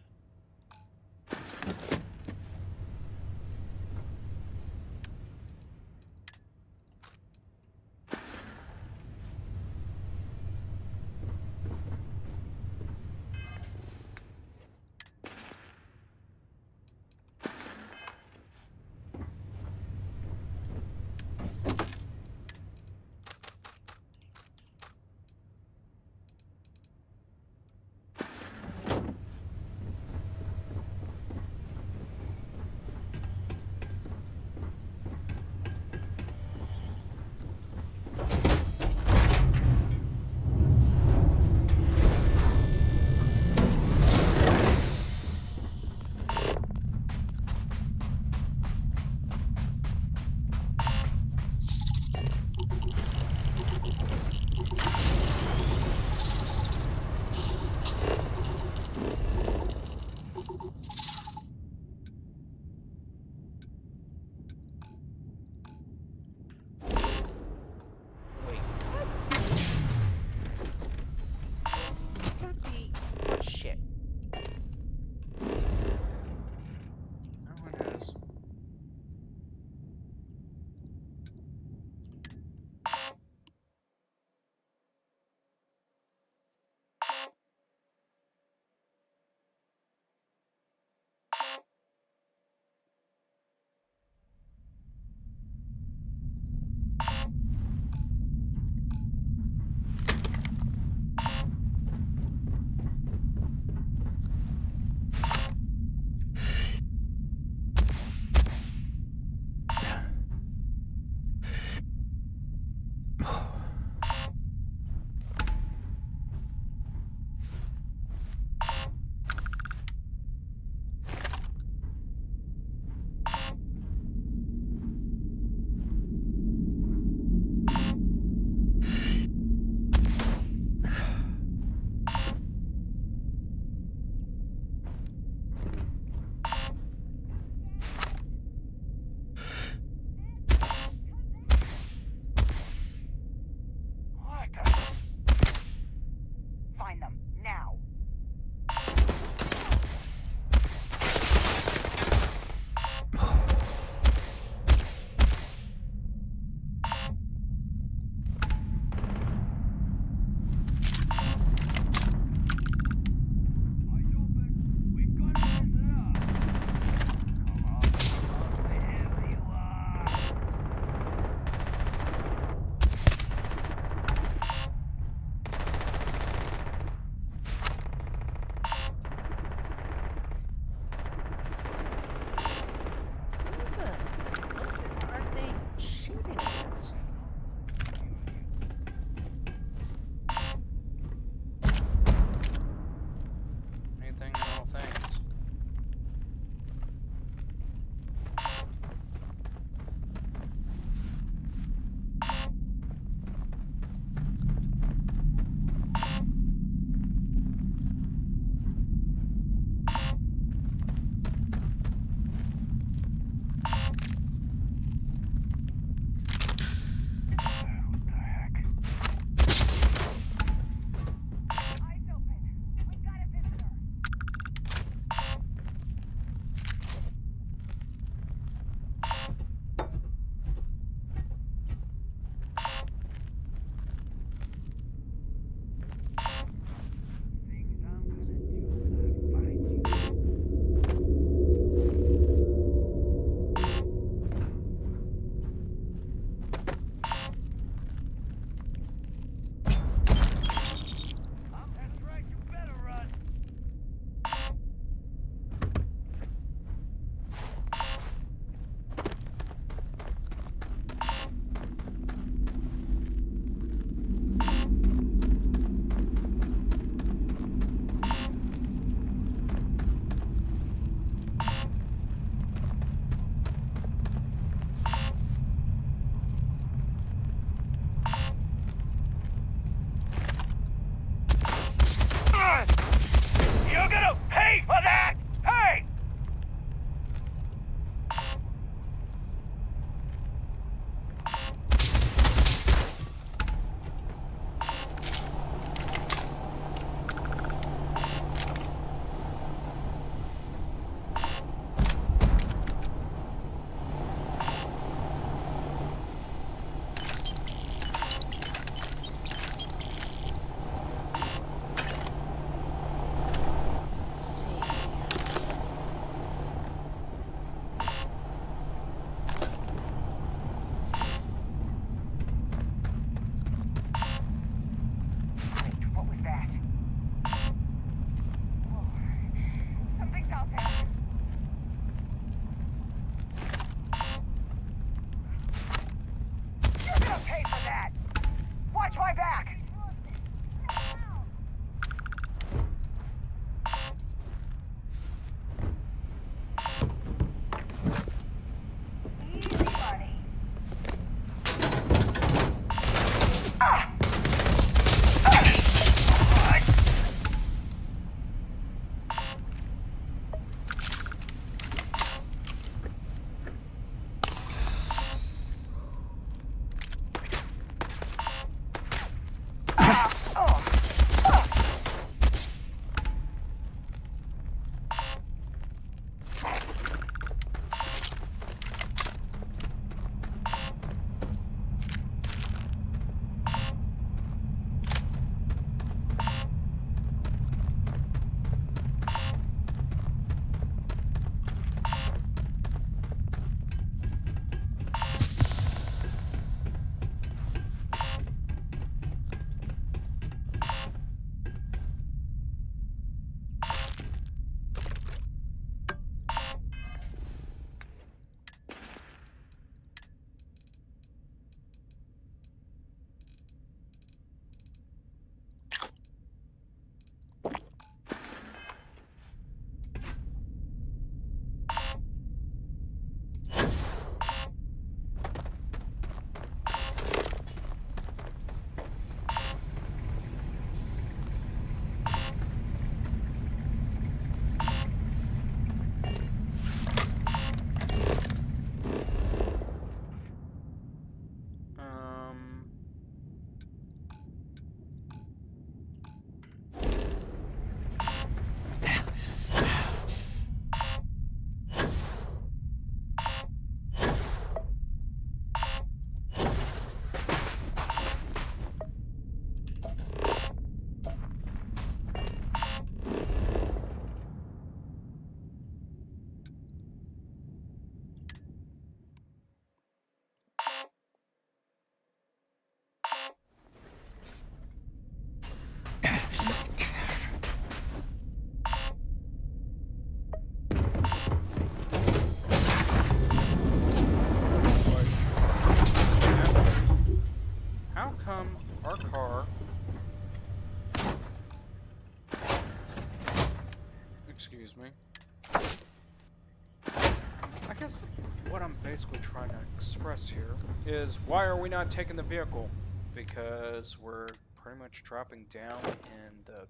Speaker 1: guess what I'm basically trying to express here is why are we not taking the vehicle? Because we're pretty much dropping down in the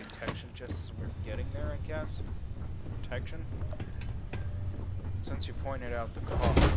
Speaker 1: detection just as we're getting there, I guess. Protection. Since you pointed out the car.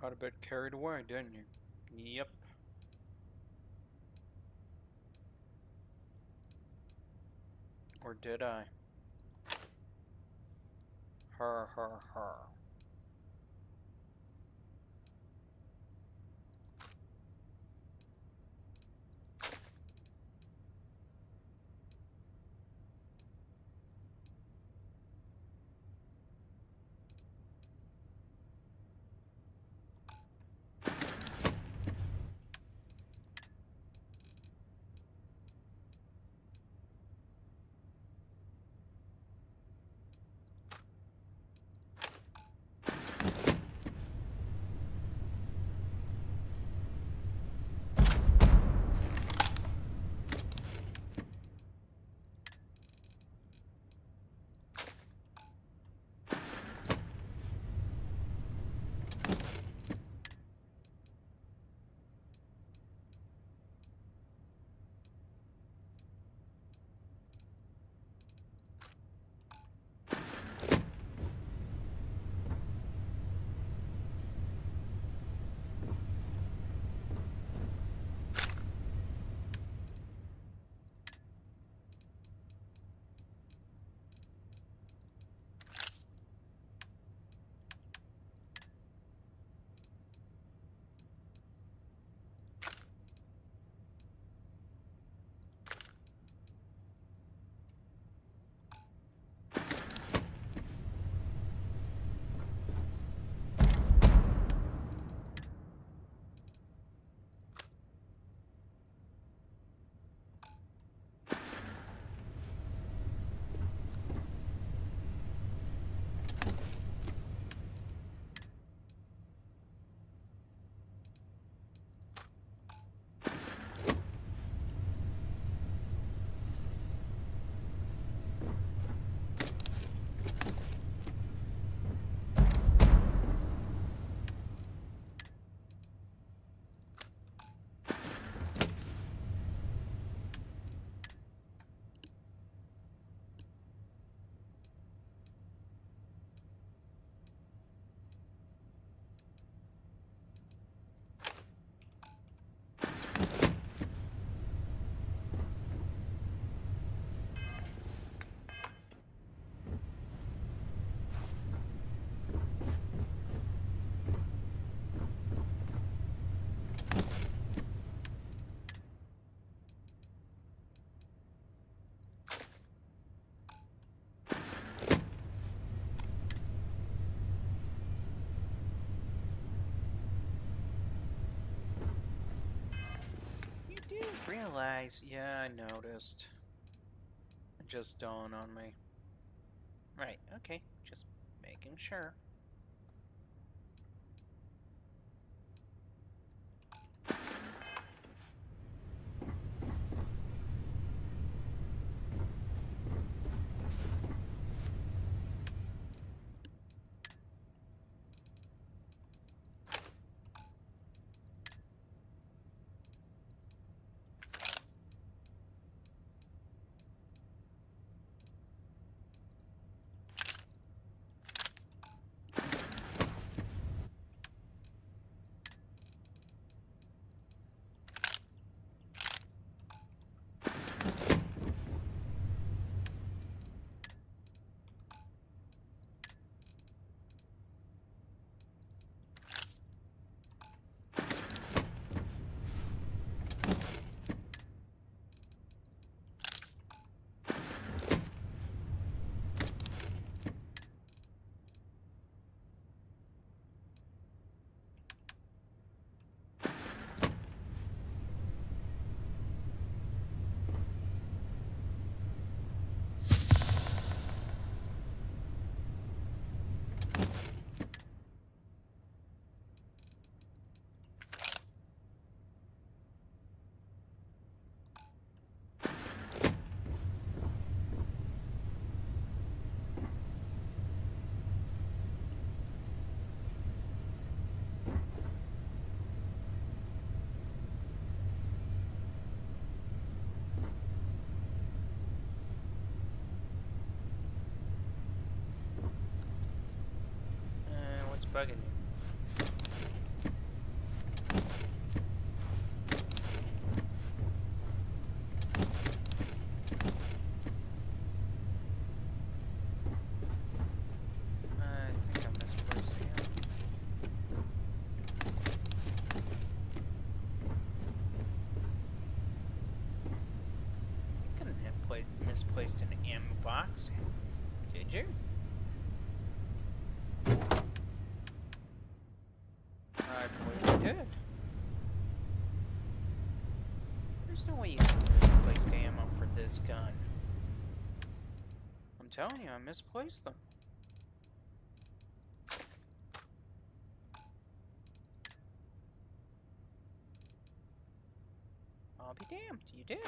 Speaker 1: Got a bit carried away, didn't you? Yep. Or did I? Har har har. Realize, yeah, I noticed. It just dawned on me. Right, okay, just making sure. bugging you? I think I misplaced him. You couldn't have misplaced an ammo box, did you? I believe you did. There's no way you can misplace ammo for this gun. I'm telling you, I misplaced them. I'll be damned, you did.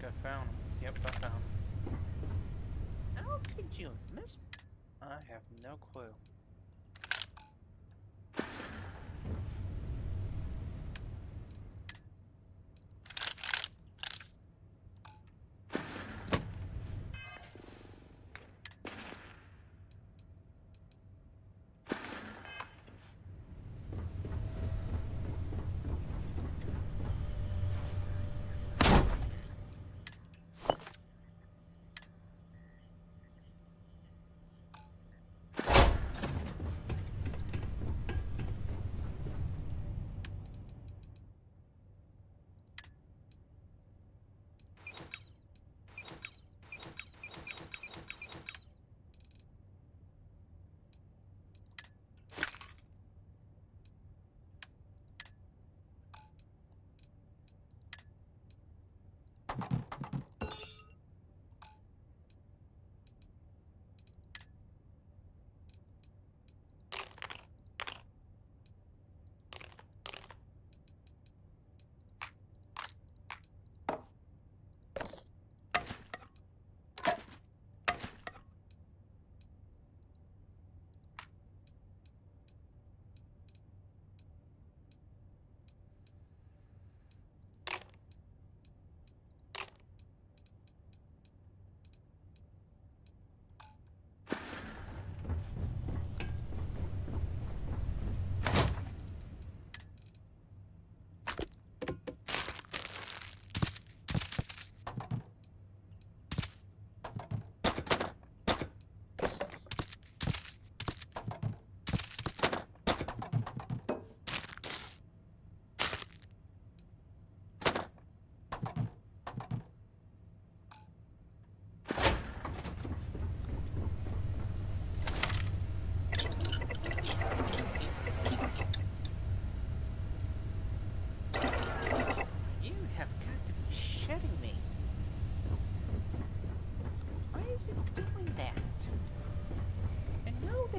Speaker 1: I found him. Yep, I found him. How could you miss? I have no clue.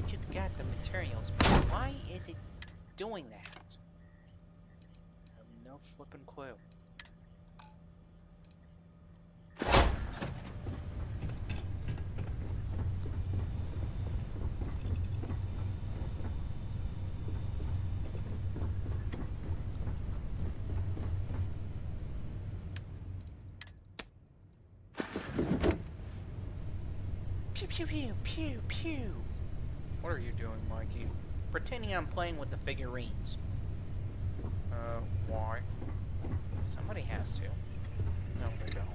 Speaker 1: You've got the materials, but why is it doing that? I have no flippin' clue. Pew pew pew pew pew. What are you doing, Mikey? Pretending I'm playing with the figurines. Why? Somebody has to. No, they don't.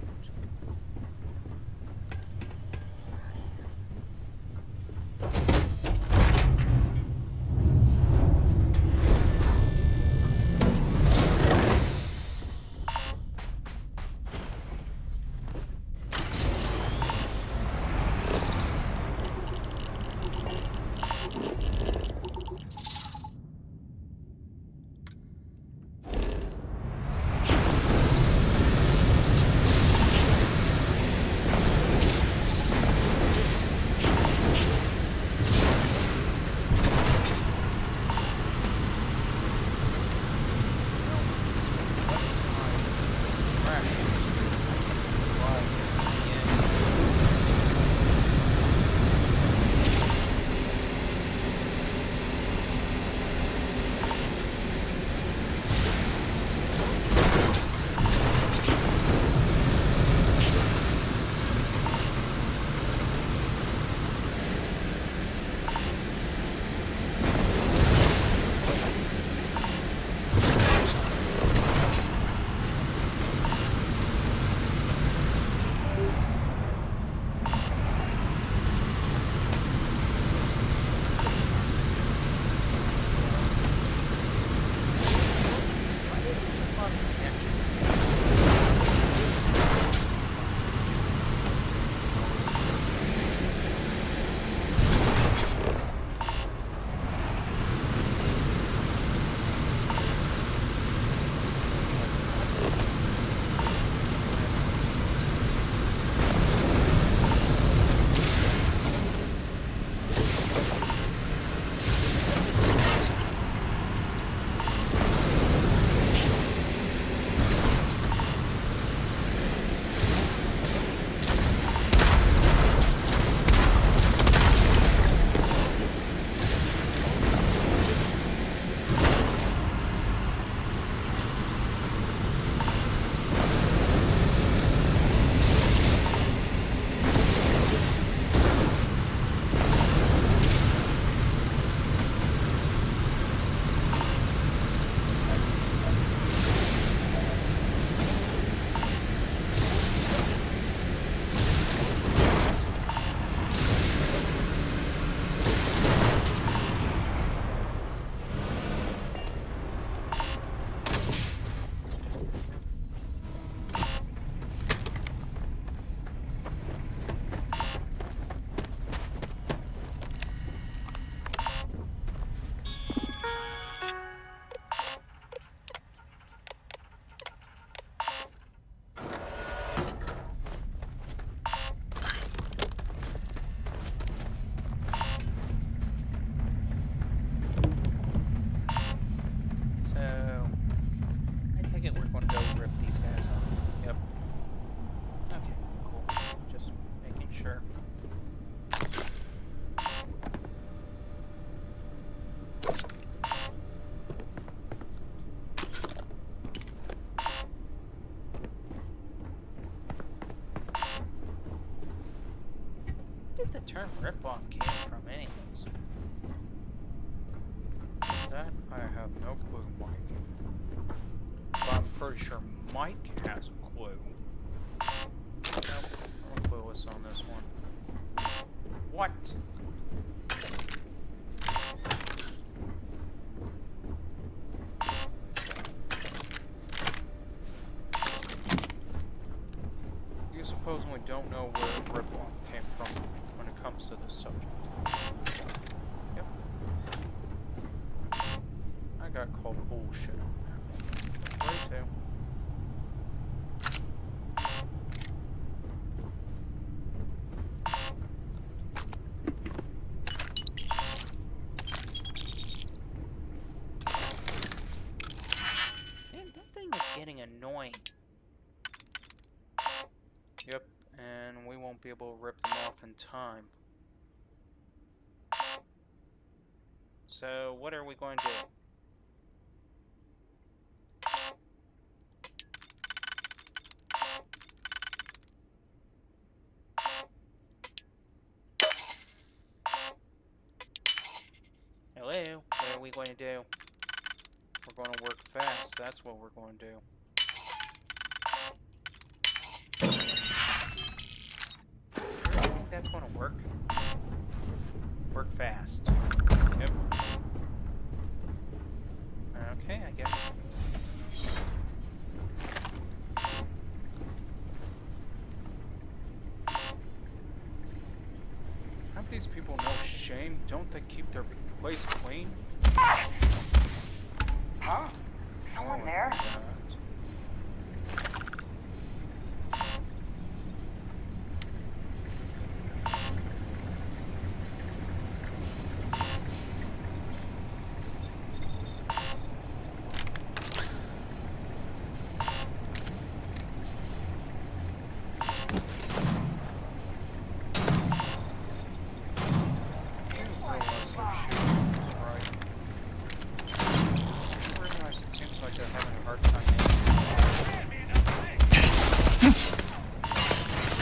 Speaker 1: the term ripoff came from, anyways? That I have no clue, Mike. But I'm pretty sure Mike has a clue. Nope, I'm clueless on this one. What? You supposedly don't know where ripoff came from when it comes to this subject. Yep. I got called bullshit on that one. That's right, too. Man, that thing is getting annoying. Yep, and we won't be able to rip them off in time. So, what are we going to do? Hello? What are we going to do? We're going to work fast. That's what we're going to do. I think that's going to work. Work fast. Yep. Okay, I guess. Have these people no shame? Don't they keep their place clean?
Speaker 13: Huh? Someone there?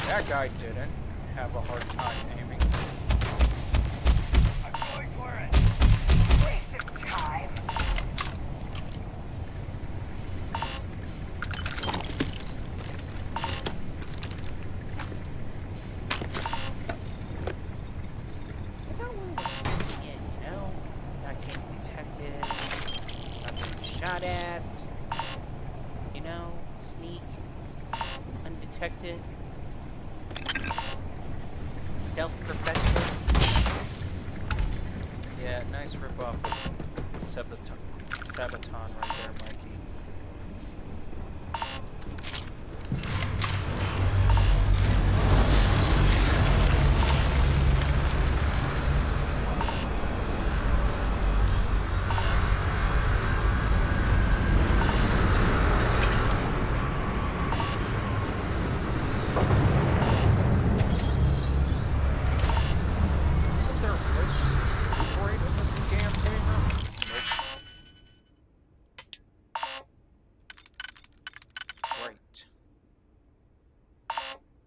Speaker 1: That guy didn't have a hard time aiming.
Speaker 12: I'm going for it.
Speaker 13: Waste of time.
Speaker 1: I thought we were sneaking in, you know? Not getting detected, not getting shot at. You know, sneak, undetected. Stealth professor. Yeah, nice ripoff of Sabaton right there, Mikey.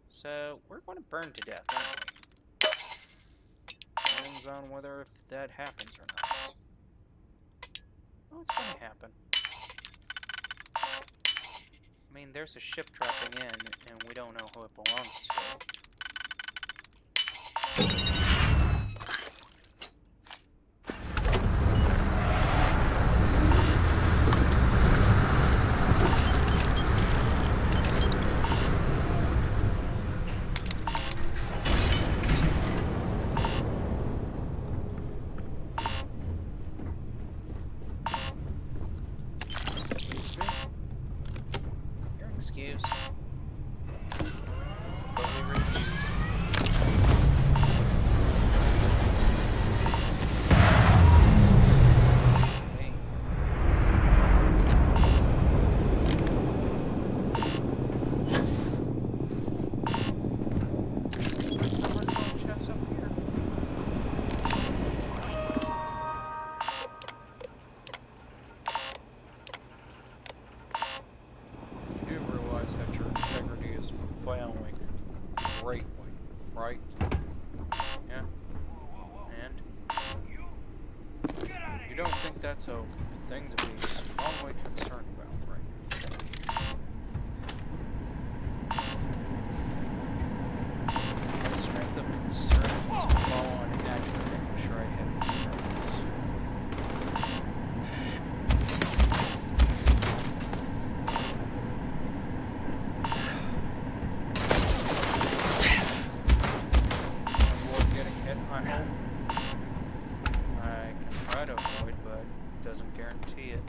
Speaker 1: So, we're going to burn to death, aren't we? Depends on whether if that happens or not. Oh, it's going to happen. I mean, there's a ship dropping in, and we don't know who it belongs to. Excuse. Totally refuse. Hey. What's the chest up here? You do realize that your integrity is failing greatly, right? that's a thing to be strongly concerned about right now. My strength of concern is low on accurate, making sure I hit these targets. Avoid getting hit, I hope. I can try to avoid, but it doesn't guarantee it.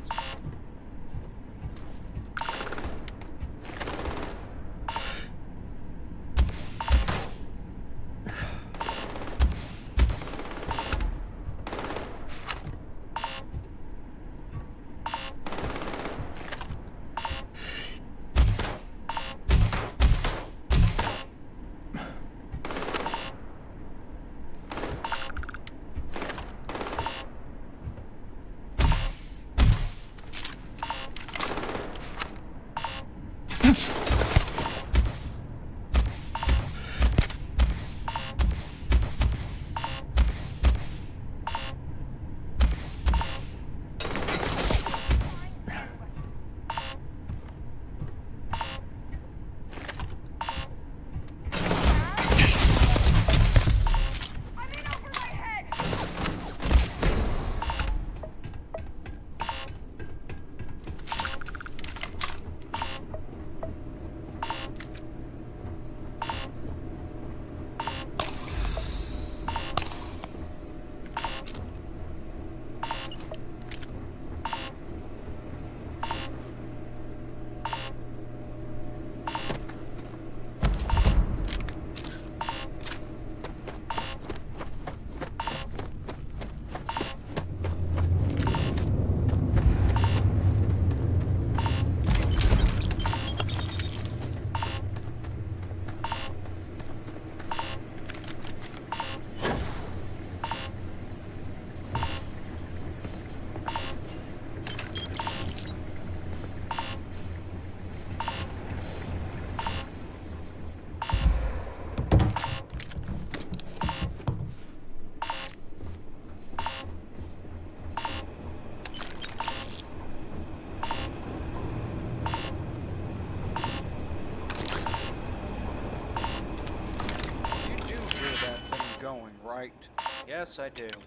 Speaker 1: Right. Yes, I do. Do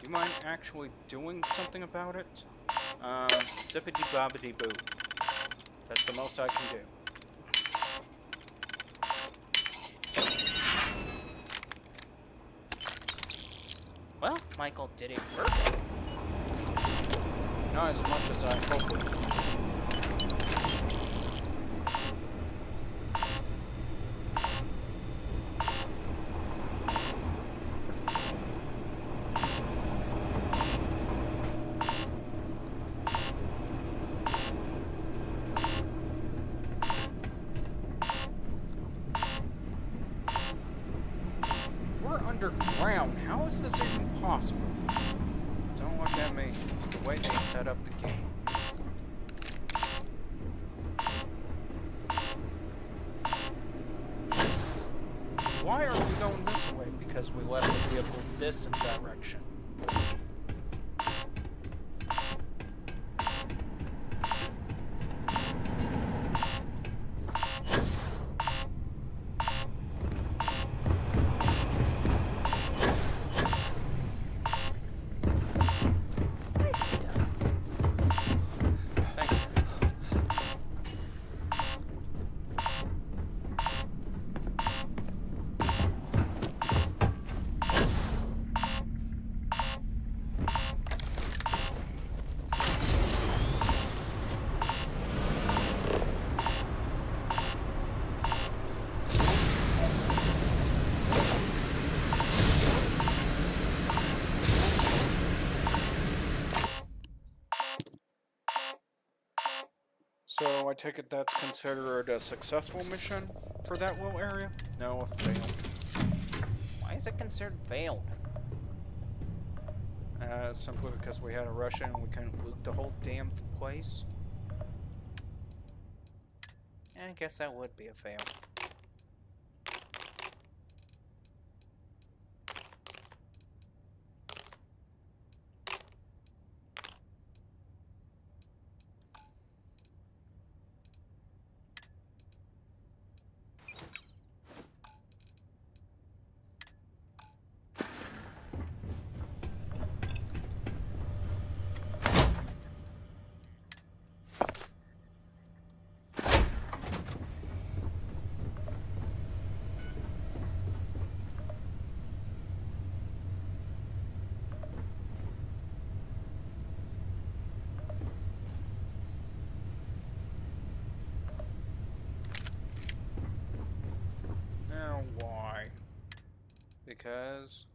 Speaker 1: you mind actually doing something about it? Zippity bobbity boo. That's the most I can do.
Speaker 5: Well, Michael did it perfect.
Speaker 1: Not as much as I hoped it would. Underground. How is this even possible? Don't look at me. It's the way they set up the game. Why are we going this way? Because we left the vehicle this direction. So I take it that's considered a successful mission for that little area? No, a fail.
Speaker 5: Why is it considered failed?
Speaker 1: Simply because we had a rush in and we couldn't loot the whole damn place.
Speaker 5: I guess that would be a fail.
Speaker 1: because...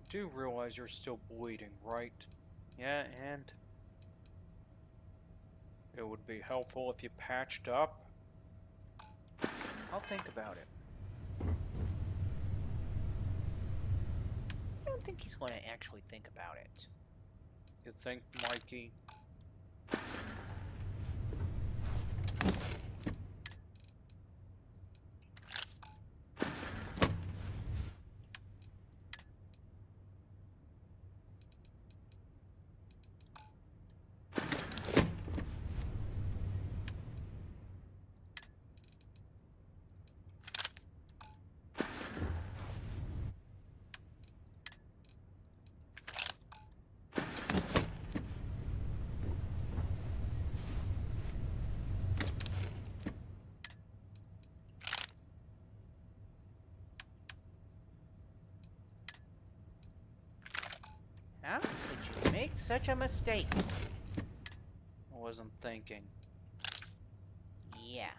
Speaker 1: Do realize you're still bleeding, right? Yeah, and it would be helpful if you patched up. I'll think about it.
Speaker 5: I don't think he's going to actually think about it.
Speaker 1: You think, Mikey?
Speaker 5: How could you make such a mistake?
Speaker 1: I wasn't thinking.
Speaker 5: Yeah.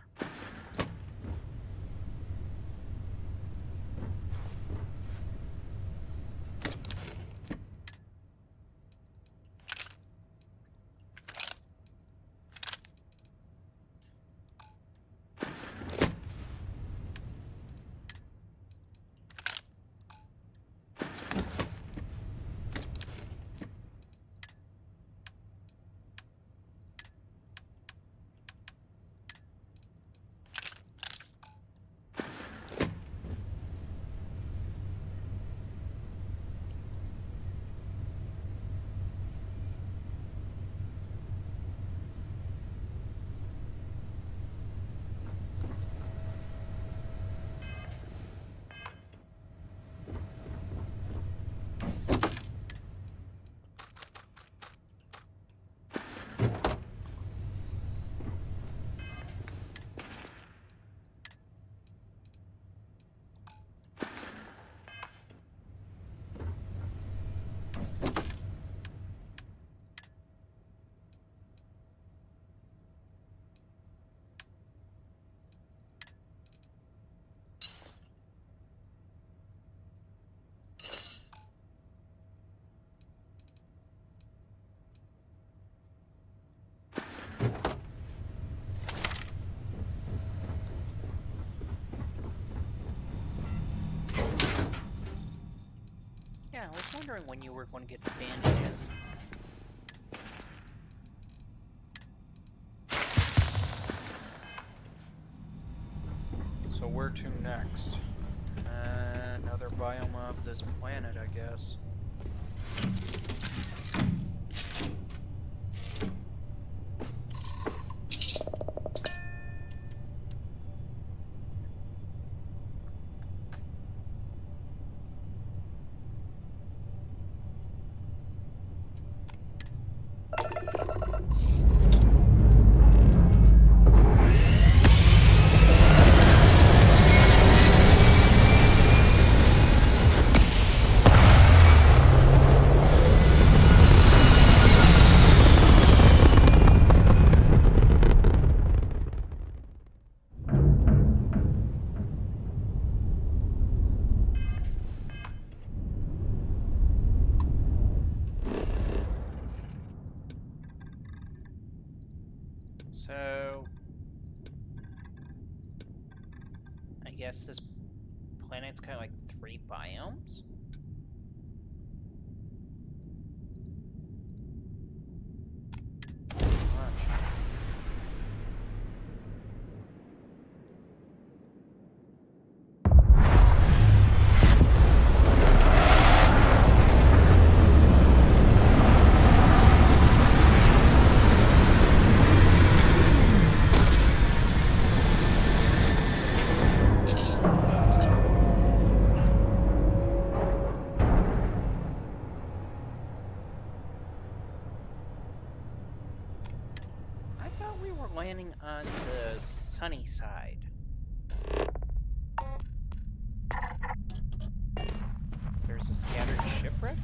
Speaker 5: wondering when you were going to get bandages.
Speaker 1: So where to next? Another biome of this planet, I guess. So,
Speaker 5: I guess this planet's got like 3 biomes? Landing on the sunny side. There's a scattered shipwreck?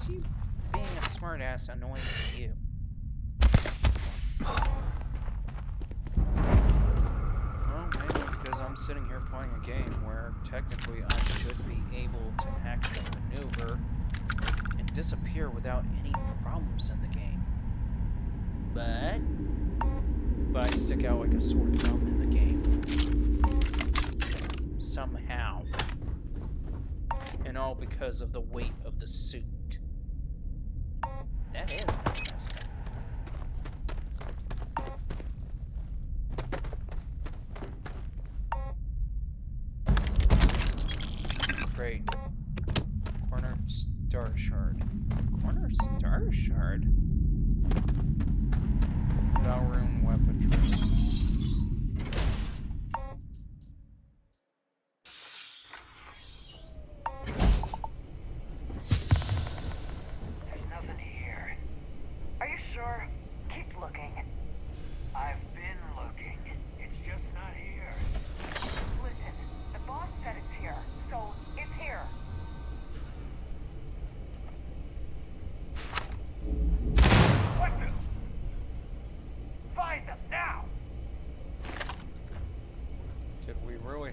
Speaker 5: You being a smartass annoying to you?
Speaker 1: Well, maybe because I'm sitting here playing a game where technically I should be able to actually maneuver and disappear without any problems in the game. But I stick out like a sore thumb in the game. Somehow. And all because of the weight of the suit.
Speaker 5: That is interesting.
Speaker 1: Great. Corner star shard. Corner star shard? Valrune weaponry.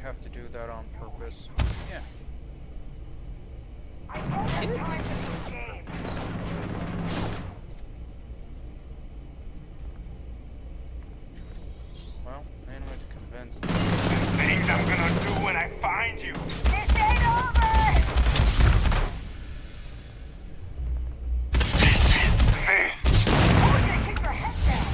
Speaker 1: Have to do that on purpose. Yeah. Well, man, we have to convince them.
Speaker 12: Things I'm gonna do when I find you.
Speaker 13: This ain't over!
Speaker 12: This.
Speaker 13: I want you to keep your head down.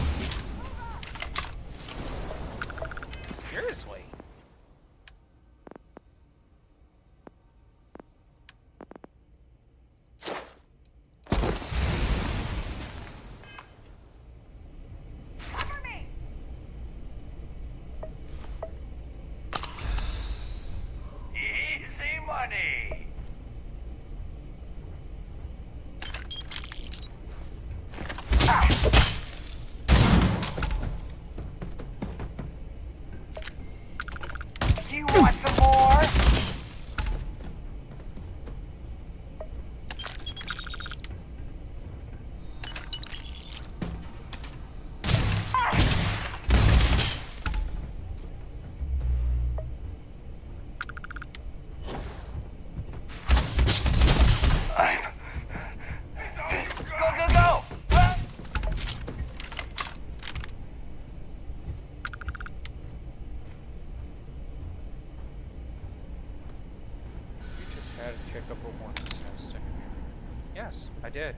Speaker 1: did.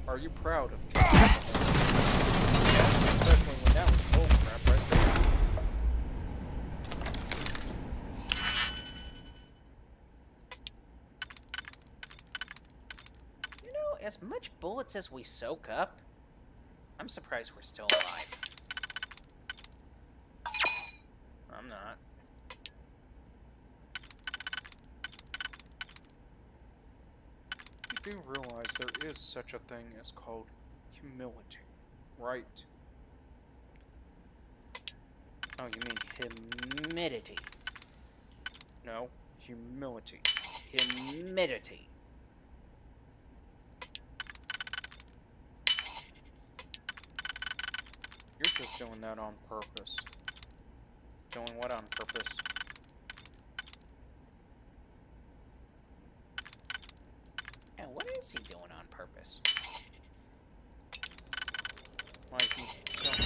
Speaker 1: Are you proud of King? Yeah, especially when that was bullcrap right there.
Speaker 5: You know, as much bullets as we soak up, I'm surprised we're still alive. I'm not.
Speaker 1: You do realize there is such a thing as called humility, right?
Speaker 5: Oh, you mean humidity.
Speaker 1: No, humility.
Speaker 5: Humidity.
Speaker 1: You're just doing that on purpose. Doing what on purpose?
Speaker 5: And what is he doing on purpose?
Speaker 1: Like, you don't...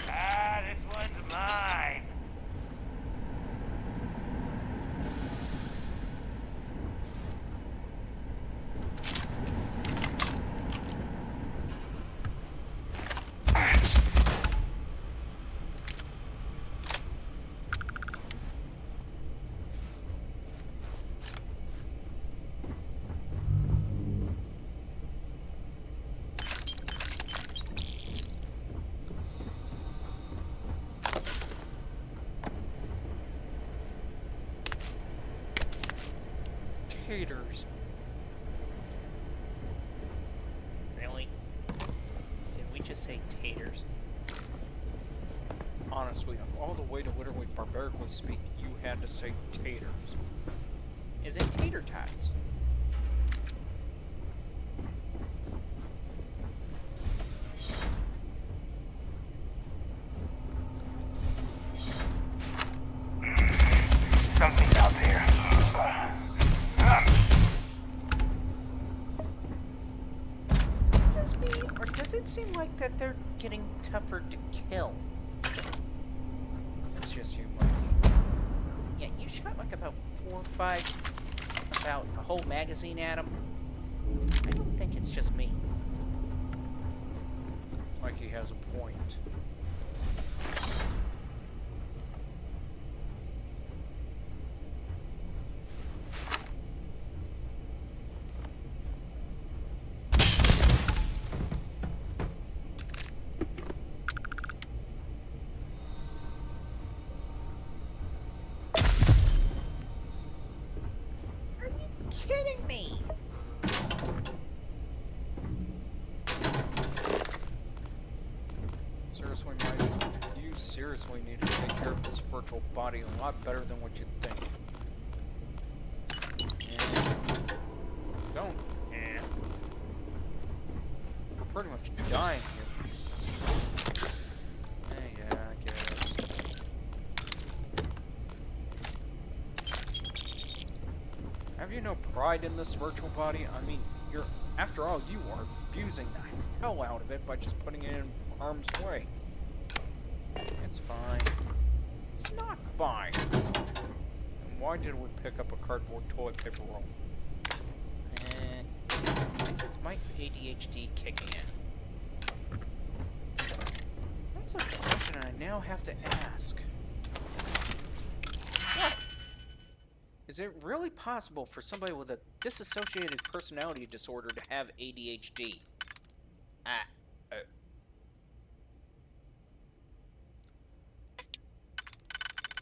Speaker 12: Ah, this one's mine.
Speaker 1: Taters.
Speaker 5: Really? Did we just say taters?
Speaker 1: Honestly, of all the way to literally barbarically speak, you had to say taters.
Speaker 5: Is it tater tots?
Speaker 8: Something's out there.
Speaker 5: Is it just me, or does it seem like that they're getting tougher to kill?
Speaker 1: It's just you, Mikey.
Speaker 5: Yeah, you shot like about 4 or 5, about a whole magazine at them. I don't think it's just me.
Speaker 1: Mikey has a point.
Speaker 5: Are you kidding me?
Speaker 1: Seriously, Mikey, you seriously need to take care of this virtual body a lot better than what you think. Don't. We're pretty much dying here. Yeah, I guess. Have you no pride in this virtual body? I mean, after all, you are abusing the hell out of it by just putting it in harm's way. It's fine. It's not fine. And why did we pick up a cardboard toilet paper roll?
Speaker 5: I think it's Mike's ADHD kicking in.
Speaker 1: That's a question I now have to ask. What? Is it really possible for somebody with a dissociated personality disorder to have ADHD?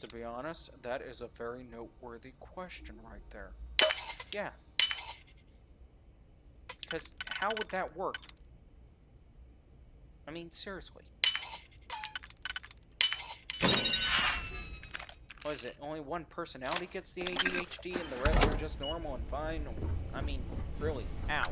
Speaker 1: To be honest, that is a very noteworthy question right there. Yeah. Because how would that work? I mean, seriously. What is it? Only one personality gets the ADHD and the rest are just normal and fine? I mean, really, how?